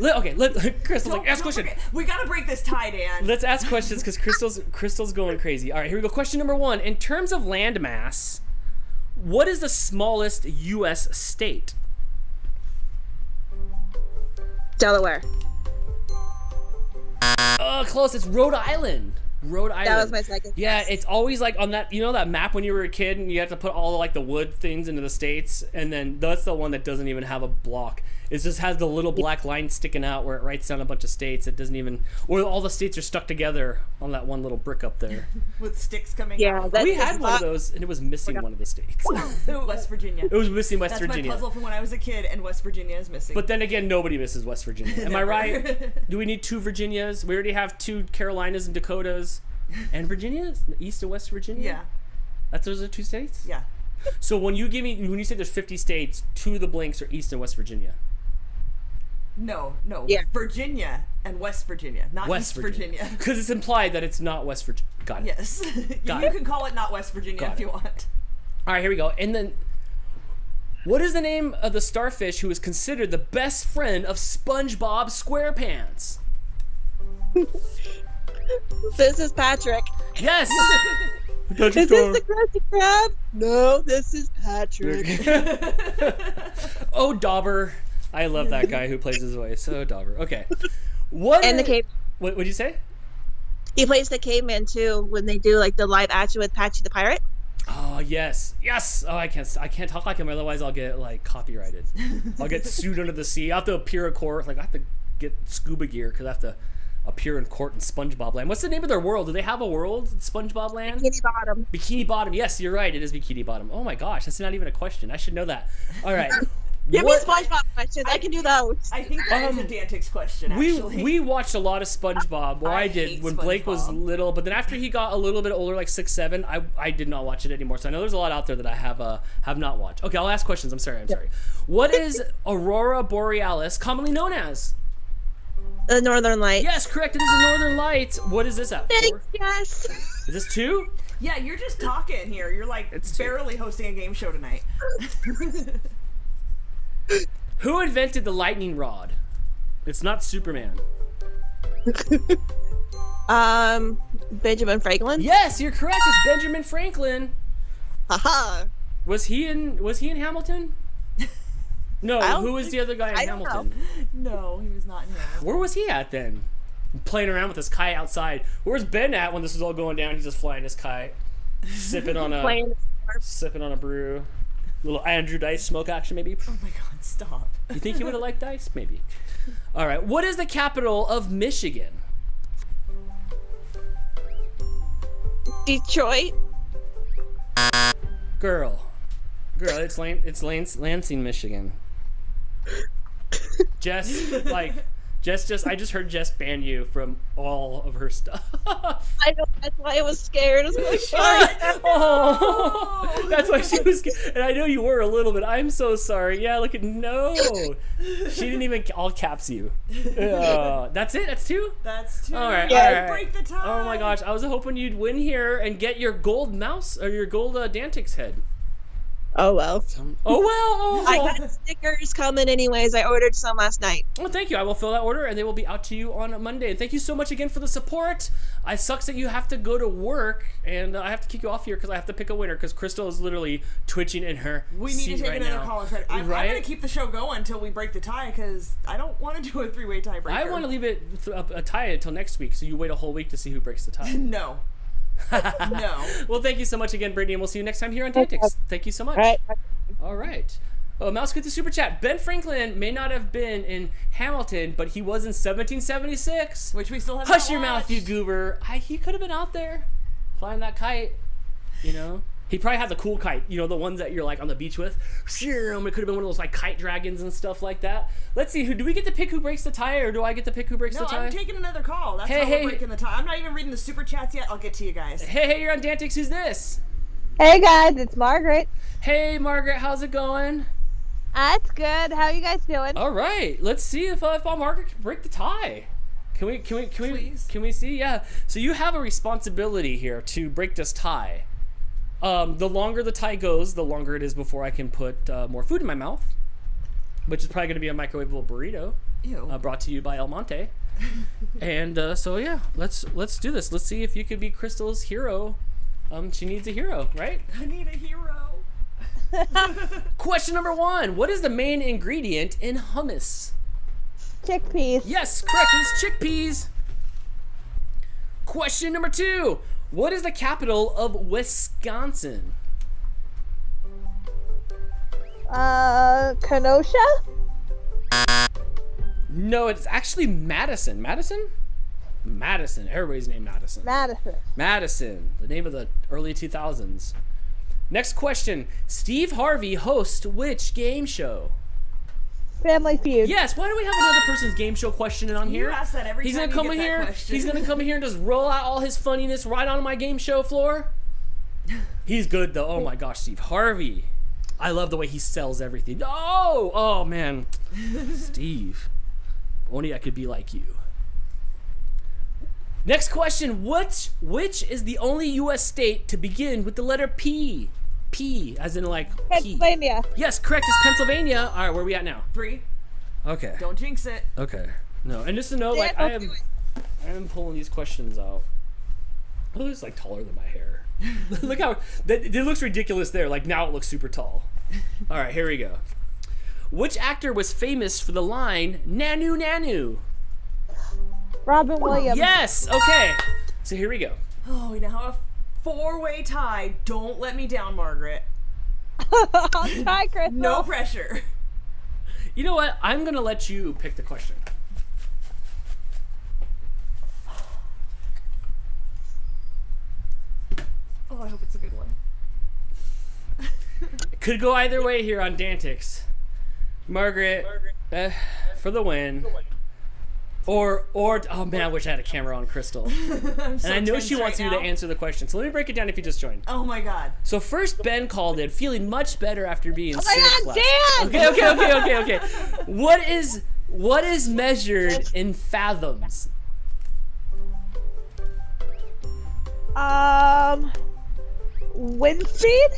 Crystal's like, ask question. We gotta break this tie, Dan. Let's ask questions because Crystal's going crazy. All right, here we go. Question number 1. In terms of land mass, what is the smallest U.S. state? Delaware. Close. It's Rhode Island. Rhode Island. That was my second. Yeah, it's always like on that, you know, that map when you were a kid and you have to put all the, like the wood things into the states, and then that's the one that doesn't even have a block. It just has the little black line sticking out where it writes down a bunch of states. It doesn't even, or all the states are stuck together on that one little brick up there. With sticks coming out. We had one of those and it was missing one of the states. West Virginia. It was missing West Virginia. That's my puzzle from when I was a kid, and West Virginia is missing. But then again, nobody misses West Virginia. Am I right? Do we need 2 Virginias? We already have 2 Carolinas and Dakotas. And Virginia? East and West Virginia? Yeah. Those are 2 states? Yeah. So when you say there's 50 states, 2 of the blanks are East and West Virginia. No. Yeah. Virginia and West Virginia, not East Virginia. Because it's implied that it's not West Virginia. Got it. Yes. You can call it not West Virginia if you want. All right, here we go. And then, what is the name of the starfish who is considered the best friend of SpongeBob SquarePants? This is Patrick. Yes. Is this the Krusty Krab? No, this is Patrick. Oh, Dauber. I love that guy who plays his voice. Oh, Dauber. Okay. What? And the cave. What did you say? He plays the caveman too when they do like the live action with Patchy the Pirate. Oh yes. Oh, I can't talk like him, otherwise I'll get like copyrighted. I'll get sued under the sea. I have to appear in court. Like I have to get scuba gear because I have to appear in court in SpongeBob Land. What's the name of their world? Do they have a world in SpongeBob Land? Bikini Bottom. Bikini Bottom. Yes, you're right. It is Bikini Bottom. Oh my gosh, that's not even a question. I should know that. All right. Give me SpongeBob questions. I can do those. I think that is a DANtics question, actually. We watched a lot of SpongeBob, or I did, when Blake was little, but then after he got a little bit older, like 6, 7, I did not watch it anymore. So I know there's a lot out there that I have not watched. Okay, I'll ask questions. I'm sorry. What is Aurora Borealis commonly known as? The Northern Light. Yes, correct. It is the Northern Light. What is this at? Thanks, yes. Is this 2? Yeah, you're just talking here. You're like barely hosting a game show tonight. Who invented the lightning rod? It's not Superman. Benjamin Franklin. Yes, you're correct. It's Benjamin Franklin. Haha. Was he in Hamilton? No, who was the other guy in Hamilton? No, he was not in Hamilton. Where was he at then? Playing around with his kite outside. Where's Ben at when this was all going down? He's just flying his kite, sipping on a brew. Little Andrew Dice smoke action, maybe. Oh my God! Stop. You think he would have liked Dice? Maybe. All right. What is the capital of Michigan? Detroit. Girl, it's Lansing, Michigan. Jess, I just heard Jess ban you from all of her stuff. I know, that's why I was scared. I was like, oh, that's why she was scared. And I know you were a little bit. I'm so sorry. Yeah, look at, no. She didn't even all caps you. That's it? That's 2? That's 2. All right. Yeah, all right. Break the tie. Oh my gosh, I was hoping you'd win here and get your gold mouse, or your gold DANtics head. Oh well. I got stickers coming anyways. I ordered some last night. Well, thank you. I will fill that order and they will be out to you on Monday. Thank you so much again for the support. It sucks that you have to go to work and I have to kick you off here because I have to pick a winner because Crystal is literally twitching in her We need to take right another now. call. I'm going to keep the show going until we break the tie because I don't want to do a 3-way tiebreaker. I want to leave it a tie until next week so you wait a whole week to see who breaks the tie. No. No. Well, thank you so much again, Brittany, and we'll see you next time here on DANtics. Thank you so much. All right. Oh, Mouse get the super chat. Ben Franklin may not have been in Hamilton, but he was in 1776. Which we still have. Hush your mouth, you goober. He could have been out there flying that kite, you know. He probably had the cool kite, you know, the ones that you're like on the beach with. It could have been one of those like kite dragons and stuff like that. Let's see, do we get to pick who breaks the tie, or do I get to pick who breaks the tie? No, I'm taking another call. That's how we're breaking the tie. I'm not even reading the super chats yet. I'll get to you guys. Hey, you're on DANtics. Who's this? Hey guys, it's Margaret. Hey Margaret, how's it going? That's good. How you guys doing? All right, let's see if Margaret can break the tie. Can we see? Yeah. So you have a responsibility here to break this tie. The longer the tie goes, the longer it is before I can put more food in my mouth, which is probably going to be a microwavable burrito. Ew. Brought to you by El Monte. And so yeah, let's do this. Let's see if you could be Crystal's hero. She needs a hero, right? I need a hero. Question number 1. What is the main ingredient in hummus? Chickpeas. Yes, correct. It's chickpeas. Question number 2. What is the capital of Wisconsin? Kenosha? No, it's actually Madison. Madison? Everybody's named Madison. Madison, the name of the early 2000s. Next question. Steve Harvey hosts which game show? Family Feud. Yes, why do we have another person's game show question on here? You ask that every time He's gonna come in here and just roll out all his funniness right on my game show floor. He's good though. Oh my gosh, Steve Harvey. I love the way he sells everything. Oh man. Steve. Only I could be like you. Next question. Which is the only U.S. state to begin with the letter P? P, as in like Pennsylvania. P. Yes, correct. It's Pennsylvania. All right, where are we at now? 3. Okay. Don't jinx it. Okay. No, and just to know, like I am pulling these questions out. Oh, it's like taller than my hair. Look how it looks ridiculous there. Like now it looks super tall. All right, here we go. Which actor was famous for the line "Nanu Nanu"? Robin Williams. Yes. Okay. So here we go. Oh, we now have a 4-way tie. Don't let me down, Margaret. I'll try, Crystal. No pressure. You know what? I'm gonna let you pick the question. Oh, I hope it's a good one. Could go either way here on DANtics. Margaret, for the win. Or oh man, I wish I had a camera on Crystal. And I know she wants you to answer the question. So let me break it down if you just joined. Oh my god. So first Ben called in, feeling much better after being sick. Oh my God, Dan! Okay. What is measured in fathoms? Wind speed?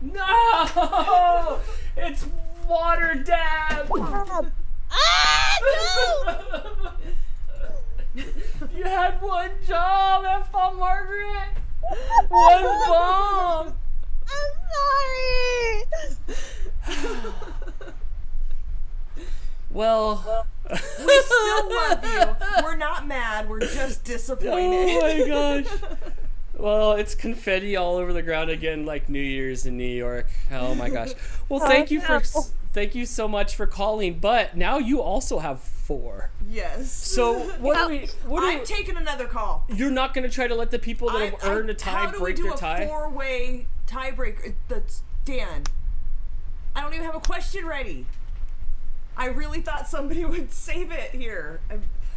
No! It's water depth! No! You had one job, F-bomb Margaret! One bomb! I'm sorry! Well... We still love you. We're not mad. We're just disappointed. Oh my gosh. Well, it's confetti all over the ground again, like New Year's in New York. Oh my gosh. Well, thank you so much for calling. But now you also have 4. Yes. So I'm taking another call. You're not going to try to let the people that have earned a tie break their tie? How do we do a 4-way tiebreaker? That's Dan. I don't even have a question ready. I really thought somebody would save it here.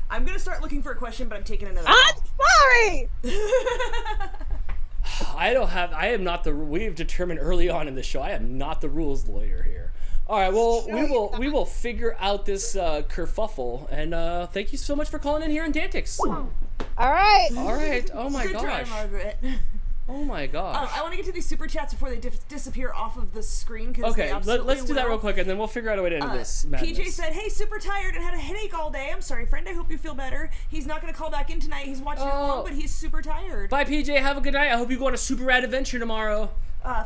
I'm gonna start looking for a question, but I'm taking another call. I'm sorry! We've determined early on in the show, I am not the rules lawyer here. All right, well, we will figure out this kerfuffle, and thank you so much for calling in here on DANtics. All right. Oh my Good gosh. try, Margaret. Oh my gosh. I want to get to these super chats before they disappear off of the screen. Okay, let's do that real quick, and then we'll figure out a way to end this madness. PJ said, "Hey, super tired and had a headache all day. I'm sorry, friend. I hope you feel better. He's not going to call back in tonight. He's watching along, but he's super tired." Bye, PJ. Have a good night. I hope you go on a super rad adventure tomorrow.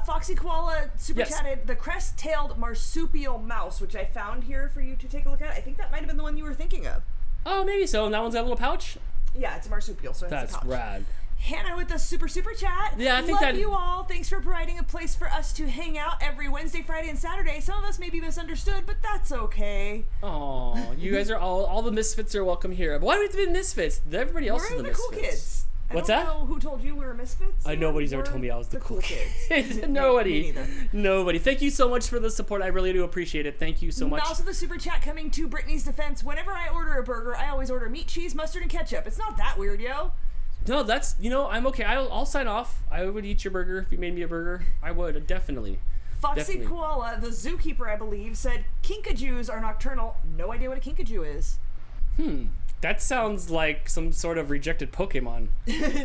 Foxy Koala super chatted the crest-tailed marsupial mouse, which I found here for you to take a look at. I think that might have been the one you were thinking of. Oh, maybe so. And that one's got a little pouch? Yeah, it's a marsupial, so that's a pouch. Rad. Hannah with the super chat. Yeah, I think Love you all. Thanks for providing a place for us to hang out every Wednesday, Friday, and Saturday. Some of us may be misunderstood, but that's okay. Oh, you guys are all the misfits are welcome here. But why do we have to be misfits? Everybody else is the misfits. We're the cool kids. What's I don't know who told you we were misfits. Nobody's ever told me I was the cool kids. Nobody. Me neither. Nobody. Thank you so much for the support. I really do appreciate it. Thank you so much. Also, the super chat coming to Brittany's defense. Whenever I order a burger, I always order meat, cheese, mustard, and ketchup. It's not that weird, yo. No, that's, I'm okay. I'll sign off. I would eat your burger if you made me a burger. I would, definitely. Foxy Koala, the zookeeper, I believe, said kinkajous are nocturnal. No idea what a kinkajou is. That sounds like some sort of rejected Pokemon.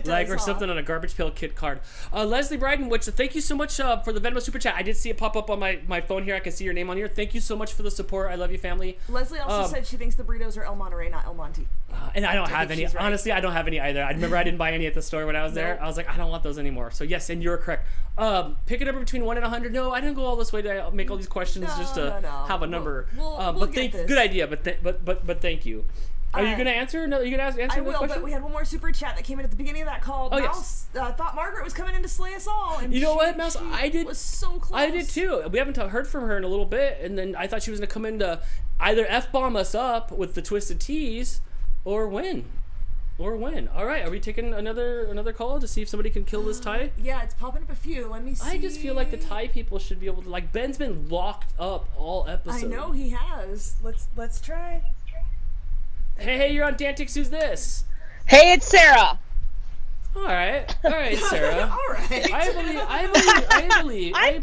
Or something on a Garbage Pail Kid card. Leslie Bryden, which thank you so much for the Venmo Super Chat. I did see it pop up on my phone here. I can see your name on here. Thank you so much for the support. I love you, family. Leslie also said she thinks the burritos are El Monterey, not El Monte. And I don't have any. Right. Honestly, I don't have any either. I remember I didn't buy any at the store when I was there. I was like, I don't want those anymore. So yes, and you're correct. Pick a number between 1 and 100. No, I didn't go all this way to make all these questions just to have a number. We'll get this. Good idea, but thank you. Are you gonna answer? No, you gonna answer I the will, question? But we had one more super chat that came in at the beginning of that call. Mouse thought Margaret was coming in to slay us all. And you know what, Mouse? I did. Was so close. I did too. We haven't heard from her in a little bit, and then I thought she was gonna come in to either f-bomb us up with the Twisted Teas, or win. All right, are we taking another call to see if somebody can kill this tie? Yeah, it's popping up a few. Let me see. I just feel like the tie people should be able to. Like Ben's been locked up all episode. I know he has. Let's try. Hey, you're on DANtics. Who's this? Hey, it's Sarah. All right, Sarah. All right. I believe. I've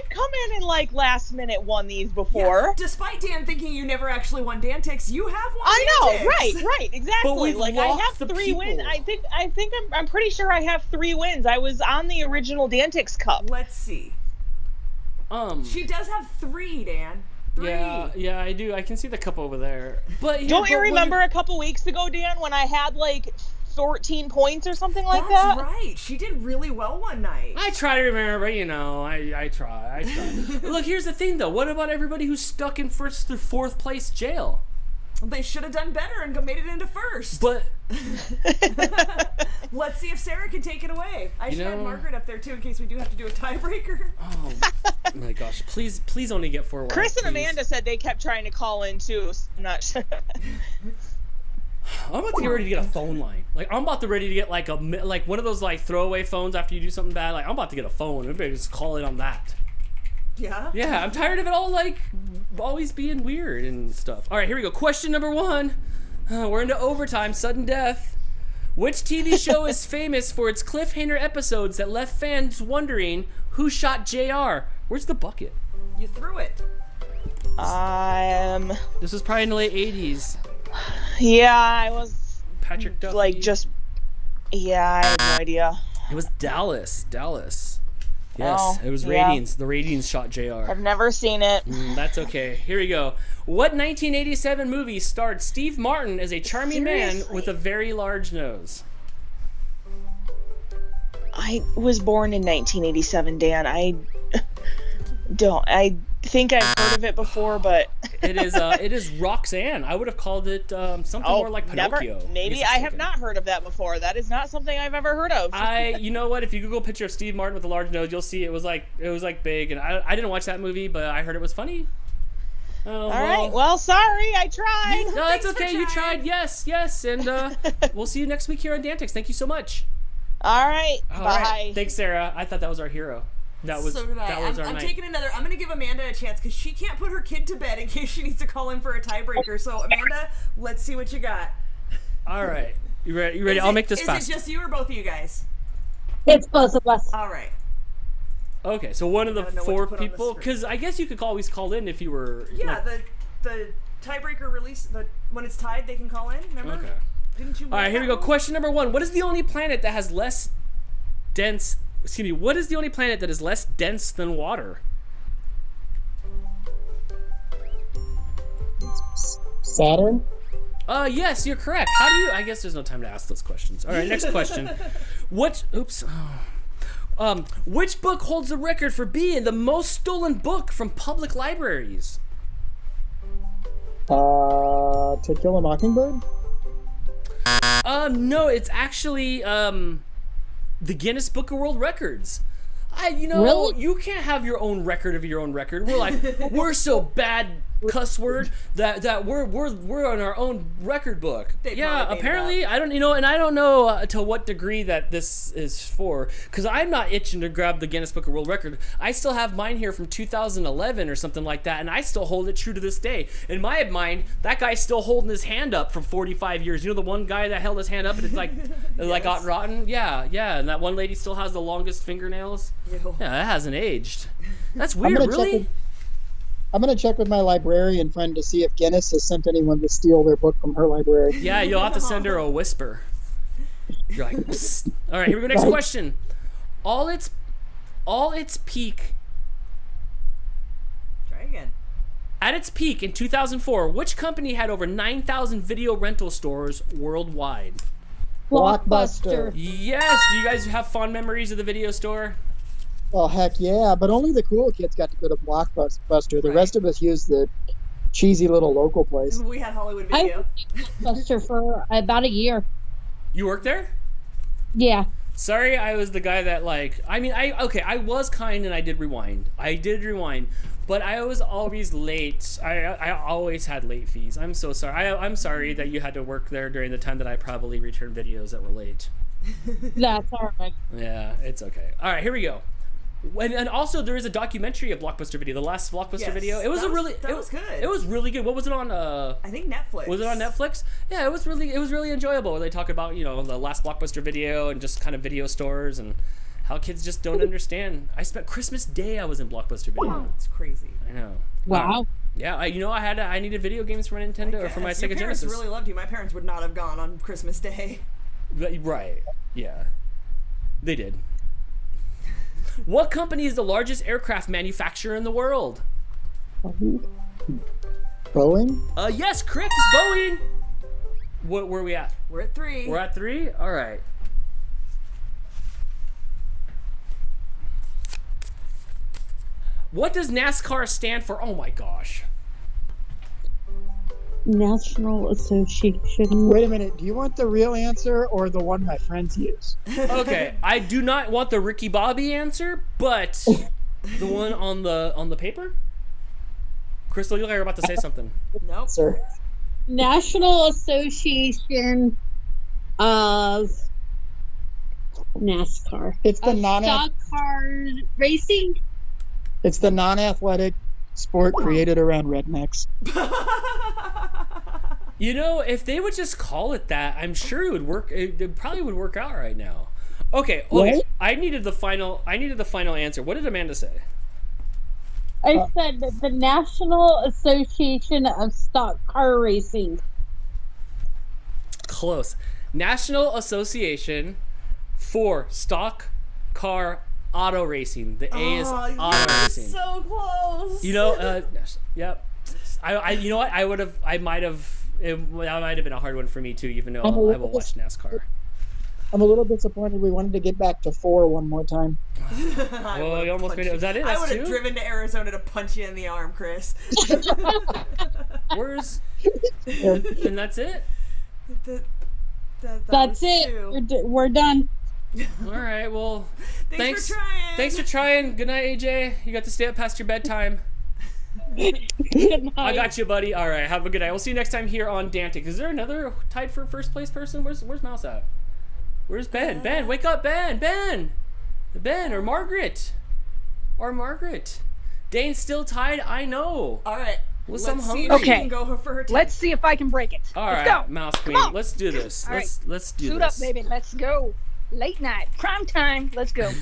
come in and like last minute won these before. Yeah, despite Dan thinking you never actually won DANtics, you have won. I know, DANtics. right, exactly. But like I have 3 wins. I think I'm pretty sure I have 3 wins. I was on the original DANtics Cup. Let's see. She does have 3, Dan. Yeah, I do. I can see the cup over there. But yeah, Don't you but when- remember a couple weeks ago, Dan, when I had like 14 points or something like that? That's right. She did really well one night. I try to remember, but I try. Look, here's the thing though. What about everybody who's stuck in first through fourth place jail? They should have done better and made it into first. But let's see if Sarah can take it away. I should add Margaret up there too in case we do have to do a tiebreaker. Oh my gosh! Please only get 4 Chris and please. Amanda said they kept trying to call in too. So I'm not sure. I'm about to get ready to get a phone line. Like I'm about to ready to get like one of those like throwaway phones after you do something bad. Like I'm about to get a phone. Everybody just call in on that. Yeah? Yeah, I'm tired of it all like always being weird and stuff. All right, here we go. Question number 1. We're into overtime, sudden death. Which TV show is famous for its cliffhanger episodes that left fans wondering who shot JR? Where's the bucket? You threw it. This was probably in the late 80s. Yeah, I was Patrick Duffy. like just. Yeah, I have no idea. It was Dallas. Yes, Oh, it was yeah. Ratings. The Ratings shot JR. I've never seen it. That's okay. Here we go. What 1987 movie starred Steve Martin as a charming man with a very large nose? I was born in 1987, Dan. I think I've heard of it before, but It is Roxanne. I would have called it something more like Pinocchio. Maybe I have not heard of that before. That is not something I've ever heard of. You know what? If you Google a picture of Steve Martin with a large nose, you'll see it was like big. And I didn't watch that movie, but I heard it was funny. All right. Well, sorry, I tried. No, that's okay. You tried. Yes. And we'll see you next week here on DANtics. Thank you so much. All right. All Bye. right. Thanks, Sarah. I thought that was our hero. That was so did I. that was our I'm night. taking another. I'm going to give Amanda a chance because she can't put her kid to bed in case she needs to call in for a tiebreaker. So Amanda, let's see what you got. All right. You ready? I'll make this fast. Is it just you or both of you guys? It's both of us. All right. Okay, so one of the I don't know what 4 to put on the people, screen. because I guess you could always call in if you were. Yeah, like- the tiebreaker release. When it's tied, they can call in. Remember? Okay. Didn't you? All right, here we go. Question number 1. What is the only planet that has less dense? Excuse me. What is the only planet that is less dense than water? Saturn? Yes, you're correct. How do you? I guess there's no time to ask those questions. All right, next question. Oops. Which book holds the record for being the most stolen book from public libraries? To Kill a Mockingbird? No, it's actually the Guinness Book of World Records. Really? You can't have your own record of your own record. We're like, we're so bad, cuss word, that we're on our own record book. Yeah, apparently I don't, and I don't know to what degree that this is for, because I'm not itching to grab the Guinness Book of World Record. I still have mine here from 2011 or something like that, and I still hold it true to this day. In my mind, that guy's still holding his hand up from 45 years. You know the one guy that held his hand up and it's like, like got rotten? Yeah, and that one lady still has the longest fingernails. Yeah, that hasn't aged. That's weird, really? I'm going to check with my librarian friend to see if Guinness has sent anyone to steal their book from her library. Yeah, you'll have to send her a whisper. You're like, psst. All right, here we go. Next question. All its peak. Try again. At its peak in 2004, which company had over 9,000 video rental stores worldwide? Blockbuster. Yes. Do you guys have fond memories of the video store? Well, heck yeah, but only the cool kids got to go to Blockbuster. The rest of us used the cheesy little local place. We had Hollywood Video. Blockbuster for about a year. You worked there? Yeah. Sorry, I was the guy that I was kind and I did rewind, but I was always late. I always had late fees. I'm so sorry. I'm sorry that you had to work there during the time that I probably returned videos that were late. That's alright. Yeah, it's okay. All right, here we go. And also there is a documentary of Blockbuster Video, the last Blockbuster Video. It was that was good. It was really good. What was it on? I think Netflix. Was it on Netflix? Yeah, it was really enjoyable. They talk about the last Blockbuster Video and just kind of video stores and how kids just don't understand. I spent Christmas Day I was in Blockbuster Video. It's crazy. I know. Wow. Yeah, I needed video games for my Nintendo or for my Sega Your parents Genesis. really loved you. My parents would not have gone on Christmas Day. Right. Yeah. They did. What company is the largest aircraft manufacturer in the world? Boeing? Yes, correct. It's Boeing. Where are we at? We're at 3. We're at 3? All right. What does NASCAR stand for? Oh my gosh. National Association. Wait a minute. Do you want the real answer or the one my friends use? Okay, I do not want the Ricky Bobby answer, but the one on the paper. Crystal, you look like you're about to say something. Nope. Sir. National Association of NASCAR. It's the stock car racing. It's the non-athletic sport created around rednecks. You know, if they would just call it that, I'm sure it would work. It probably would work out right now. Okay. Right? I needed the final answer. What did Amanda say? I said that the National Association of Stock Car Racing. Close. National Association for Stock Car Auto Racing. The A is auto racing. So close. You know, yep. You know what? I might have. That might have been a hard one for me too, even though I will watch NASCAR. I'm a little disappointed. We wanted to get back to 4 one more time. Well, you almost made it. Was that it? I That's would have 2? driven to Arizona to punch you in the arm, Chris. Where's? And that's it. That's it. We're done. All right. Well, Thanks for trying. Thanks for trying. Good night, AJ. You got to stay up past your bedtime. I got you, buddy. All right. Have a good night. We'll see you next time here on DANtics. Is there another tied for first place person? Where's Mouse at? Where's Ben? Ben, wake up, Ben. Ben or Margaret. Dane's still tied. I know. All right. Let's see hungry. if she can go for her Let's see if I can break it. All Let's right, go. Mouse Queen. Come on. Let's do this. All right. Let's do Suit this. up, baby. Let's go. Late night, prime time. Let's go.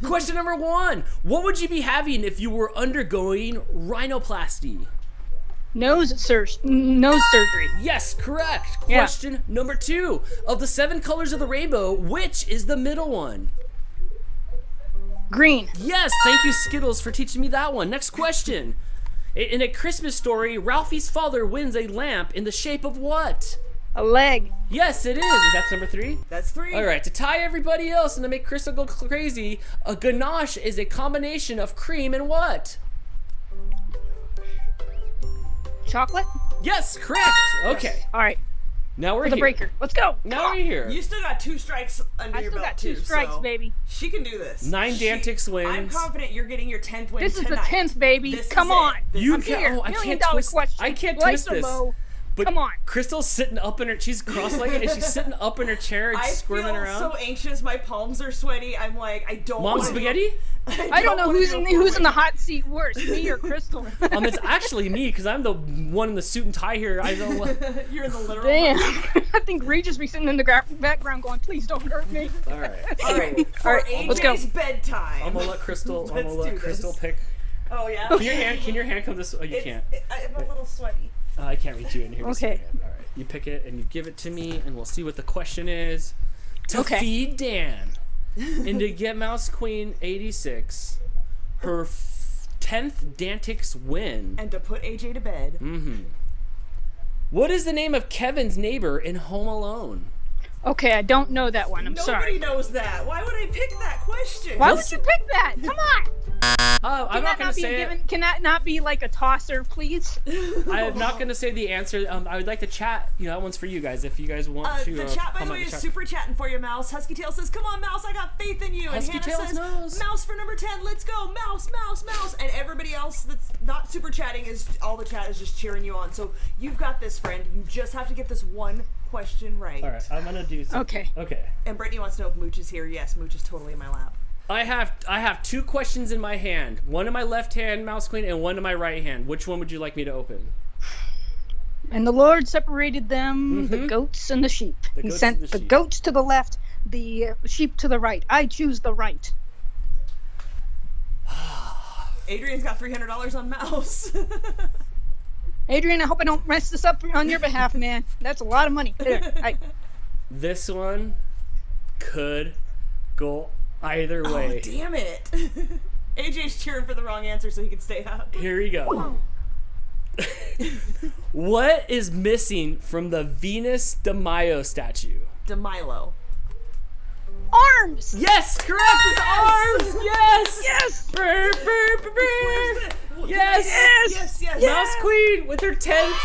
Question number 1. What would you be having if you were undergoing rhinoplasty? Nose surgery. Yes, correct. Yeah. Question number 2. Of the 7 colors of the rainbow, which is the middle one? Green. Yes, thank you, Skittles, for teaching me that one. Next question. In A Christmas Story, Ralphie's father wins a lamp in the shape of what? A leg. Yes, it is. Is that number 3? That's 3. All right, to tie everybody else and to make Crystal go crazy, a ganache is a combination of cream and what? Chocolate. Yes, correct. Okay. Yes. All right. Now we're For the here. breaker. Let's go. Now we're here. You still got 2 strikes under your belt, got 2 strikes, so baby. She can do this. 9 DANtics wins. I'm confident you're getting your 10th win This is the tonight. 10th, baby. This Come is on. it. You I'm can't. here. Oh, I $1 million can't twist. question. I can't Slice twist or this. low. But Come on. Crystal's sitting up in her. She's cross-legged and she's sitting up in her chair and I squirming feel around. so anxious. My palms are sweaty. I'm like, I don't Mom want spaghetti? I don't know who's in the hot seat worse, me or Crystal. It's actually me because I'm the one in the suit and tie here. I don't. You're in the literal. Damn. I think Regis be sitting in the background going, "Please don't hurt me." All right. All right. For AJ's let's go. bedtime. I'm gonna let Crystal. I'm gonna Let's let do Crystal this. pick. Oh yeah. Can your hand come this? Oh, you can't. I'm a little sweaty. I can't reach you in here. Okay. All right. You pick it and you give it to me, and we'll see what the question is. To feed Dan, and to get Mouse Queen 86, her 10th DANtics win. And to put AJ to bed. Mm-hmm. What is the name of Kevin's neighbor in Home Alone? Okay, I don't know that one. I'm Nobody sorry. knows that. Why would I pick that question? Why would you pick that? Come on. I'm not going to say it. Can that not be like a tosser, please? I'm not going to say the answer. I would like to chat. That one's for you guys. If you guys want to. The chat, by the comment way, in is chat. super chatting for you, Mouse. Husky Tail says, "Come on, Mouse, I got faith in you." Husky and Hannah Tails says, knows. "Mouse for number 10. Let's go, Mouse, Mouse, Mouse." And everybody else that's not super chatting all the chat is just cheering you on. So you've got this, friend. You just have to get this one question right. All right, I'm gonna do something. Okay. And Brittany wants to know if Mooch is here. Yes, Mooch is totally in my lap. I have 2 questions in my hand. One in my left hand, Mouse Queen, and one in my right hand. Which one would you like me to open? And the Lord separated them, the goats and the sheep. He sent the goats to the left, the sheep to the right. I choose the right. Adrian's got $300 on Mouse. Adrian, I hope I don't mess this up on your behalf, man. That's a lot of money. There. This one could go either way. Oh, damn it. AJ's cheering for the wrong answer so he can stay up. Here we go. What is missing from the Venus de Milo statue? De Milo. Arms. Yes, correct. It's arms. Yes. Yes. Brr, brr, brr, brr. Yes. Yes. Mouse Queen with her 10th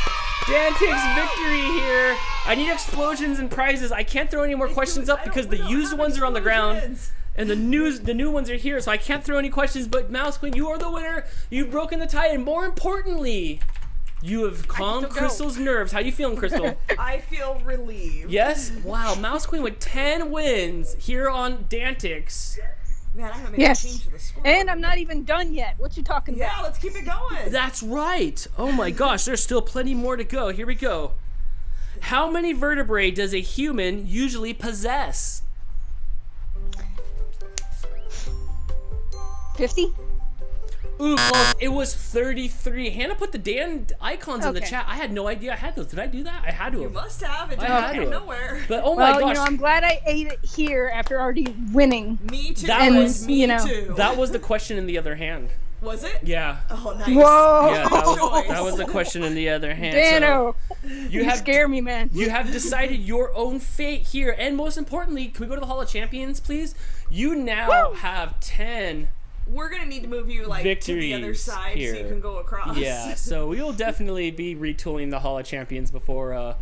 DANtics victory here. I need explosions and prizes. I can't throw any more questions up because the used ones are on the ground. And the new ones are here, so I can't throw any questions. But Mouse Queen, you are the winner. You've broken the tie, and more importantly, you have calmed Crystal's nerves. How you feeling, Crystal? I feel relieved. Yes? Wow, Mouse Queen with 10 wins here on DANtics. Man, I haven't made a change to the score. And I'm not even done yet. What you talking about? Yeah, let's keep it going. That's right. Oh my gosh, there's still plenty more to go. Here we go. How many vertebrae does a human usually possess? 50? Ooh, close. It was 33. Hannah put the Dan icons in the chat. I had no idea I had those. Did I do that? I had to have. You must have. It I didn't come nowhere. But oh my gosh. I'm glad I ate it here after already winning. Me too. That was me too. That was the question in the other hand. Was it? Yeah. Oh, nice. Whoa. Yeah, that was the question in the other hand. Dano, so you scare me, man. You have decided your own fate here, and most importantly, can we go to the Hall of Champions, please? You now have 10. We're gonna need to move you like to the other side here. so you can go across. Yeah, so we will definitely be retooling the Hall of Champions before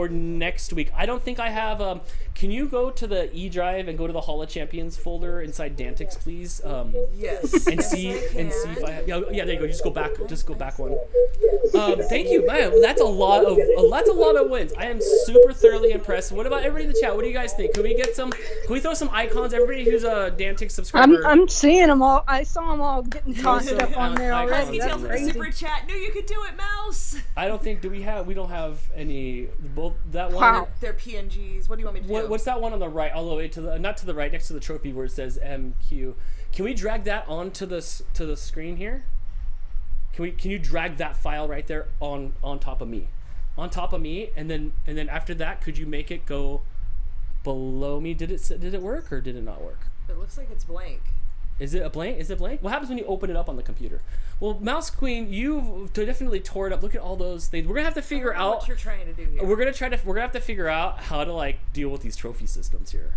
next week. I don't think I have. Can you go to the E drive and go to the Hall of Champions folder inside DANtics, please? Yes. And see if I have. Yeah, there you go. Just go back. Just go back one. Thank you, man. That's a lot of wins. I am super thoroughly impressed. What about everybody in the chat? What do you guys think? Can we get some? Can we throw some icons? Everybody who's a DANtics subscriber. I'm seeing them all. I saw them all getting tossed up on there already. That's crazy. Super chat. No, you could do it, Mouse. I don't think. We don't have any. Both that one. Wow. They're PNGs. What do you want me to do? What's that one on the right, all the way to the not to the right, next to the trophy where it says MQ? Can we drag that onto the screen here? Can you drag that file right there on top of me, and then after that, could you make it go below me? Did it work or did it not work? It looks like it's blank. Is it a blank? Is it blank? What happens when you open it up on the computer? Well, Mouse Queen, you've definitely tore it up. Look at all those things. We're gonna have to figure out what you're trying to do here. We're gonna have to figure out how to like deal with these trophy systems here.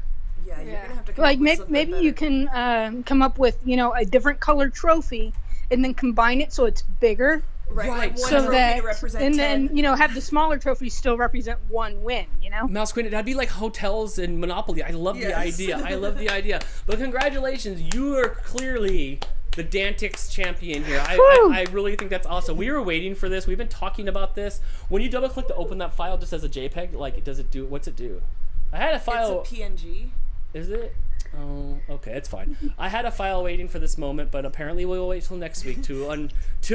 Yeah, you're gonna have to come like up with maybe better. you can come up with a different color trophy and then combine it so it's bigger. Right. Like one so trophy that to represent and 10. then have the smaller trophies still represent one win. Mouse Queen, that'd be like hotels in Monopoly. I love the idea. I love the idea. But congratulations, you are clearly the DANtics champion here. I really think that's awesome. We were waiting for this. We've been talking about this. When you double click to open that file just as a JPEG, like what's it do? I had a file. It's a PNG. Is it? Oh, okay, it's fine. I had a file waiting for this moment, but apparently we'll wait till next week to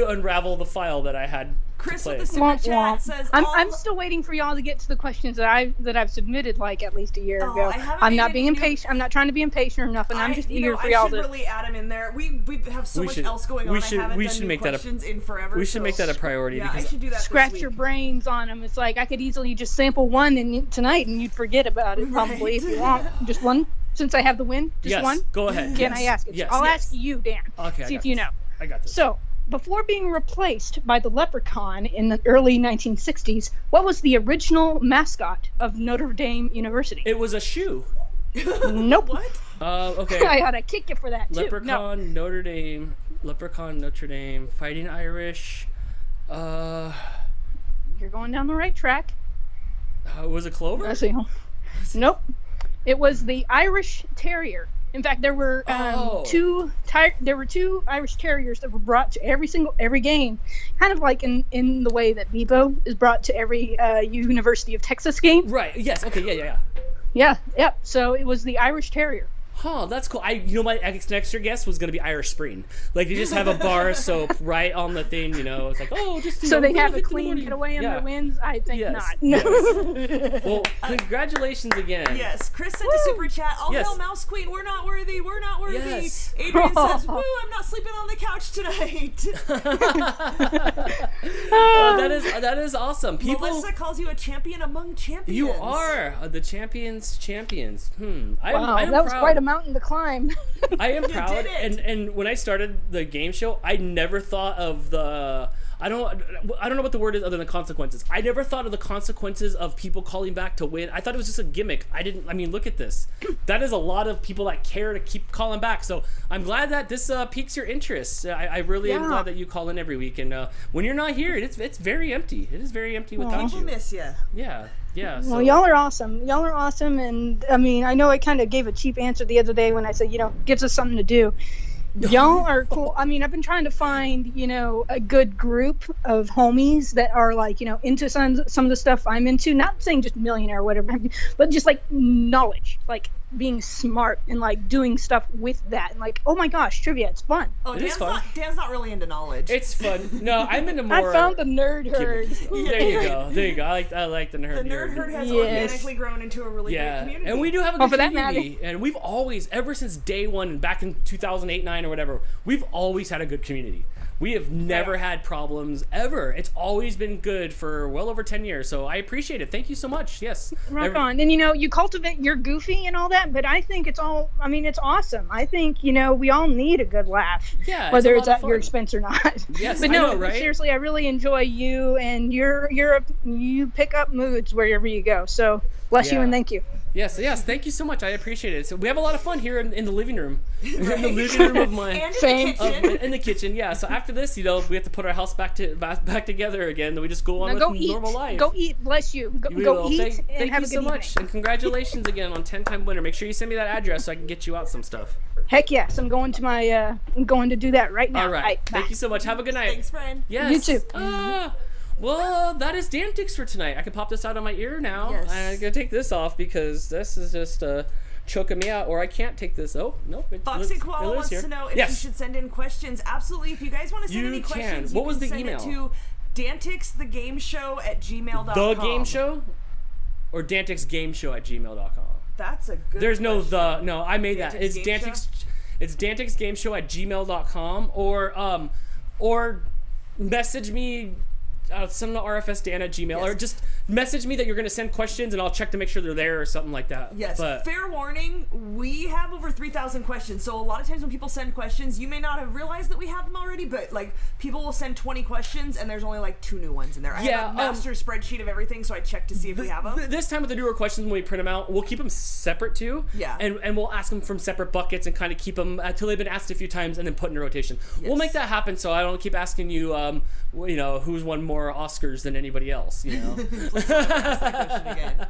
unravel the file that I had. Chris to play. with the super chat says, I'm still waiting for y'all to get to the questions that I've submitted like at least a year ago. I'm not being impatient. I'm not trying to be impatient or nothing. I'm just eager for y'all to. I should really add him in there. We have so much else going on. I haven't done new questions in forever. We should make that a priority. Yeah, I should do that. Scratch this week. your brains on them. It's like I could easily just sample one tonight and you'd forget about it probably if you want. Just one. Since I have the win, just one? Go ahead. Can I ask it? Yes. I'll ask you, Dan. Okay. See if you know. I got this. So, before being replaced by the leprechaun in the early 1960s, what was the original mascot of Notre Dame University? It was a shoe. Nope. What? Okay. I ought to kick you for that, too. Leprechaun, No. Notre Dame, Fighting Irish. You're going down the right track. Was it Clover? Nope. It was the Irish Terrier. In fact, there were two Irish Terriers that were brought to every game, kind of like in the way that Bebo is brought to every University of Texas game. Right. Yes. Okay. Yeah. Yeah. Yep. So it was the Irish Terrier. Huh, that's cool. My next year guess was gonna be Irish Spring. Like they just have a bar of soap right on the thing, It's like, just so they have a clean getaway on their wins. I think not. Yes. Well, congratulations again. Yes, Chris sent a super chat. All hail Mouse Queen. We're not worthy. We're not worthy. Yes. Adrian says, "Woo! I'm not sleeping on the couch tonight." That is awesome. Melissa calls you a champion among champions. You are the champions. Wow, that was quite a mountain to climb. I am proud, and when I started the game show, I never thought of I don't know what the word is other than consequences. I never thought of the consequences of people calling back to win. I thought it was just a gimmick. I mean, look at this. That is a lot of people that care to keep calling back. So I'm glad that this piques your interest. I really am glad that you call in every week. And when you're not here, it's very empty. It is very empty without People you. miss you. Yeah. Yeah. So. Well, y'all are awesome. Y'all are awesome. And I mean, I know I kind of gave a cheap answer the other day when I said, gives us something to do. Y'all are cool. I mean, I've been trying to find, a good group of homies that are like, into some of the stuff I'm into. Not saying just millionaire or whatever, but just like knowledge, like being smart and like doing stuff with that. And like, oh my gosh, trivia, it's fun. Oh, Dan's not really into knowledge. It's fun. No, I'm into more. I found the nerd herd. There you go. I like the nerd herd. The nerd herd has organically grown into a really great community. And we do have a good community. And we've always, ever since day one, back in 2008, 9 or whatever, we've always had a good community. We have never had problems ever. It's always been good for well over 10 years. So I appreciate it. Thank you so much. Yes. Rock on. And you cultivate, you're goofy and all that, but I think it's awesome. I think, we all need a good laugh. Yeah. Whether it's at your expense or not. Yes, but I no, know, right? Seriously, I really enjoy you, and you pick up moods wherever you go. So bless you and thank you. Yes, thank you so much. I appreciate it. So we have a lot of fun here in the living room. In the living room of my and in the kitchen. Yeah. So after this, we have to put our house back together again. Then we just go on with normal life. Go eat. Bless you. Go eat and have a good evening. Thank you so much, and congratulations again on 10-time winner. Make sure you send me that address so I can get you out some stuff. Heck yes, I'm going to do that right now. All right. Thank you so much. Have a good night. Thanks, friend. Yes. You too. Well, that is DANtics for tonight. I can pop this out on my ear now. Yes. I'm going to take this off because this is just choking me out, or I can't take this. Oh, no. Foxy Koala wants to know if you should send in questions. Absolutely. If you guys want to send any questions, what was the send email? It to DANticsthegameshow@gmail.com. The Game Show? Or DANticsGameShow@gmail.com? That's a good There's no question. the. No, I made that. It's Game DANtics. It's DANticsGameShow@gmail.com or message me. Send the RFSDan at Gmail, or just message me that you're going to send questions, and I'll check to make sure they're there or something like that. Yes. But fair warning, we have over 3,000 questions, so a lot of times when people send questions, you may not have realized that we have them already, but like people will send 20 questions, and there's only like 2 new ones in there. I have a master spreadsheet of everything, so I check to see if we have them. This time with the newer questions, when we print them out, we'll keep them separate too. Yeah. And we'll ask them from separate buckets and kind of keep them until they've been asked a few times and then put in a rotation. Yes. We'll make that happen, so I don't keep asking you, who's won more Oscars than anybody else, Ask that question again.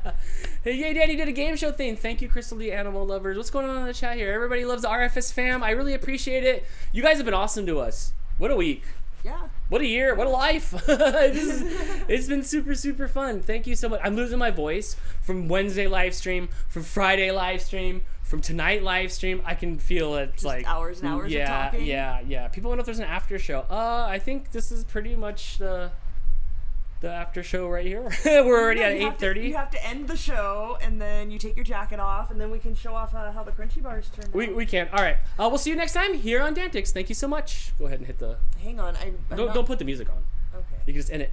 Hey, yay, Danny did a game show thing. Thank you, Crystal the Animal Lovers. What's going on in the chat here? Everybody loves the RFS fam. I really appreciate it. You guys have been awesome to us. What a week. Yeah. What a year. What a life. It's been super, super fun. Thank you so much. I'm losing my voice from Wednesday live stream, from Friday live stream, from tonight live stream. I can feel it's just like hours and hours of talking. Yeah. People want to know if there's an after show. I think this is pretty much the after show right here. We're already at 8:30. You have to end the show, and then you take your jacket off, and then we can show off how the crunchy bars turned out. We can. All right. We'll see you next time here on DANtics. Thank you so much. Go ahead and hit the. Hang on. Don't put the music on. Okay. You can just end it.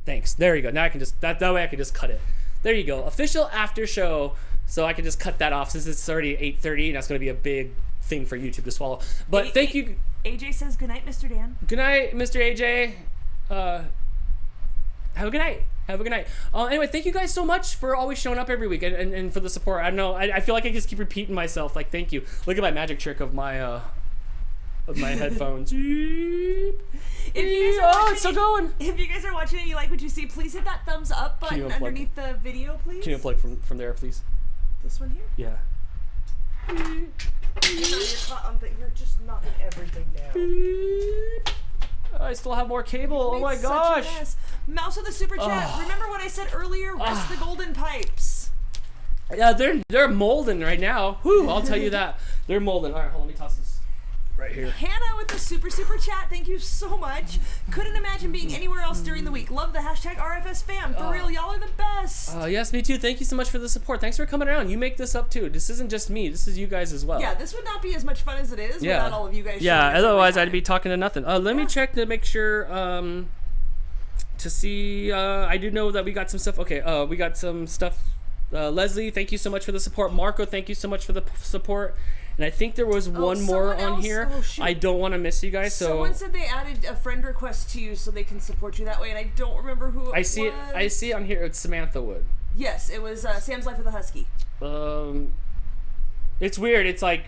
Thanks. There you go. Now I can just that way I can just cut it. There you go. Official after show. So I can just cut that off since it's already 8:30, and that's going to be a big thing for YouTube to swallow. But thank you. AJ says good night, Mr. Dan. Good night, Mr. AJ. Have a good night. Anyway, thank you guys so much for always showing up every week and for the support. I don't know. I feel like I just keep repeating myself. Like, thank you. Look at my magic trick of my headphones. It's still going. If you guys are watching and you like what you see, please hit that thumbs up button underneath the video, please. Can you unplug from there, please? This one here? Yeah. You're just knocking everything down. I still have more cable. Oh my gosh. Mouse with the super chat. Remember what I said earlier? Rest the golden pipes. Yeah, they're molding right now. Whew, I'll tell you that. They're molding. All right, hold on. Let me toss this right here. Hannah with the super chat. Thank you so much. Couldn't imagine being anywhere else during the week. Love the hashtag RFS fam. For real, y'all are the best. Yes, me too. Thank you so much for the support. Thanks for coming around. You make this up too. This isn't just me. This is you guys as well. Yeah, this would not be as much fun as it is without all of you guys. Yeah, otherwise I'd be talking to nothing. Let me check to make sure to see. I do know that we got some stuff. Okay, we got some stuff. Leslie, thank you so much for the support. Marco, thank you so much for the support. and I think there was one more on else? here. Oh, shoot. I don't want to miss you guys, so Someone said they added a friend request to you so they can support you that way, and I don't remember who it I see was. it. I see it on here. It's Samantha Wood. Yes, it was Sam's Life with a Husky. It's weird. It's like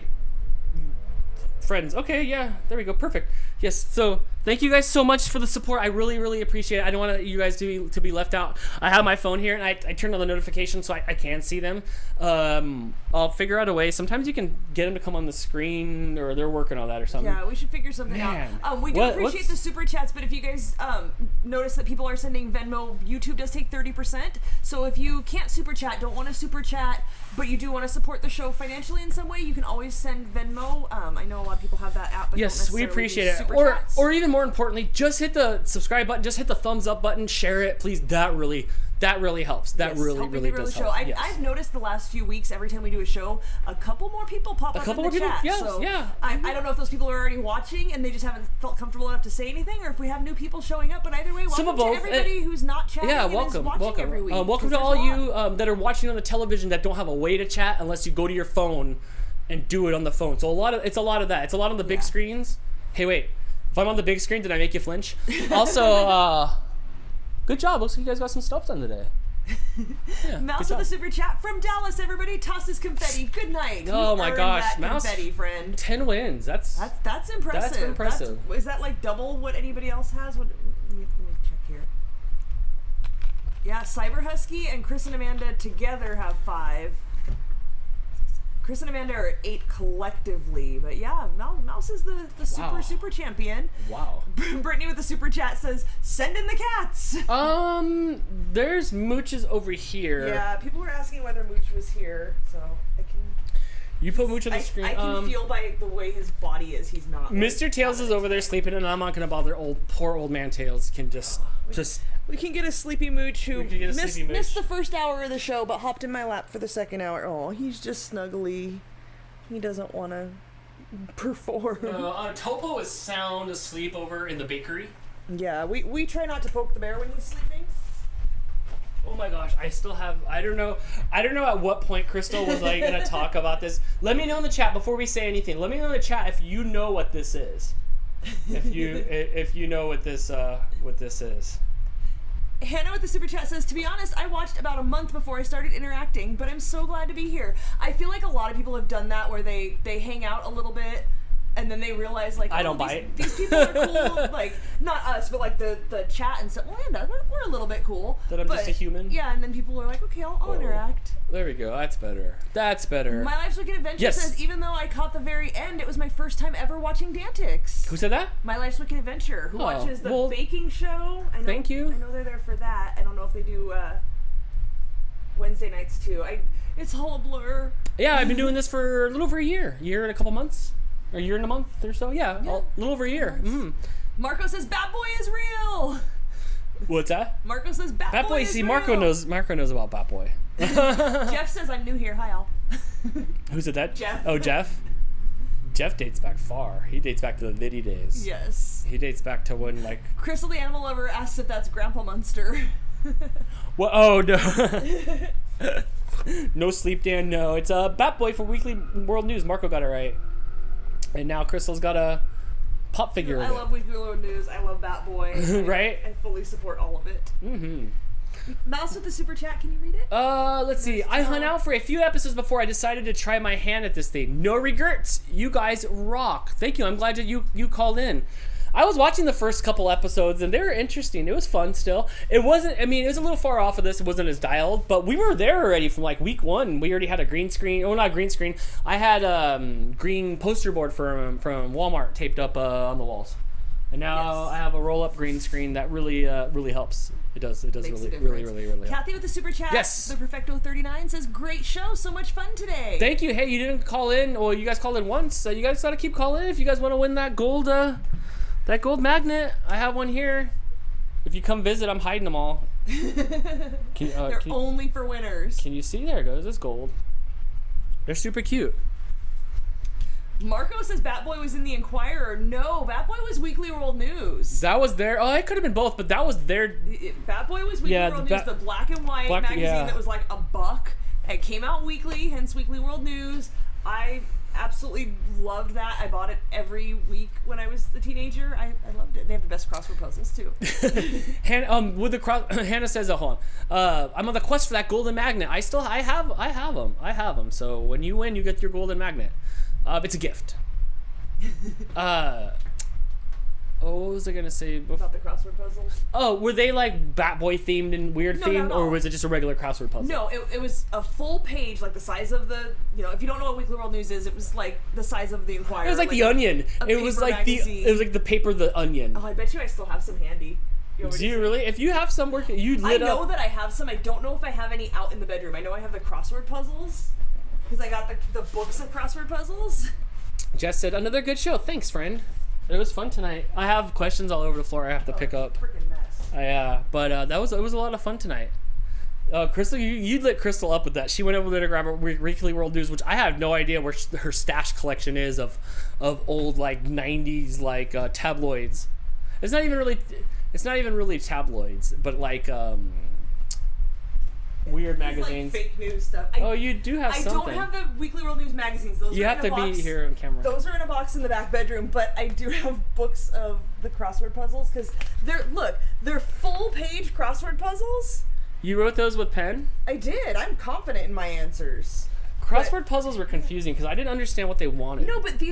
friends. Okay, yeah, there we go. Perfect. Yes. So thank you guys so much for the support. I really, really appreciate it. I don't want you guys to be left out. I have my phone here, and I turned on the notifications so I can see them. I'll figure out a way. Sometimes you can get them to come on the screen, or they're working on that or something. Yeah, we should figure something out. We do appreciate the super chats, but if you guys notice that people are sending Venmo, YouTube does take 30%. So if you can't super chat, don't want to super chat, but you do want to support the show financially in some way, you can always send Venmo. I know a lot of people have that app, but Yes, don't we necessarily appreciate do it. super Or chats. or even more importantly, just hit the subscribe button, just hit the thumbs up button, share it, please. That really helps. That really helping really to grow does the show. help. Yes. I've noticed the last few weeks, every time we do a show, a couple more people pop up in the chat. Yes, so yeah. I don't know if those people are already watching and they just haven't felt comfortable enough to say anything, or if we have new people showing up. But either way, Some welcome of to both. everybody who's not chatting Yeah, and is welcome, watching every week. welcome to all you that are watching on the television that don't have a way to chat unless you go to your phone and do it on the phone. So it's a lot of that. It's a lot on the big screens. Hey, wait. If I'm on the big screen, did I make you flinch? Also, good job. Looks like you guys got some stuff done today. Yeah, Mouse with a super chat from Dallas. Everybody tosses confetti. Good night. Oh You my earned gosh, that Mouse! confetti, friend. 10 wins. That's impressive. That's impressive. Is that like double what anybody else has? Let me check here. Yeah, Cyber Husky and Chris and Amanda together have 5. Chris and Amanda are at 8 collectively, but yeah, Mouse is the super champion. Wow. Brittany with the super chat says, "Send in the cats." There's Mooches over here. Yeah, people were asking whether Mooch was here, so I can. You put Mooch on the screen. I can feel by the way his body is, he's not. Mr. Tails is over there sleeping, and I'm not gonna bother poor old man Tails. Can just. We can get a sleepy Mooch who sleepy missed the first hour of the show, but hopped in my lap for the second hour. Oh, he's just snuggly. He doesn't want to perform. Topo is sound asleep over in the bakery. Yeah, we try not to poke the bear when he's sleeping. Oh my gosh, I don't know at what point Crystal was like gonna talk about this. Let me know in the chat before we say anything. Let me know in the chat if you know what this is. If you know what this is. Hannah with the super chat says, "To be honest, I watched about a month before I started interacting, but I'm so glad to be here." I feel like a lot of people have done that where they hang out a little bit and then they realize like, I don't buy it. These people are cool. Like, not us, but like the chat and stuff. Well, yeah, we're a little bit cool. That I'm just a human? Yeah, and then people are like, okay, I'll interact. There we go. That's better. My Life's Wicked Adventure says, "Even though I caught the very end, it was my first time ever watching DANtics." Who said that? My Life's Wicked Adventure, who watches the baking show. I know, thank you. I know they're there for that. I don't know if they do Wednesday nights too. It's all a blur. Yeah, I've been doing this for a little over a year and a couple months, or a year and a month or so. Yeah, a little over a year. Marco says, "Bat Boy is real." What's that? Marco says, "Bat Boy is See, real." Marco knows about Bat Boy. Jeff says, "I'm new here. Hi all." Who said that? Jeff. Oh, Jeff. Jeff dates back far. He dates back to the Viddy days. Yes. He dates back to when like. Crystal the Animal Lover asks if that's Grandpa Munster. What? Oh no. No sleep, Dan. No, it's a Bat Boy for Weekly World News. Marco got it right, and now Crystal's got a pop figure. I love Weekly World News. I love Bat Boy. Right? I fully support all of it. Mm-hmm. Mouse with the super chat. Can you read it? Let's see. I hung out for a few episodes before I decided to try my hand at this thing. No regrets. You guys rock. Thank you. I'm glad that you called in. I was watching the first couple episodes and they were interesting. It was fun still. It wasn't, I mean, it was a little far off of this. It wasn't as dialed, but we were there already from like week 1. We already had a green screen. Oh, not green screen. I had green poster board from Walmart taped up on the walls. And now I have a roll-up green screen that really helps. It does really help. Kathy with the super chat. Yes. The Perfecto 39 says, "Great show, so much fun today." Thank you. Hey, you didn't call in. Well, you guys called in once. So you guys gotta keep calling in if you guys want to win that gold magnet. I have one here. If you come visit, I'm hiding them all. They're only for winners. Can you see? There it goes. It's gold. They're super cute. Marco says Bat Boy was in the Inquirer. No, Bat Boy was Weekly World News. That was their. Oh, it could have been both, but that was their. Bat Boy was Weekly World News, the black and white magazine that was like $1. It came out weekly, hence Weekly World News. I absolutely loved that. I bought it every week when I was a teenager. I loved it. They have the best crossword puzzles too. Hannah says, hold on. I'm on the quest for that golden magnet. I have them. So when you win, you get your golden magnet. It's a gift. What was I gonna say about the crossword puzzles? Oh, were they like Bat Boy themed and weird themed, or was it just a regular crossword puzzle? No, it was a full page, like the size of the, if you don't know what Weekly World News is, it was like the size of the Inquirer. It was like the Onion. It was like magazine. it was like the paper, the Onion. Oh, I bet you I still have some handy. Do you really? If you have some work, you lit up. I know that I have some. I don't know if I have any out in the bedroom. I know I have the crossword puzzles because I got the books of crossword puzzles. Jess said, another good show. Thanks, friend. It was fun tonight. I have questions all over the floor I have to pick up. Freaking mess. But it was a lot of fun tonight. Crystal, you lit Crystal up with that. She went over there to grab her Weekly World News, which I have no idea where her stash collection is of old like 90s like tabloids. It's not even really tabloids, but like weird magazines. Like fake news stuff. You do have something. I don't have the Weekly World News magazines. Those you are have in a to box. be here on camera. Those are in a box in the back bedroom, but I do have books of the crossword puzzles because they're full page crossword puzzles. You wrote those with pen? I did. I'm confident in my answers. Crossword puzzles were confusing because I didn't understand what they wanted. No, but they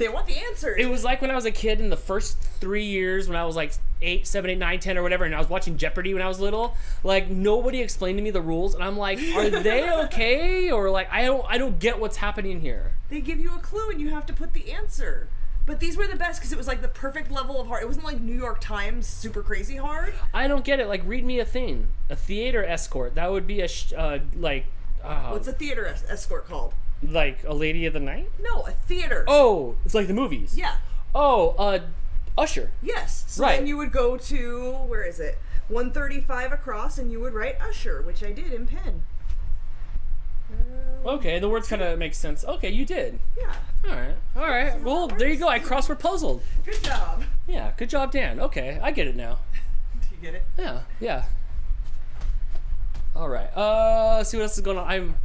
want the answers. It was like when I was a kid in the first 3 years when I was like 8, 7, 8, 9, 10 or whatever, and I was watching Jeopardy when I was little. Like nobody explained to me the rules, and I'm like, are they okay? Or like I don't get what's happening here. They give you a clue and you have to put the answer. But these were the best because it was like the perfect level of hard. It wasn't like New York Times super crazy hard. I don't get it. Like read me a thing. A theater escort. That would be a what's a theater escort called? Like a Lady of the Night? No, a theater. Oh, it's like the movies. Yeah. Oh, Usher. Yes. So right. Then you would go to, where is it? 135 across, and you would write Usher, which I did in pen. Okay, the words kind of make sense. Okay, you did. Yeah. All right. Well, there you go. I crossword puzzled. Good job. Yeah, good job, Dan. Okay, I get it now. Do you get it? Yeah. All right. Let's see what else is going on.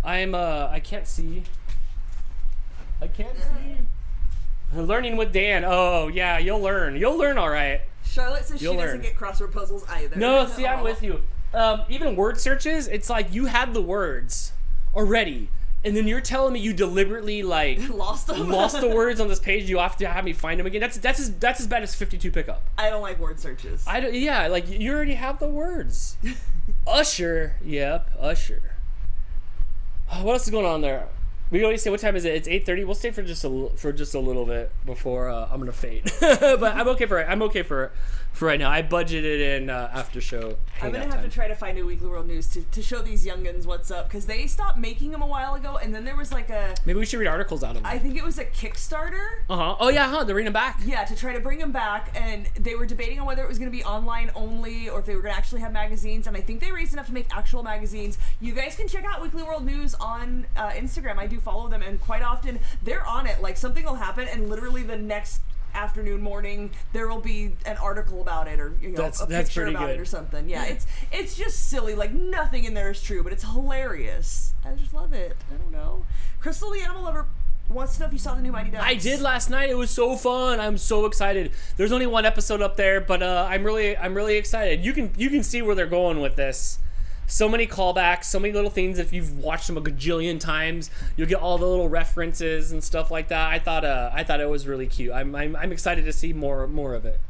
I can't see. Learning with Dan. Oh, yeah, you'll learn. You'll learn all right. Charlotte says she doesn't get crossword puzzles either. No, see, I'm with you. Even word searches, it's like you had the words already, and then you're telling me you deliberately like lost the words on this page. You have to have me find them again. That's as bad as 52 pickup. I don't like word searches. Yeah, like you already have the words. Usher. Yep, Usher. What else is going on there? We already say what time is it? It's 8:30. We'll stay for just a little bit before I'm gonna fade. But I'm okay for right now. I budgeted in after show. I'm gonna have to try to find a Weekly World News to show these youngins what's up because they stopped making them a while ago, and then there was like a. Maybe we should read articles out of them. I think it was a Kickstarter. Oh yeah, they're bringing them back. Yeah, to try to bring them back, and they were debating on whether it was gonna be online only or if they were gonna actually have magazines. And I think they raised enough to make actual magazines. You guys can check out Weekly World News on Instagram. I do follow them, and quite often they're on it. Like something will happen, and literally the next afternoon, morning, there will be an article about it, or a picture about it or something. Yeah, it's just silly. Like nothing in there is true, but it's hilarious. I just love it. I don't know. Crystal the Animal Lover wants to know if you saw the new Mighty Ducks. I did last night. It was so fun. I'm so excited. There's only one episode up there, but I'm really excited. You can see where they're going with this. So many callbacks, so many little things. If you've watched them a gajillion times, you'll get all the little references and stuff like that. I thought it was really cute. I'm excited to see more of it.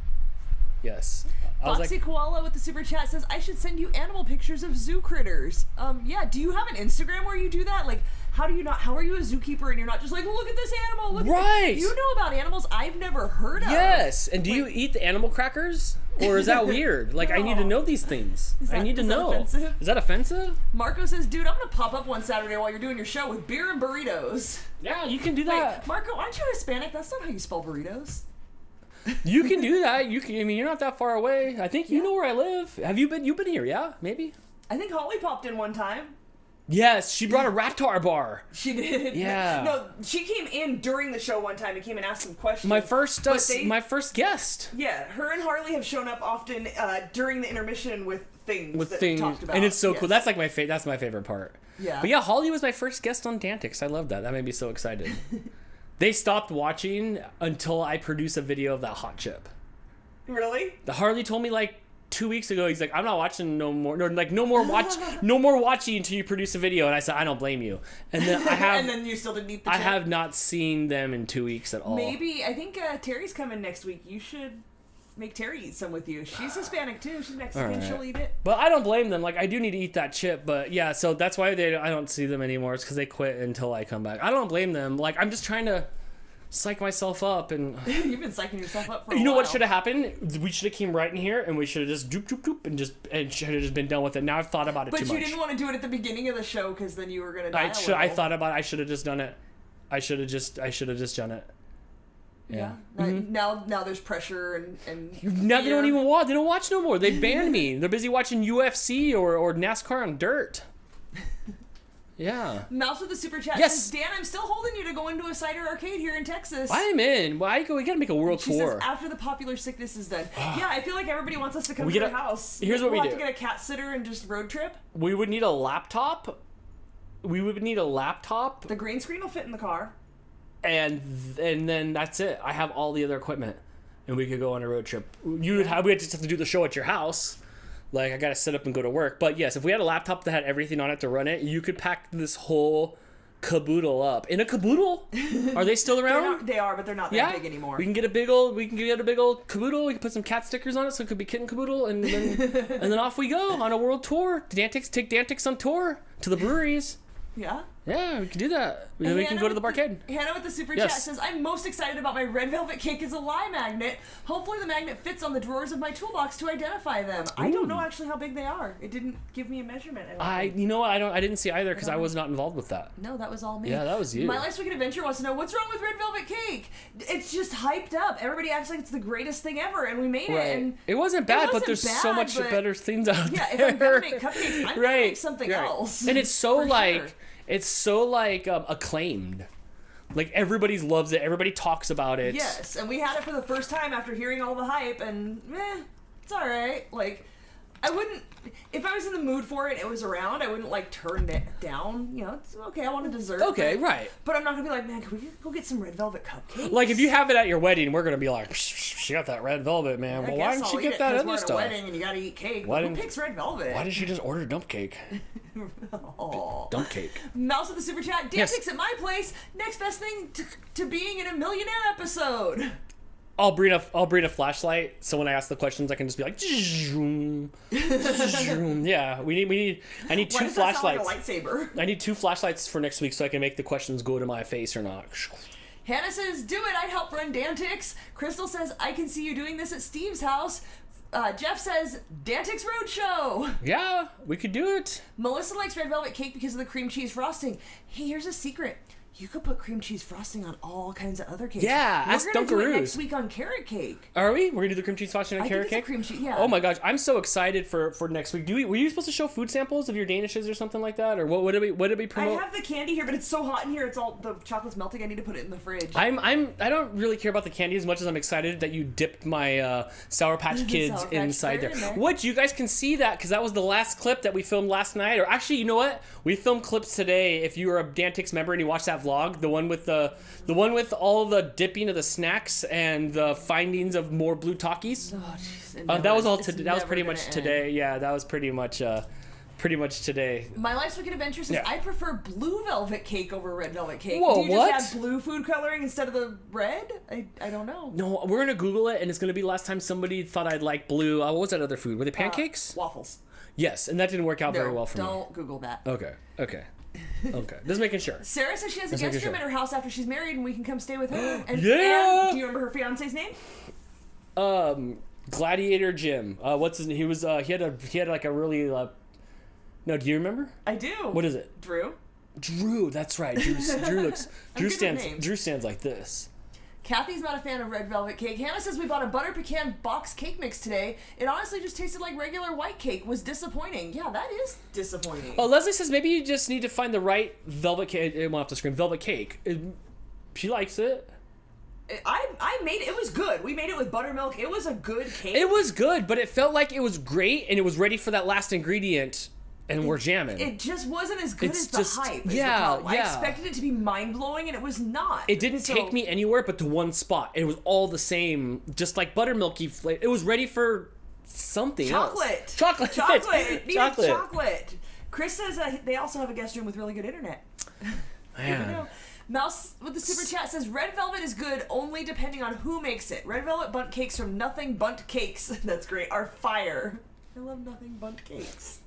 Yes. Foxy Koala with the super chat says, I should send you animal pictures of zoo critters. Yeah, do you have an Instagram where you do that? Like, how are you a zookeeper and you're not just like, look at this animal, look at this. You know about animals I've never heard of. Yes, and do you eat the animal crackers? Or is that weird? Like, no. I need to know these things. I need to know. Offensive? Is that offensive? Marco says, dude, I'm going to pop up one Saturday while you're doing your show with beer and burritos. Yeah, you can do that. Wait, Marco, aren't you Hispanic? That's not how you spell burritos. You can do that. You're not that far away. I think you know where I live. Have you been? You've been here, yeah? Maybe? I think Holly popped in one time. Yes, she brought a Raptor bar. She did. Yeah. No, she came in during the show one time and came and asked some questions. My first guest. Yeah, her and Harley have shown up often during the intermission with things With that things, we talked about. and it's so Yes. cool. That's like that's my favorite part. Yeah. But yeah, Holly was my first guest on DANtics. I love that. That made me so excited. They stopped watching until I produce a video of that hot chip. Really? The Harley told me like 2 weeks ago. He's like, I'm not watching no more. No more watching until you produce a video. And I said, I don't blame you. And then I have. And then you still didn't eat the I chip? have not seen them in 2 weeks at all. Maybe. I think Terry's coming next week. You should make Terry eat some with you. She's Hispanic too. She's Mexican. All right. She'll eat it. But I don't blame them. Like, I do need to eat that chip. But yeah, so that's why I don't see them anymore. It's because they quit until I come back. I don't blame them. Like, I'm just trying to psych myself up. And You've been psyching yourself up for a you know while. what should have happened? We should have came right in here and we should have just doop and should have just been done with it. Now I've thought about it But too much. you didn't want to do it at the beginning of the show because then you were gonna die. I thought about it. I should have just done it. I should have just done it. Yeah. Now there's pressure and Now they fear. don't even watch. They don't watch no more. They banned me. They're busy watching UFC or NASCAR on dirt. Yeah. Mouse with the super chat Yes. says, Dan, I'm still holding you to go into a cider arcade here in Texas. I'm in. Well, we gotta make a world She tour. says after the popular sickness is done. Yeah, I feel like everybody wants us to come We to get their a- house. here's what we we'll do. have to get a cat sitter and just road trip. We would need a laptop. The green screen will fit in the car. And then that's it. I have all the other equipment, and we could go on a road trip. We would just have to do the show at your house. Like, I gotta set up and go to work. But yes, if we had a laptop that had everything on it to run it, you could pack this whole caboodle up. In a caboodle? Are they still around? They are, but they're not that big anymore. We can get a big old caboodle. We can put some cat stickers on it, so it could be kitten caboodle, and then off we go on a world tour. Take DANtics on tour to the breweries. Yeah. Yeah, we can do that. Then we can go to the barcade. Hannah with the super Yes. chat says, I'm most excited about my red velvet cake as a lie magnet. Hopefully the magnet fits on the drawers of my toolbox to identify them. I don't know actually how big they are. It didn't give me a measurement. You know what? I didn't see either because I was not involved with that. No, that was all me. Yeah, that was you. My Life's Wicked Adventure wants to know, what's wrong with red velvet cake? It's just hyped up. Everybody acts like it's the greatest thing ever, and we made it. And It wasn't bad, but wasn't there's so bad, much but- better things out Yeah, there. if I'm gonna make cupcakes, I'm gonna make something else. And it's so For like sure. it's so like acclaimed. Like everybody loves it. Everybody talks about it. Yes, and we had it for the first time after hearing all the hype, and it's all right. Like, I wouldn't, if I was in the mood for it, it was around, I wouldn't like turn it down. You know, it's okay. I want a dessert. Okay, right. But I'm not gonna be like, man, can we go get some red velvet cupcakes? Like if you have it at your wedding, we're gonna be like, she got that red velvet, man. I Well, why guess didn't she I'll eat get it that 'cause other we're at a stuff? wedding and you gotta eat cake. Why Who didn't- picks red velvet? Why did she just order dump cake? Dump cake. Mouse with the super chat. Yes. DANtics at my place. Next best thing to being in a millionaire episode. I'll bring a flashlight, so when I ask the questions, I can just be like, zoom, zoom. Yeah, I need two Why does that sound like a flashlights. lightsaber? I need two flashlights for next week, so I can make the questions go to my face or not. Hannah says, do it. I'd help run DANtics. Crystal says, I can see you doing this at Steve's house. Jeff says, DANtics Roadshow. Yeah, we could do it. Melissa likes red velvet cake because of the cream cheese frosting. Hey, here's a secret. You could put cream cheese frosting on all kinds of other cakes. Yeah, ask We're gonna do it Dunkaroos. next week on carrot cake. Are we? We're gonna do the cream cheese frosting and I carrot think cake. it's a cream cheese, yeah. Oh my gosh, I'm so excited for next week. Were you supposed to show food samples of your danishes or something like that, or what did we I promote? have the candy here, but it's so hot in here. It's all the chocolate's melting. I need to put it in the fridge. I don't really care about the candy as much as I'm excited that you dipped my Sour Patch Kids Sour Patch inside Kid in there. there. Which you guys can see that because that was the last clip that we filmed last night. Or actually, you know what? We filmed clips today. If you were a DANtics member and you watched that vlog, the one with all the dipping of the snacks and the findings of more blue Takis. Oh, jeez. That was all. It's That was never pretty gonna much end. today. Yeah, that was pretty much today. My Life's Wicked Adventure says, Yeah. I prefer blue velvet cake over red velvet cake. Whoa, Do you what? just have blue food coloring instead of the red? I don't know. No, we're gonna Google it, and it's gonna be last time somebody thought I'd like blue. What was that other food? Were they pancakes? Waffles. Yes, and that didn't work out very well for me. Don't Google that. Okay. Just making sure. Sarah says she has a Just guest making room sure. at her house after she's married, and we can come stay with her. And, Yeah! and do you remember her fiance's name? Gladiator Jim. What's his name? He was. He had like a really. No, do you remember? I do. What is it? Drew. Drew. That's right. Drew I'm good with names. stands like this. Kathy's not a fan of red velvet cake. Hannah says we bought a butter pecan box cake mix today. It honestly just tasted like regular white cake. Was disappointing. Yeah, that is disappointing. Oh, Leslie says maybe you just need to find the right velvet cake. It won't have to scream velvet cake. She likes it. I made it. It was good. We made it with buttermilk. It was a good cake. It was good, but it felt like it was great and it was ready for that last ingredient. And we're jamming. It just wasn't as good as just, the hype. Yeah, I expected it to be mind-blowing, and it was not. It didn't take me anywhere but to one spot. It was all the same, just like buttermilky flavor. It was ready for something else. Chocolate. It needed chocolate. Chris says they also have a guest room with really good internet. Man. Mouse with the super chat says red velvet is good only depending on who makes it. Red velvet bundt cakes from Nothing Bundt Cakes. That's great. Are fire. I love Nothing Bundt Cakes.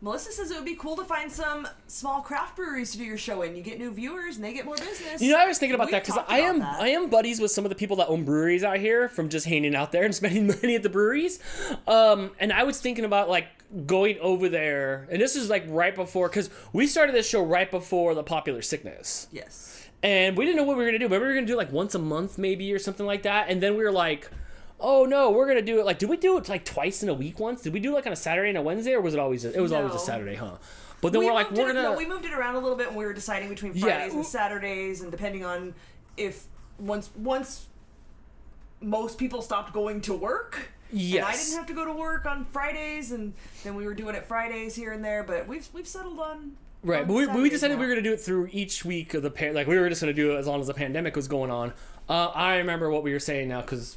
Melissa says it would be cool to find some small craft breweries to do your show in. You get new viewers and they get more business. You know, I was thinking about that because I am buddies with some of the people that own breweries out here from just hanging out there and spending money at the breweries. And I was thinking about like going over there, and this is like right before, because we started this show right before the popular sickness. Yes. And we didn't know what we were going to do. Maybe we were going to do like once a month maybe or something like that. And then we were like, oh no, we're gonna do it like, did we do it like twice in a week once? Did we do it like on a Saturday and a Wednesday, or was it always always a Saturday, huh? But then we moved it around a little bit when we were deciding between Fridays and Saturdays, and depending on if once most people stopped going to work. Yes. And I didn't have to go to work on Fridays, and then we were doing it Fridays here and there, but we've settled on. Right, but we decided we were going to do it through each week of the like we were just going to do it as long as the pandemic was going on. I remember what we were saying now because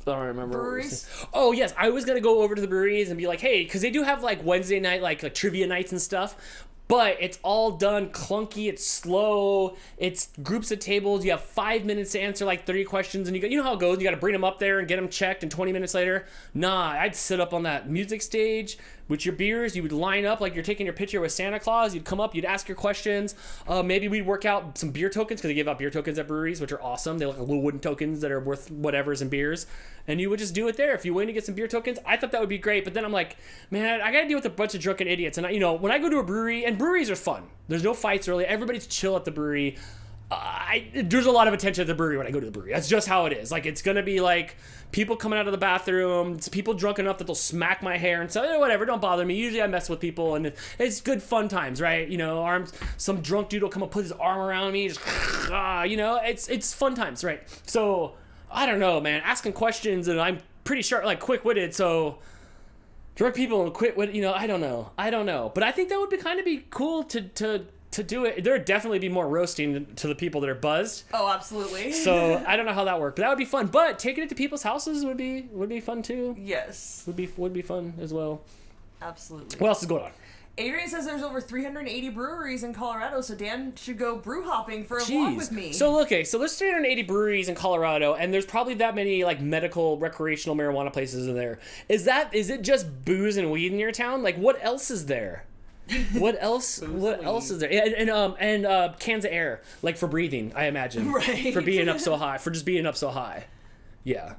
I don't remember. Breweries? Oh yes, I was going to go over to the breweries and be like, hey, because they do have like Wednesday night like trivia nights and stuff. But it's all done clunky, it's slow, it's groups of tables, you have 5 minutes to answer like 30 questions, and you know how it goes, you gotta bring them up there and get them checked, and 20 minutes later, nah, I'd sit up on that music stage with your beers, you would line up like you're taking your picture with Santa Claus, you'd come up, you'd ask your questions, maybe we'd work out some beer tokens, because they give out beer tokens at breweries, which are awesome, they look like little wooden tokens that are worth whatever's in beers, and you would just do it there. If you wait to get some beer tokens, I thought that would be great, but then I'm like, man, I gotta deal with a bunch of drunken idiots, and when I go to a brewery, and breweries are fun. There's no fights really. Everybody's chill at the brewery. There's a lot of attention at the brewery when I go to the brewery. That's just how it is. Like, it's going to be like people coming out of the bathroom. It's people drunk enough that they'll smack my hair and say, whatever, don't bother me. Usually I mess with people, and it's good fun times, right? Some drunk dude will come and put his arm around me. Just, it's fun times, right? So, I don't know, man. Asking questions, and I'm pretty sure, like, quick-witted, so drunk people and quick-witted, I don't know. But I think that would be cool to do it. There would definitely be more roasting to the people that are buzzed. Oh, absolutely. So I don't know how that worked, but that would be fun. But taking it to people's houses would be fun too. Yes. Would be fun as well. Absolutely. What else is going on? Adrian says there's over 380 breweries in Colorado, so Dan should go brew hopping for a vlog with me. So there's 380 breweries in Colorado, and there's probably that many like medical, recreational marijuana places in there. Is it just booze and weed in your town? Like, what else is there? What else is there? And cans of air, like for breathing, I imagine. Right. For being up so high. For just being up so high. Yeah.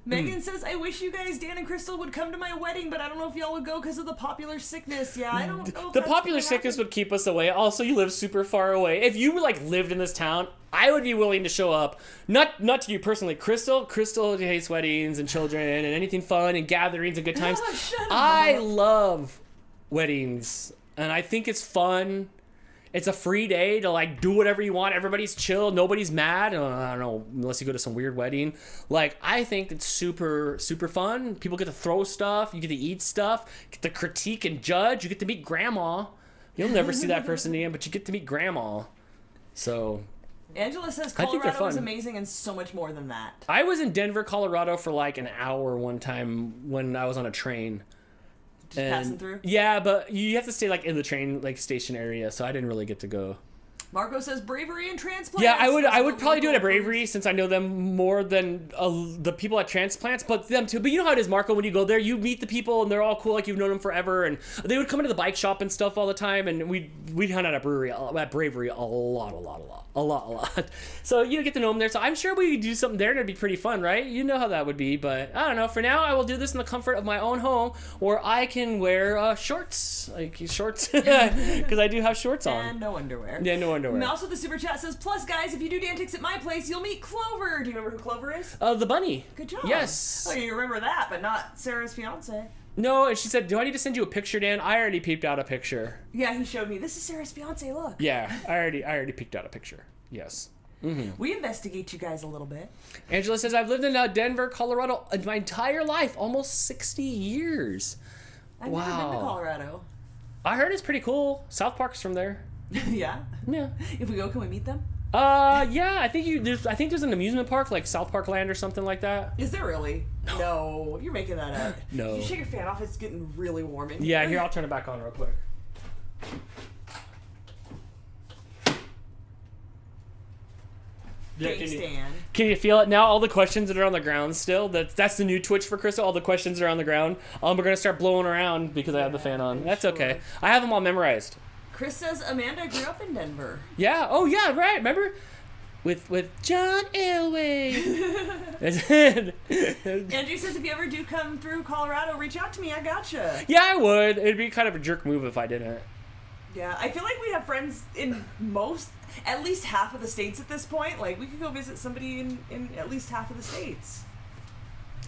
Megan says, I wish you guys, Dan and Crystal, would come to my wedding, but I don't know if y'all would go because of the popular sickness. Yeah, I don't know. The popular sickness would keep us away. Also, you live super far away. If you lived in this town, I would be willing to show up. Not to you personally, Crystal. Crystal hates weddings and children and anything fun and gatherings and good times. I love weddings, and I think it's fun. It's a free day to do whatever you want. Everybody's chill. Nobody's mad. I don't know, unless you go to some weird wedding. I think it's super, super fun. People get to throw stuff. You get to eat stuff. Get to critique and judge. You get to meet grandma. You'll never see that person again, but you get to meet grandma. So Angela says Colorado is amazing and so much more than that. I was in Denver, Colorado for an hour one time when I was on a train. Just passing through? Yeah, but you have to stay in the train station area, so I didn't really get to go. Marco says bravery and transplants. Yeah, I would probably do it at Bravery since I know them more than the people at Transplants, but them too. But you know how it is, Marco, when you go there, you meet the people and they're all cool, you've known them forever, and they would come into the bike shop and stuff all the time, and we'd hang out at Bravery a lot. A lot. So you get to know him there. So I'm sure we could do something there and it'd be pretty fun, right? You know how that would be, but I don't know. For now, I will do this in the comfort of my own home, where I can wear shorts, because I do have shorts on. And no underwear. Yeah, no underwear. And also the super chat says, plus guys, if you do DANtics at my place, you'll meet Clover. Do you remember who Clover is? The bunny. Good job. Yes. Oh, you remember that, but not Sarah's fiance. No, and she said, do I need to send you a picture, Dan? I already peeped out a picture. Yeah, he showed me. This is Sarah's fiance, look. Yeah, I already peeked out a picture. Yes. Mm-hmm. We investigate you guys a little bit. Angela says, I've lived in Denver, Colorado my entire life, almost 60 years. I've never been to Colorado. I heard it's pretty cool. South Park's from there. Yeah? Yeah. If we go, can we meet them? Yeah, I think there's an amusement park, like South Park Land or something like that. Is there really? No, you're making that up. No. You shake your fan off, it's getting really warm in here. Yeah, here, I'll turn it back on real quick. Can you feel it now? All the questions that are on the ground still. That's the new Twitch for Crystal. All the questions are on the ground. We're gonna start blowing around because I have the fan on. That's okay. I have them all memorized. Chris says Amanda grew up in Denver. Yeah. Oh yeah. Right. Remember, with John Elway. Andrew says if you ever do come through Colorado, reach out to me. I gotcha. Yeah, I would. It'd be kind of a jerk move if I didn't. Yeah, I feel like we have friends in at least half of the states at this point. Like, we could go visit somebody in at least half of the states.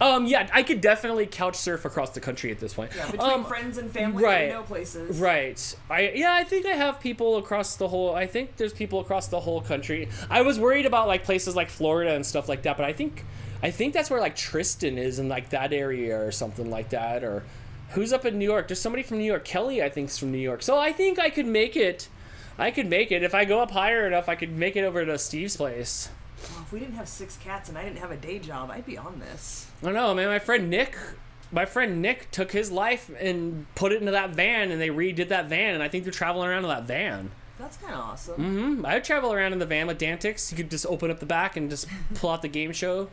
Yeah, I could definitely couch surf across the country at this point. Yeah, between friends and family, right, we know places. Right. I think I have people across the whole. I think there's people across the whole country. I was worried about like places like Florida and stuff like that, but I think that's where like Tristan is in like that area or something like that. Or who's up in New York? There's somebody from New York. Kelly, I think, is from New York. So I think I could make it. If I go up higher enough, I could make it over to Steve's place. Well, if we didn't have 6 cats and I didn't have a day job, I'd be on this. I don't know, man. My friend Nick took his life and put it into that van, and they redid that van, and I think they're traveling around in that van. That's kind of awesome. Mm-hmm. I would travel around in the van with DANtics. You could just open up the back and just pull out the game show.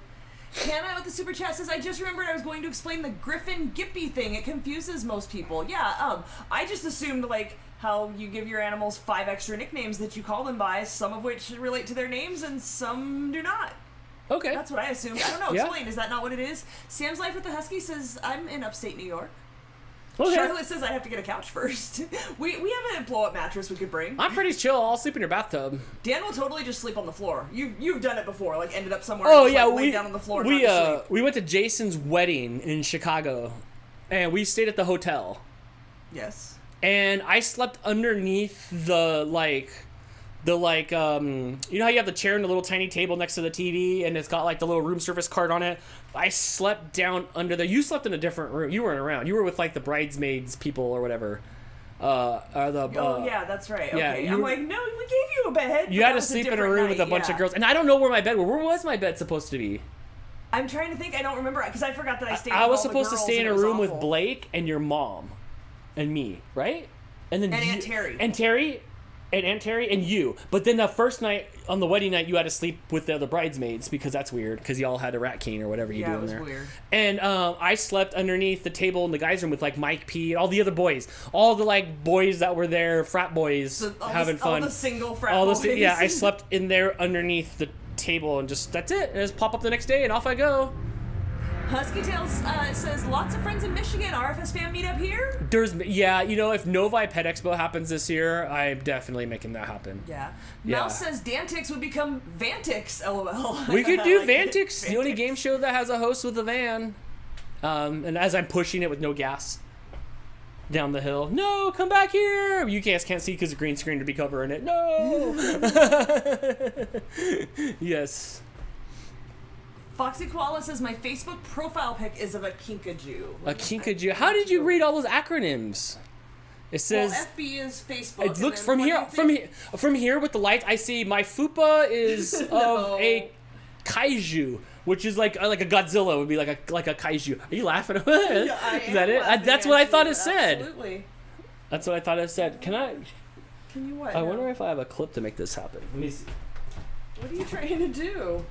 Hannah with the super chat says, I just remembered I was going to explain the Griffin Gippy thing. It confuses most people. Yeah, I just assumed, like, how you give your animals 5 extra nicknames that you call them by, some of which relate to their names and some do not. Okay. That's what I assumed. I don't know. Yeah. Explain. Is that not what it is? Sam's Life with the Husky says, I'm in upstate New York. Okay. Charlotte says I have to get a couch first. we have a blow-up mattress we could bring. I'm pretty chill. I'll sleep in your bathtub. Dan will totally just sleep on the floor. You've done it before. Like ended up somewhere. Oh and yeah, just, like, laid down on the floor. We went to Jason's wedding in Chicago, and we stayed at the hotel. Yes. And I slept underneath the you know how you have the chair and the little tiny table next to the TV, and it's got like the little room service card on it. I slept down under there. You slept in a different room. You weren't around. You were with like the bridesmaids people or whatever. Yeah, that's right. Yeah, okay. I'm like, no, we gave you a bed. You had to sleep in a room with a bunch of girls, and I don't know where my bed was. Where was my bed supposed to be? I'm trying to think. I don't remember because I forgot that I stayed. I was with all supposed the to girls stay in and a it was room with awful. Blake and your mom, and me, right? And then Aunt Terry. And Aunt Terry and you. But then the first night, on the wedding night, you had to sleep with the other bridesmaids because that's weird because y'all had a rat cane or whatever you do in there. Yeah, it was weird. And I slept underneath the table in the guys' room with like Mike P and all the other boys. All the like boys that were there, frat boys, having fun. All the single frat boys. Yeah, I slept in there underneath the table and that's it. And just pop up the next day and off I go. Husky Tales says lots of friends in Michigan. RFS fan meetup here. If Novi Pet Expo happens this year, I'm definitely making that happen. Yeah. Yeah. Mouse says DANtics would become VANtics. LOL. We could do VANtics, the only game show that has a host with a van. And as I'm pushing it with no gas down the hill, no, come back here. You guys can't see because the green screen to be covering it. No. Yes. Foxy Koala says my Facebook profile pic is of a kinkajou. A kinkajou. How did you read all those acronyms? It says. Well, FB is Facebook. It looks from here with the lights. I see my fupa is of a kaiju, which is like a Godzilla would be like a kaiju. Are you laughing? Yeah, I am Is that it? laughing That's at what I you. thought it said. Absolutely. That's what I thought it said. Can you what? I wonder if I have a clip to make this happen. Let me see. What are you trying to do?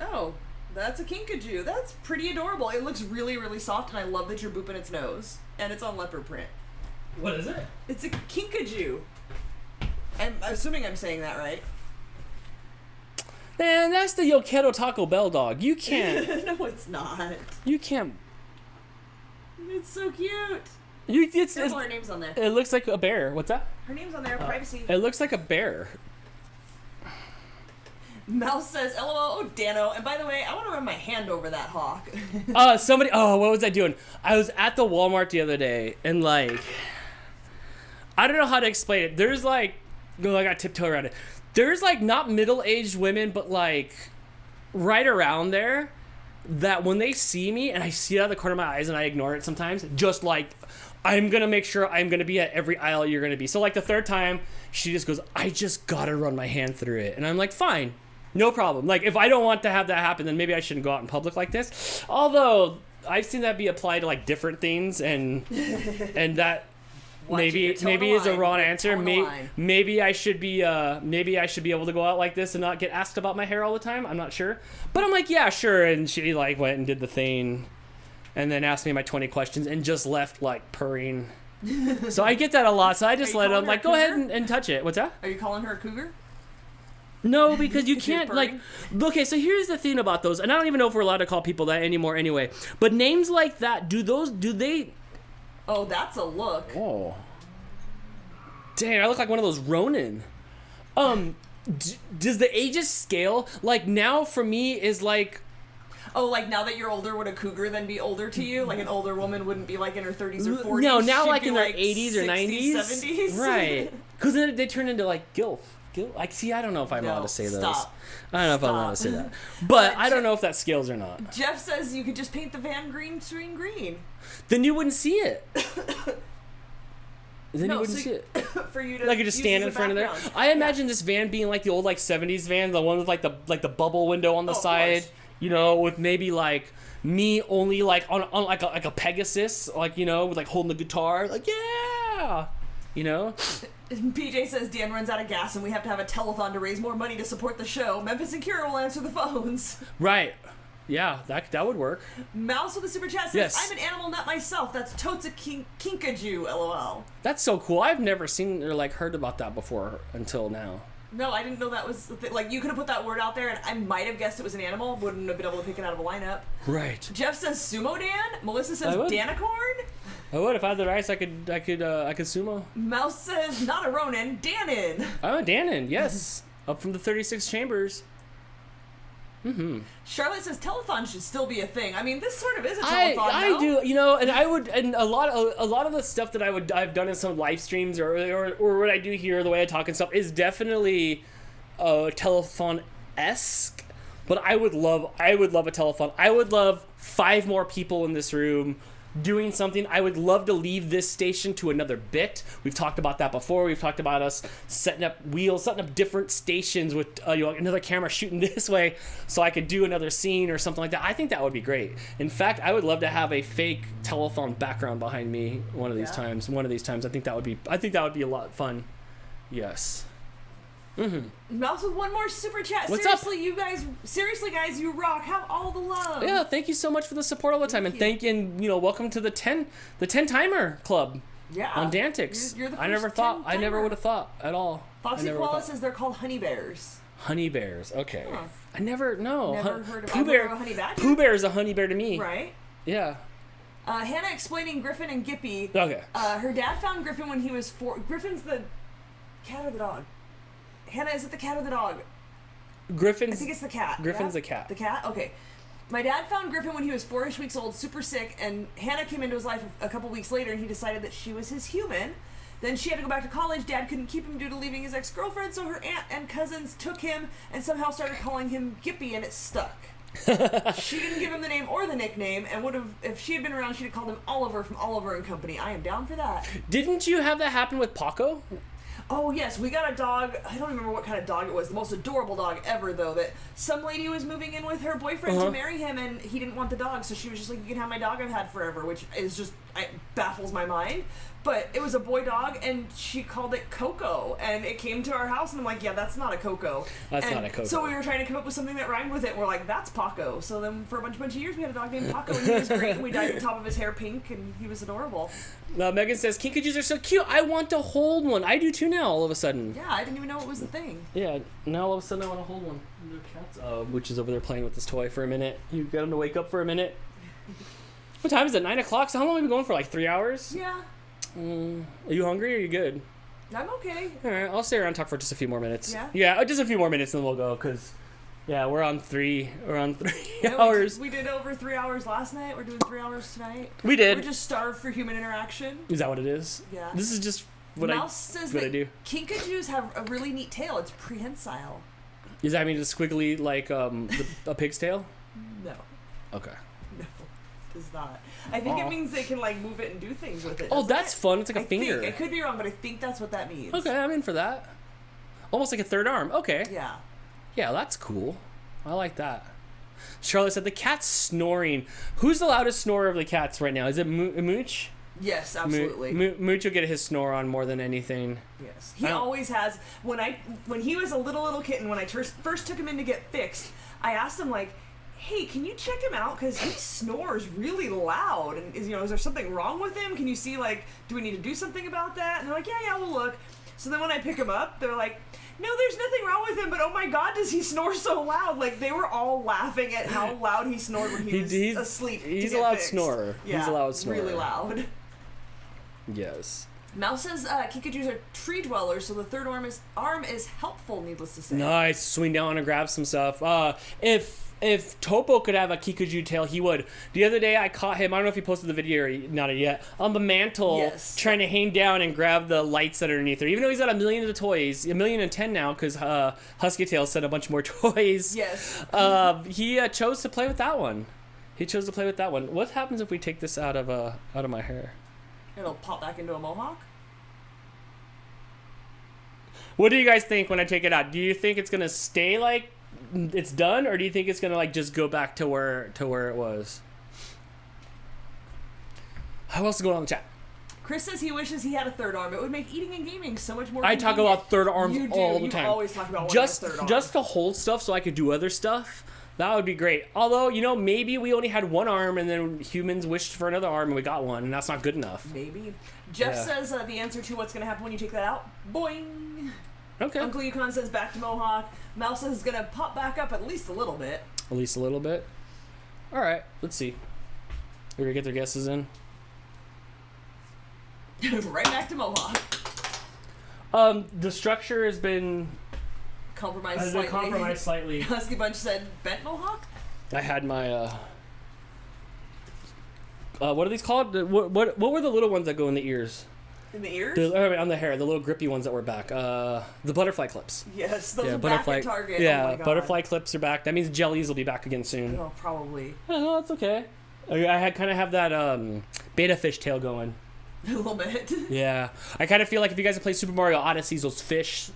Oh, that's a kinkajou. That's pretty adorable. It looks really, really soft, and I love that you're booping its nose. And it's on leopard print. What is it? It's a kinkajou. I'm assuming I'm saying that right. Man, that's the Yoketo Taco Bell dog. You can't. No, it's not. You can't. It's so cute. It's her name's on there. It looks like a bear. What's that? Her name's on there. Privacy. It looks like a bear. Mouse says, "LOL, oh Dano." And by the way, I want to run my hand over that hawk. Somebody. Oh, what was I doing? I was at the Walmart the other day, and like, I don't know how to explain it. There's like, no, I got tiptoe around it. There's like not middle-aged women, but like, right around there, that when they see me and I see it out of the corner of my eyes and I ignore it sometimes, just like, I'm gonna make sure I'm gonna be at every aisle you're gonna be. So like the third time, she just goes, "I just gotta run my hand through it," and I'm like, fine. No problem. Like, if I don't want to have that happen, then maybe I shouldn't go out in public like this. Although, I've seen that be applied to, like, different things, and that maybe is a wrong answer. Maybe I should be able to go out like this and not get asked about my hair all the time. I'm not sure. But I'm like, yeah, sure. And she, like, went and did the thing, and then asked me my 20 questions, and just left, like, purring. So I get that a lot, so I just let them, like, go ahead and touch it. What's that? Are you calling her a cougar? No, because you can't, like, okay, so here's the thing about those, and I don't even know if we're allowed to call people that anymore anyway, but names like that, do they... Oh, that's a look. Oh. Dang, I look like one of those Ronin. Does the ages scale? Like, now for me is like... Oh, like now that you're older, would a cougar then be older to you? Like an older woman wouldn't be like in her 30s or 40s? No, now she'd like be in their like 80s or 90s. 70s? Right. Because then they turn into like gilf. Like, see, I don't know if I'm allowed to say those. I don't know if I'm allowed to say that. But I don't know if that scales or not. Jeff says you could just paint the van green. Then you wouldn't see it. Then you wouldn't see it. For you to like, you just stand in front of there. I imagine this van being like the old like 70s van, the one with like the bubble window on the side, you know, with maybe like me only like on like a Pegasus, like, you know, with like holding the guitar, like, yeah, you know. PJ says Dan runs out of gas and we have to have a telethon to raise more money to support the show. Memphis and Kira will answer the phones. Right. Yeah, that would work. Mouse with a super chat says, yes. I'm an animal nut myself. That's totes a kinkajou, LOL. That's so cool. I've never seen or like heard about that before until now. No, I didn't know that was like, you could have put that word out there and I might have guessed it was an animal. Wouldn't have been able to pick it out of a lineup. Right. Jeff says Sumo Dan. Melissa says Danicorn. I would. If I had the rice, I could sumo. Mouse says not a Ronin, Danon. Oh, Danon, yes. Up from the 36 chambers. Mm-hmm. Charlotte says telethon should still be a thing. I mean, this sort of is a telethon. I do, you know, and I would, and a lot of the stuff that I've done in some live streams or what I do here, the way I talk and stuff, is definitely telethon-esque. But I would love a telethon. I would love 5 more people in this room doing something. I would love to leave this station to another bit. We've talked about that before. We've talked about us setting up wheels, setting up different stations with another camera shooting this way so I could do another scene or something like that. I think that would be great. In fact, I would love to have a fake telethon background behind me one of these times. I think that would be a lot of fun. Yes. Mm-hmm. Mouse with one more super chat. What's seriously, up? You guys, you rock. Have all the love. Yeah, thank you so much for the support all the time, and welcome to the 10 timer club. Yeah. On DANtics. You're the first I never would have thought at all. Foxy Koala says they're called honey bears. Honey bears. Okay. Huh. I never heard of Pooh Bear. A honey badger. Pooh Bear is a honey bear to me. Right. Yeah. Hannah explaining Griffin and Gippy. Okay. Her dad found Griffin when he was 4. Griffin's the cat or the dog? Hannah, is it the cat or the dog? Griffin's. I think it's the cat. Griffin's the cat. The cat? Okay. My dad found Griffin when he was 4-ish weeks old, super sick, and Hannah came into his life a couple weeks later, and he decided that she was his human. Then she had to go back to college. Dad couldn't keep him due to leaving his ex-girlfriend, so her aunt and cousins took him and somehow started calling him Gippy, and it stuck. She didn't give him the name or the nickname, and would have, if she had been around, she'd have called him Oliver from Oliver and Company. I am down for that. Didn't you have that happen with Paco? Oh, yes, we got a dog. I don't remember what kind of dog it was. The most adorable dog ever, though, that some lady was moving in with her boyfriend to marry him, and he didn't want the dog, so she was just like, you can have my dog I've had forever, which is just baffles my mind. But it was a boy dog, and she called it Coco, and it came to our house, and I'm like, yeah, that's not a Coco. That's not a Coco. So we were trying to come up with something that rhymed with it, and we're like, that's Paco. So then for a bunch of years, we had a dog named Paco, and he was great, and we dyed the top of his hair pink, and he was adorable. Megan says, Kinkajous are so cute. I want to hold one. I do too now, all of a sudden. Yeah, I didn't even know it was the thing. Yeah, now all of a sudden I want to hold one. Which is over there playing with this toy for a minute. You got him to wake up for a minute. What time is it? 9 o'clock? So how long have we been going for? Like 3 hours? Yeah. Are you hungry or are you good? I'm okay. All right, I'll stay around and talk for just a few more minutes. Yeah? Yeah, just a few more minutes and then we'll go, because, yeah, we're on three hours. We did over 3 hours last night. We're doing 3 hours tonight. We did. We're just starved for human interaction. Is that what it is? Yeah. This is just what Mouse says I that do. Kinkajous have a really neat tail. It's prehensile. Does that mean it's squiggly like a pig's tail? No. Okay. No, it does not. I think it means they can like move it and do things with it. Oh, that's fun. It's like a finger. I could be wrong, but I think that's what that means. Okay, I'm in for that. Almost like a third arm. Okay. Yeah. Yeah, that's cool. I like that. Charlotte said the cat's snoring. Who's the loudest snorer of the cats right now? Is it Mooch? Yes, absolutely. Mooch will get his snore on more than anything. Yes. He always has. When he was a little kitten, when I first took him in to get fixed, I asked him like, hey, can you check him out? Because he snores really loud. And is there something wrong with him? Can you see, like, do we need to do something about that? And they're like, yeah, we'll look. So then when I pick him up, they're like, no, there's nothing wrong with him, but oh my God, does he snore so loud? Like, they were all laughing at how loud he snored when he was asleep. He's a loud snorer. Yeah, he's a loud snorer. Really loud. Yes. Mouse says Kinkajous are tree dwellers, so the third arm is helpful, needless to say. Nice. Swing down and grab some stuff. If Topo could have a Kinkajou tail, he would. The other day I caught him, I don't know if he posted the video or not yet, on the mantle, trying to hang down and grab the lights that are underneath there. Even though he's got 1 million of the toys, 1,000,010 now, because Husky Tail sent a bunch more toys. Yes. He chose to play with that one. What happens if we take this out of my hair? It'll pop back into a mohawk. What do you guys think when I take it out? Do you think it's gonna stay like it's done, or do you think it's gonna like just go back to where it was? How else is going on in the chat? Chris says he wishes he had a third arm. It would make eating and gaming so much more I talk about third arms all the time. You always talk about wanting a third arm. Just to hold stuff so I could do other stuff. That would be great. Although, maybe we only had one arm and then humans wished for another arm and we got one, and that's not good enough. Maybe. Jeff says the answer to what's going to happen when you take that out, boing. Okay. Uncle Yukon says back to Mohawk. Mouse says going to pop back up at least a little bit. At least a little bit? All right, let's see. We're going to get their guesses in. Right back to Mohawk. The structure has been... Compromised slightly. Husky Bunch said bent Mohawk? I had my what are these called? What were the little ones that go in the ears? In the ears? On the hair, the little grippy ones that were back. The butterfly clips. Yes, those are back at Target. Yeah, oh my God. Butterfly clips are back. That means jellies will be back again soon. Oh, probably. No, that's okay. I kind of have that beta fish tail going. A little bit. Yeah, I kind of feel like if you guys have played Super Mario Odyssey, those fish.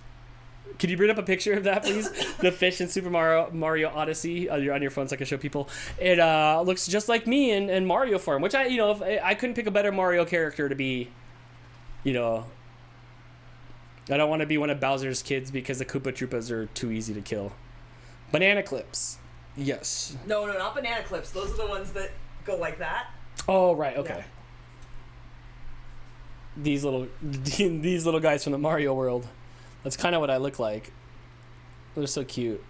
Could you bring up a picture of that, please? The fish in Super Mario Odyssey on your phone so I can show people. It looks just like me in Mario form, which if I couldn't pick a better Mario character to be, I don't want to be one of Bowser's kids because the Koopa Troopas are too easy to kill. Banana clips. Yes. No, not banana clips. Those are the ones that go like that. Oh, right. Okay. Yeah. These little guys from the Mario world. That's kind of what I look like. They're so cute.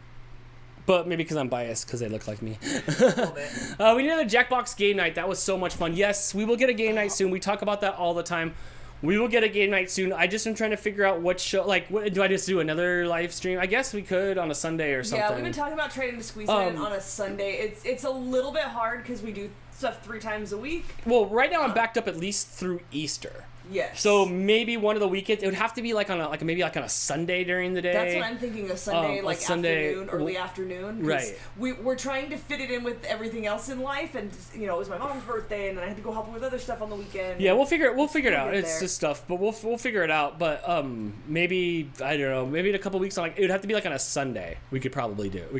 But maybe because I'm biased because they look like me. We need another Jackbox game night. That was so much fun. Yes, we will get a game night soon. We talk about that all the time. We will get a game night soon. I just am trying to figure out what show. Like, do I just do another live stream? I guess we could on a Sunday or something. Yeah, we've been talking about trying to squeeze it in on a Sunday. It's a little bit hard because we do stuff 3 times a week. Well, right now I'm backed up at least through Easter. Yes. So maybe one of the weekends. It would have to be like on a Sunday during the day. That's what I'm thinking. A Sunday, afternoon, early afternoon. Right. We're trying to fit it in with everything else in life, and it was my mom's birthday, and then I had to go help her with other stuff on the weekend. Yeah, we'll figure it out. It's just stuff, but we'll figure it out. But maybe I don't know. Maybe in a couple weeks, it would have to be like on a Sunday. We could probably do it.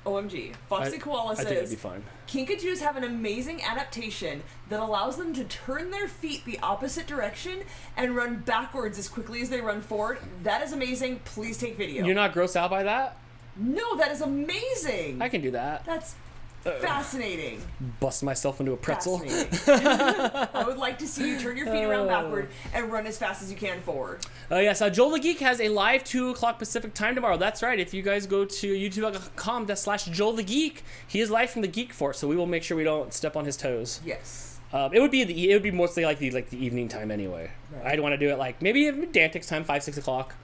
OMG. Foxy Koala I think says, it'd be fun. Kinkajous have an amazing adaptation that allows them to turn their feet the opposite direction and run backwards as quickly as they run forward. That is amazing. Please take video. You're not grossed out by that? No, that is amazing. I can do that. That's fascinating. Bust myself into a pretzel. I would like to see you turn your feet around backward and run as fast as you can forward. Yes, Joel the Geek has a live 2 o'clock Pacific time tomorrow. That's right. If you guys go to youtube.com/Joel the Geek, he is live from the Geek Force, so we will make sure we don't step on his toes. Yes. It would be mostly like the evening time anyway. Right. I'd want to do it like maybe DANtics time, 5-6 o'clock.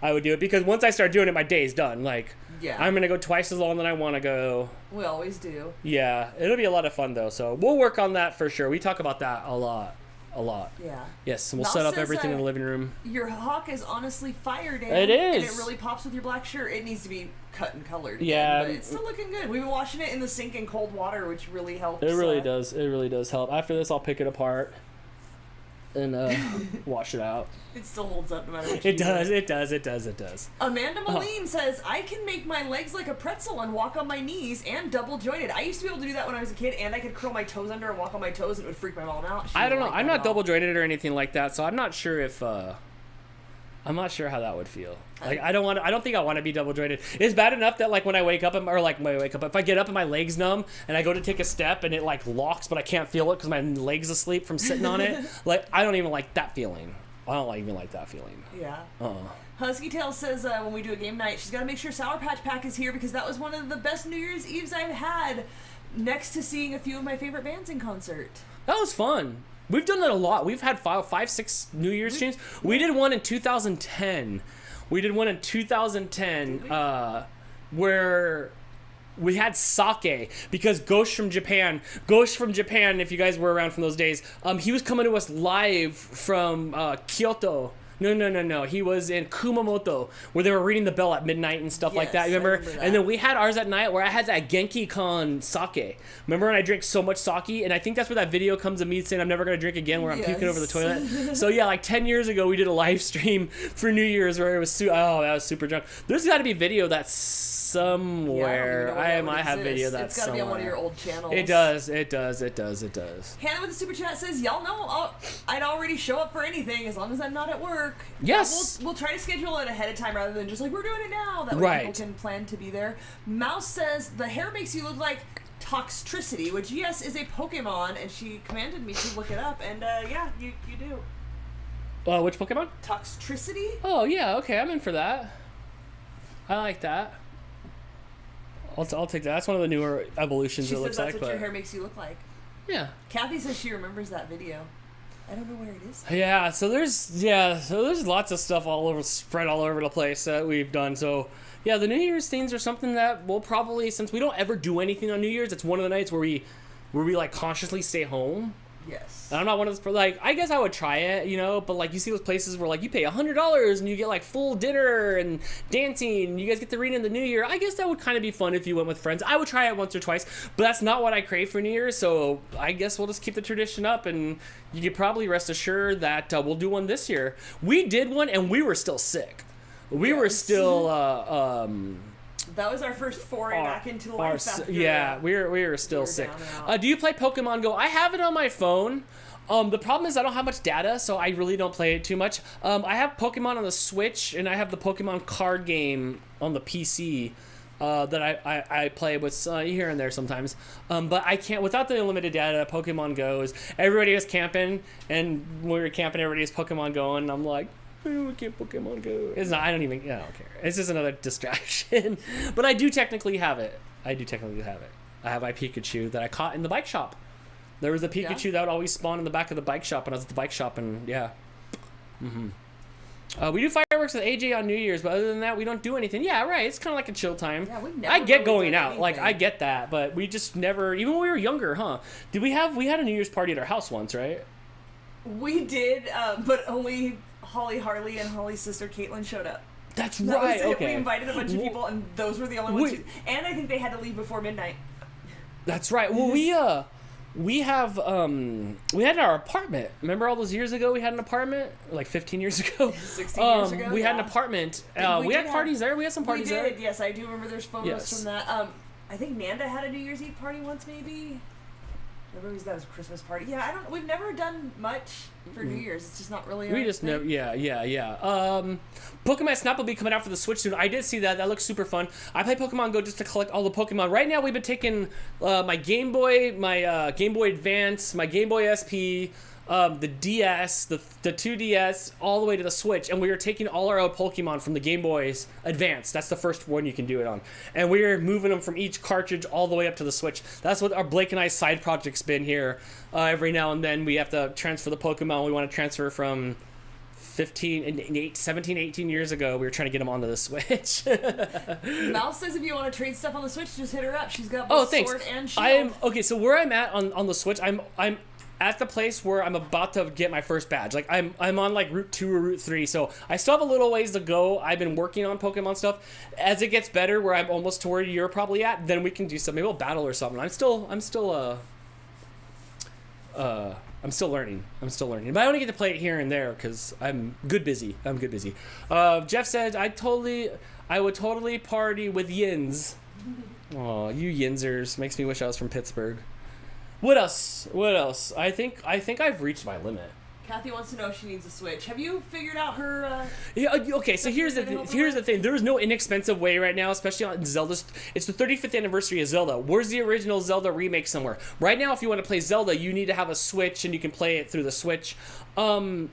I would do it because once I start doing it, my day's done. Like, yeah. I'm gonna go twice as long than I want to go. We always do. Yeah, it'll be a lot of fun though. So we'll work on that for sure. We talk about that a lot. Yeah. Yes, and we'll Mal set up says, everything in the living room. Your hawk is honestly fire, Dan. It is. And it really pops with your black shirt. It needs to be cut and colored. Yeah. But it's still looking good. We've been washing it in the sink in cold water, which really helps. It really does. It really does help. After this, I'll pick it apart and wash it out. It still holds up no matter what It does. It does. Amanda Moline says, I can make my legs like a pretzel and walk on my knees and double jointed. I used to be able to do that when I was a kid, and I could curl my toes under and walk on my toes, and it would freak my mom out. I don't know. I'm not double jointed or anything like that, so I'm not sure if I'm not sure how that would feel. Like, I don't think I want to be double jointed. It's bad enough that like when I wake up, if I get up and my leg's numb and I go to take a step and it like locks, but I can't feel it because my leg's asleep from sitting on it. Like, I don't even like that feeling. I don't even like that feeling. Yeah. Husky Tail says when we do a game night, she's got to make sure Sour Patch Pack is here because that was one of the best New Year's Eves I've had, next to seeing a few of my favorite bands in concert. That was fun. We've done that a lot. We've had 5-6 New Year's streams. We did one in 2010. Where we had sake because Ghost from Japan, if you guys were around from those days, he was coming to us live from Kyoto. No. He was in Kumamoto where they were ringing the bell at midnight and stuff like that. Remember? And then we had ours at night where I had that Genki Con sake. Remember when I drank so much sake? And I think that's where that video comes of me saying I'm never going to drink again where I'm puking over the toilet. So yeah, like 10 years ago we did a live stream for New Year's where it was that was super drunk. There's got to be video that's somewhere. I might have video that's somewhere. It's got to be on one of your old channels. It does. Hannah with the super chat says, y'all know I'd already show up for anything as long as I'm not at work. Yes. We'll try to schedule it ahead of time rather than just like, we're doing it now. That way people can plan to be there. Mouse says, the hair makes you look like Toxtricity, which, yes, is a Pokemon, and she commanded me to look it up, and yeah, you do. Which Pokemon? Toxtricity? Oh, yeah, okay, I'm in for that. I like that. I'll take that. That's one of the newer evolutions, it looks like. She says that's what your hair makes you look like. Yeah. Kathy says she remembers that video. I don't know where it is. Yeah, so there's lots of stuff spread all over the place that we've done. So yeah, the New Year's things are something that we'll probably, since we don't ever do anything on New Year's, it's one of the nights where we like consciously stay home. Yes. And I'm not one of those, like, I guess I would try it, but like you see those places where like you pay $100 and you get like full dinner and dancing and you guys get to read in the New Year. I guess that would kind of be fun if you went with friends. I would try it once or twice, but that's not what I crave for New Year's, so I guess we'll just keep the tradition up, and you could probably rest assured that we'll do one this year. We did one and we were still sick. We were still that was our first foray back into life. We were still sick. Do you play Pokemon Go? I have it on my phone. The problem is I don't have much data, so I really don't play it too much. I have Pokemon on the Switch, and I have the Pokemon card game on the PC that I play with here and there sometimes. But I can't, without the unlimited data, Pokemon Go is, everybody is camping, and when we were camping, everybody is Pokemon Go, and I'm like, we can't Pokemon Go. It's not. I don't care. It's just another distraction. But I do technically have it. I have my Pikachu that I caught in the bike shop. There was a Pikachu that would always spawn in the back of the bike shop when I was at the bike shop, and yeah. We do fireworks with AJ on New Year's, but other than that, we don't do anything. Yeah, right. It's kind of like a chill time. Yeah, I get going out. Like, I get that, but we just never, even when we were younger, huh? We had a New Year's party at our house once, right? We did, but only Holly Harley and Holly's sister Caitlin showed up. That's right. Okay. We invited a bunch of people, and those were the only ones. And I think they had to leave before midnight. That's right. Well, we had our apartment. Remember all those years ago we had an apartment? Like 15 years ago? 16 years ago, we had an apartment. We had parties there. We had some parties there. Yes, I do remember there's photos from that. I think Nanda had a New Year's Eve party once, maybe. Everybody's got a Christmas party. Yeah, we've never done much for New Year's. It's just not really. We just never. Yeah. Pokemon Snap will be coming out for the Switch soon. I did see that. That looks super fun. I play Pokemon Go just to collect all the Pokemon. Right now, we've been taking my Game Boy, my Game Boy Advance, my Game Boy SP, the DS, the 2DS, all the way to the Switch, and we are taking all our old Pokemon from the Game Boys Advance. That's the first one you can do it on, and we are moving them from each cartridge all the way up to the Switch. That's what our Blake and I side project's been here. Every now and then we have to transfer the Pokemon we want to transfer from 17, 18 years ago. We were trying to get them onto the Switch. Mouse says if you want to trade stuff on the Switch, just hit her up. She's got both sword and shield. Okay, so where I'm at on the Switch, I'm at the place where I'm about to get my first badge. Like I'm on like Route 2 or Route 3, so I still have a little ways to go. I've been working on Pokemon stuff. As it gets better, where I'm almost to where you're probably at, then we can do something. Maybe we'll battle or something. I'm still learning. But I only get to play it here and there because I'm good busy. Jeff said I would totally party with Yins. Oh, you Yinzers. Makes me wish I was from Pittsburgh. What else? I think I've reached my limit. Kathy wants to know if she needs a Switch. Have you figured out her... Yeah, okay, so here's the thing. There is no inexpensive way right now, especially on Zelda. It's the 35th anniversary of Zelda. Where's the original Zelda remake somewhere? Right now, if you want to play Zelda, you need to have a Switch, and you can play it through the Switch. I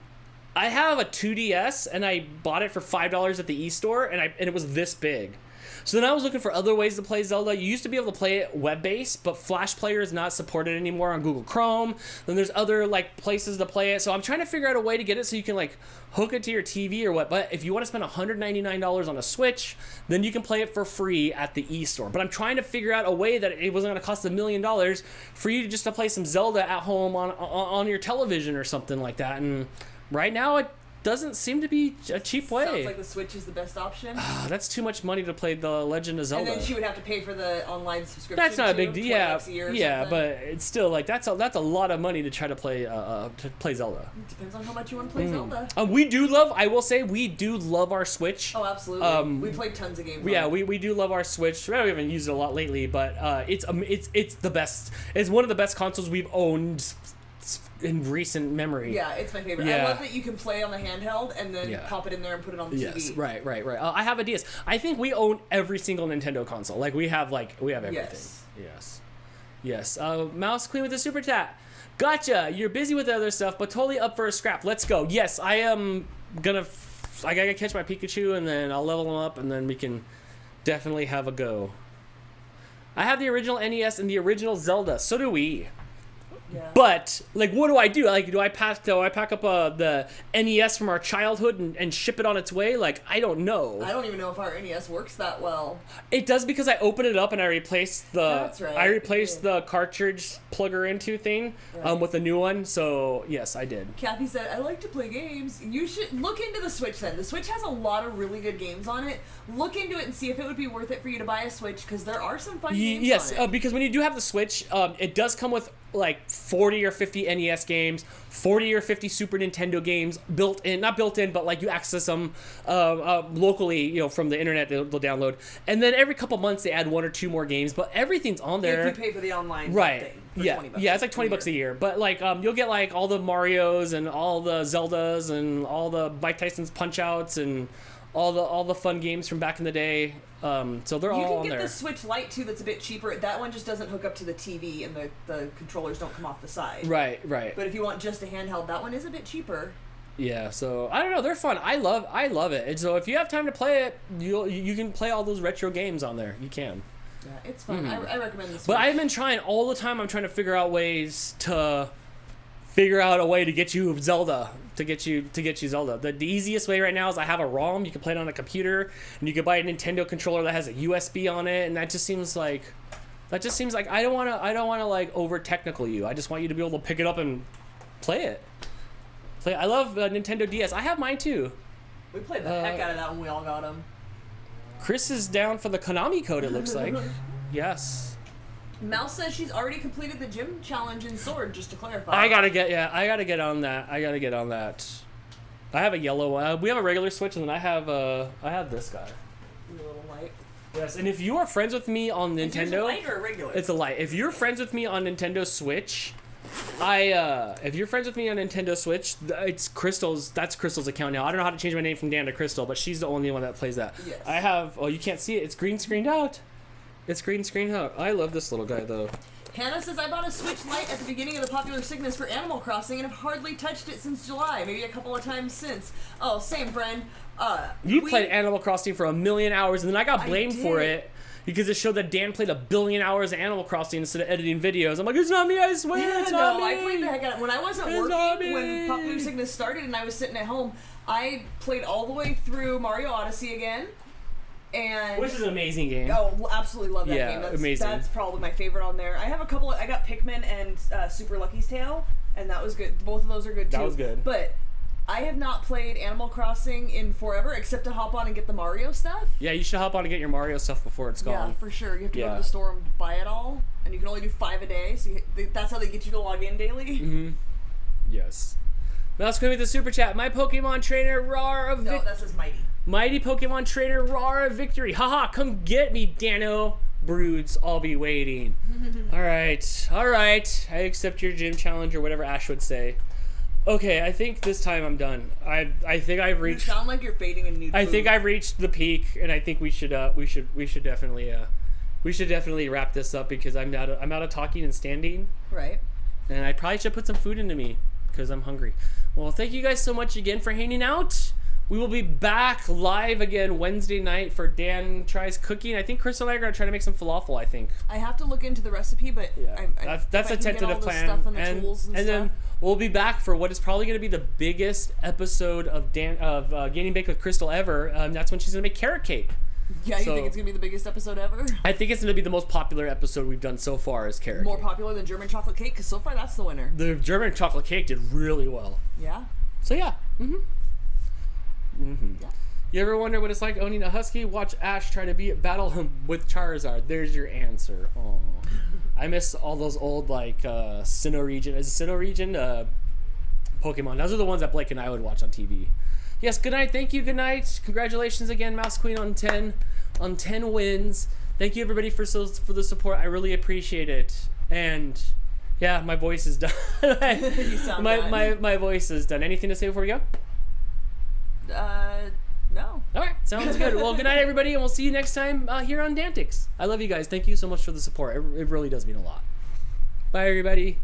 have a 2DS, and I bought it for $5 at the e-store, and it was this big. So then I was looking for other ways to play Zelda. You used to be able to play it web-based, but Flash Player is not supported anymore on Google Chrome. Then there's other like places to play it. So I'm trying to figure out a way to get it so you can like hook it to your TV or what. But if you want to spend $199 on a Switch, then you can play it for free at the e-store. But I'm trying to figure out a way that it wasn't going to cost $1 million for you just to play some Zelda at home on your television or something like that. And right now it doesn't seem to be a cheap way. Sounds like the Switch is the best option. That's too much money to play The Legend of Zelda. And then she would have to pay for the online subscription. That's not a big deal. Yeah, something. But it's still like that's a lot of money to try to play Zelda. It depends on how much you want to play Zelda. I will say we do love our Switch. Oh, absolutely. We played tons of games. Yeah, we do love our Switch. We haven't used it a lot lately, but it's the best. It's one of the best consoles we've owned in recent memory. Yeah, it's my favorite. Yeah. I love that you can play on the handheld and then pop it in there and put it on the TV. Yes, right. I have a DS. I think we own every single Nintendo console. Like we have everything. Yes. Mouse Queen with the super chat. Gotcha. You're busy with other stuff, but totally up for a scrap. Let's go. Yes, I am gonna. I gotta catch my Pikachu and then I'll level him up and then we can definitely have a go. I have the original NES and the original Zelda. So do we. Yeah. But like, what do I do? Like, do I pack up the NES from our childhood and ship it on its way? Like, I don't know. I don't even know if our NES works that well. It does because I open it up and I replaced the cartridge plugger into thing with a new one. So yes, I did. Kathy said, "I like to play games. You should look into the Switch then. The Switch has a lot of really good games on it. Look into it and see if it would be worth it for you to buy a Switch because there are some fun games on it. Because when you do have the Switch, it does come with like 40 or 50 NES games, 40 or 50 Super Nintendo games not built in, but like you access them locally, from the internet they'll download. And then every couple months they add one or two more games, but everything's on there. If you pay for the online right. thing. Yeah, it's like $20 a year. But like you'll get like all the Marios and all the Zeldas and all the Mike Tyson's Punch-Outs and all the fun games from back in the day. So they're all on there. You can get the Switch Lite too. That's a bit cheaper. That one just doesn't hook up to the TV, and the controllers don't come off the side. Right. But if you want just a handheld, that one is a bit cheaper. Yeah. So I don't know. They're fun. I love it. And so if you have time to play it, you can play all those retro games on there. You can. Yeah, it's fun. Mm-hmm. I recommend the Switch. But I've been trying all the time. I'm trying to figure out ways to figure out a way to get you Zelda. To get you Zelda. The easiest way right now is I have a ROM. You can play it on a computer, and you can buy a Nintendo controller that has a USB on it, and that just seems like I don't want to like over technical you. I just want you to be able to pick it up and play it. I love Nintendo DS. I have mine too. We played the heck out of that when we all got them. Chris is down for the Konami code. It looks like. Yes. Mouse says she's already completed the gym challenge in Sword, just to clarify. I gotta get on that. I have a yellow one. We have a regular Switch, and then I have this guy. Your little light. Yes, and if you are friends with me on Is yours a Nintendo, light or a regular? it's a light. If you're friends with me on Nintendo Switch, if you're friends with me on Nintendo Switch, it's Crystal's. That's Crystal's account now. I don't know how to change my name from Dan to Crystal, but she's the only one that plays that. Yes. I have. Oh, you can't see it. It's green screened out. It's green screened out. I love this little guy though. Hannah says, I bought a Switch Lite at the beginning of the Popular Sickness for Animal Crossing and have hardly touched it since July, maybe a couple of times since. Oh, same friend. You played Animal Crossing for 1,000,000 hours, and then I got blamed for did. it because it showed that Dan played 1,000,000,000 hours of Animal Crossing instead of editing videos. I'm like, it's not me, I swear, it's not me. I played the heck out of it. When I wasn't It's not working, me. when Popular Sickness started and I was sitting at home, I played all the way through Mario Odyssey again. And Which is an amazing game. Oh, absolutely love that Yeah, game. That's, amazing. That's probably my favorite on there. I have a couple. I got Pikmin and Super Lucky's Tale, and that was good. Both of those are good too. That was good. But I have not played Animal Crossing in forever, except to hop on and get the Mario stuff. Yeah, you should hop on and get your Mario stuff before it's gone. Yeah, for sure. You have to go Yeah. to the store and buy it all, and you can only do 5 a day. So that's how they get you to log in daily. Mm-hmm. Yes. Now let's go with the super chat. My Pokemon trainer, Rar of No, that says Mighty. Mighty Pokemon trainer, Rar of Victory. Haha, come get me, Dano. Broods, I'll be waiting. Alright. I accept your gym challenge or whatever Ash would say. Okay, I think this time I'm done. I think I've reached. You sound like you're fading in nude. I think I've reached the peak, and I think we should definitely wrap this up because I'm out of talking and standing. Right. And I probably should put some food into me because I'm hungry. Well, thank you guys so much again for hanging out. We will be back live again Wednesday night for Dan Tries Cooking. I think Crystal and I are going to try to make some falafel, I think. I have to look into the recipe, but That's a tentative plan. Stuff and the tools and stuff. then we'll be back for what is probably going to be the biggest episode of Getting Baked with Crystal ever. That's when she's going to make carrot cake. Yeah, you think it's going to be the biggest episode ever? I think it's going to be the most popular episode we've done so far is carrot More cake. popular than German chocolate cake? Because so far that's the winner. The German chocolate cake did really well. Yeah? So yeah. Yeah. You ever wonder what it's like owning a husky? Watch Ash try to battle him with Charizard. There's your answer. Oh, I miss all those old Sinnoh region. Is it Sinnoh region? Pokemon. Those are the ones that Blake and I would watch on TV. Yes. Good night. Thank you. Good night. Congratulations again, Mouse Queen on 10 wins. Thank you everybody for the support. I really appreciate it. And yeah, my voice is done. You sound done. My voice is done. Anything to say before we go? No. All right, sounds good. Well, good night, everybody, and we'll see you next time here on DANtics. I love you guys. Thank you so much for the support. It really does mean a lot. Bye, everybody.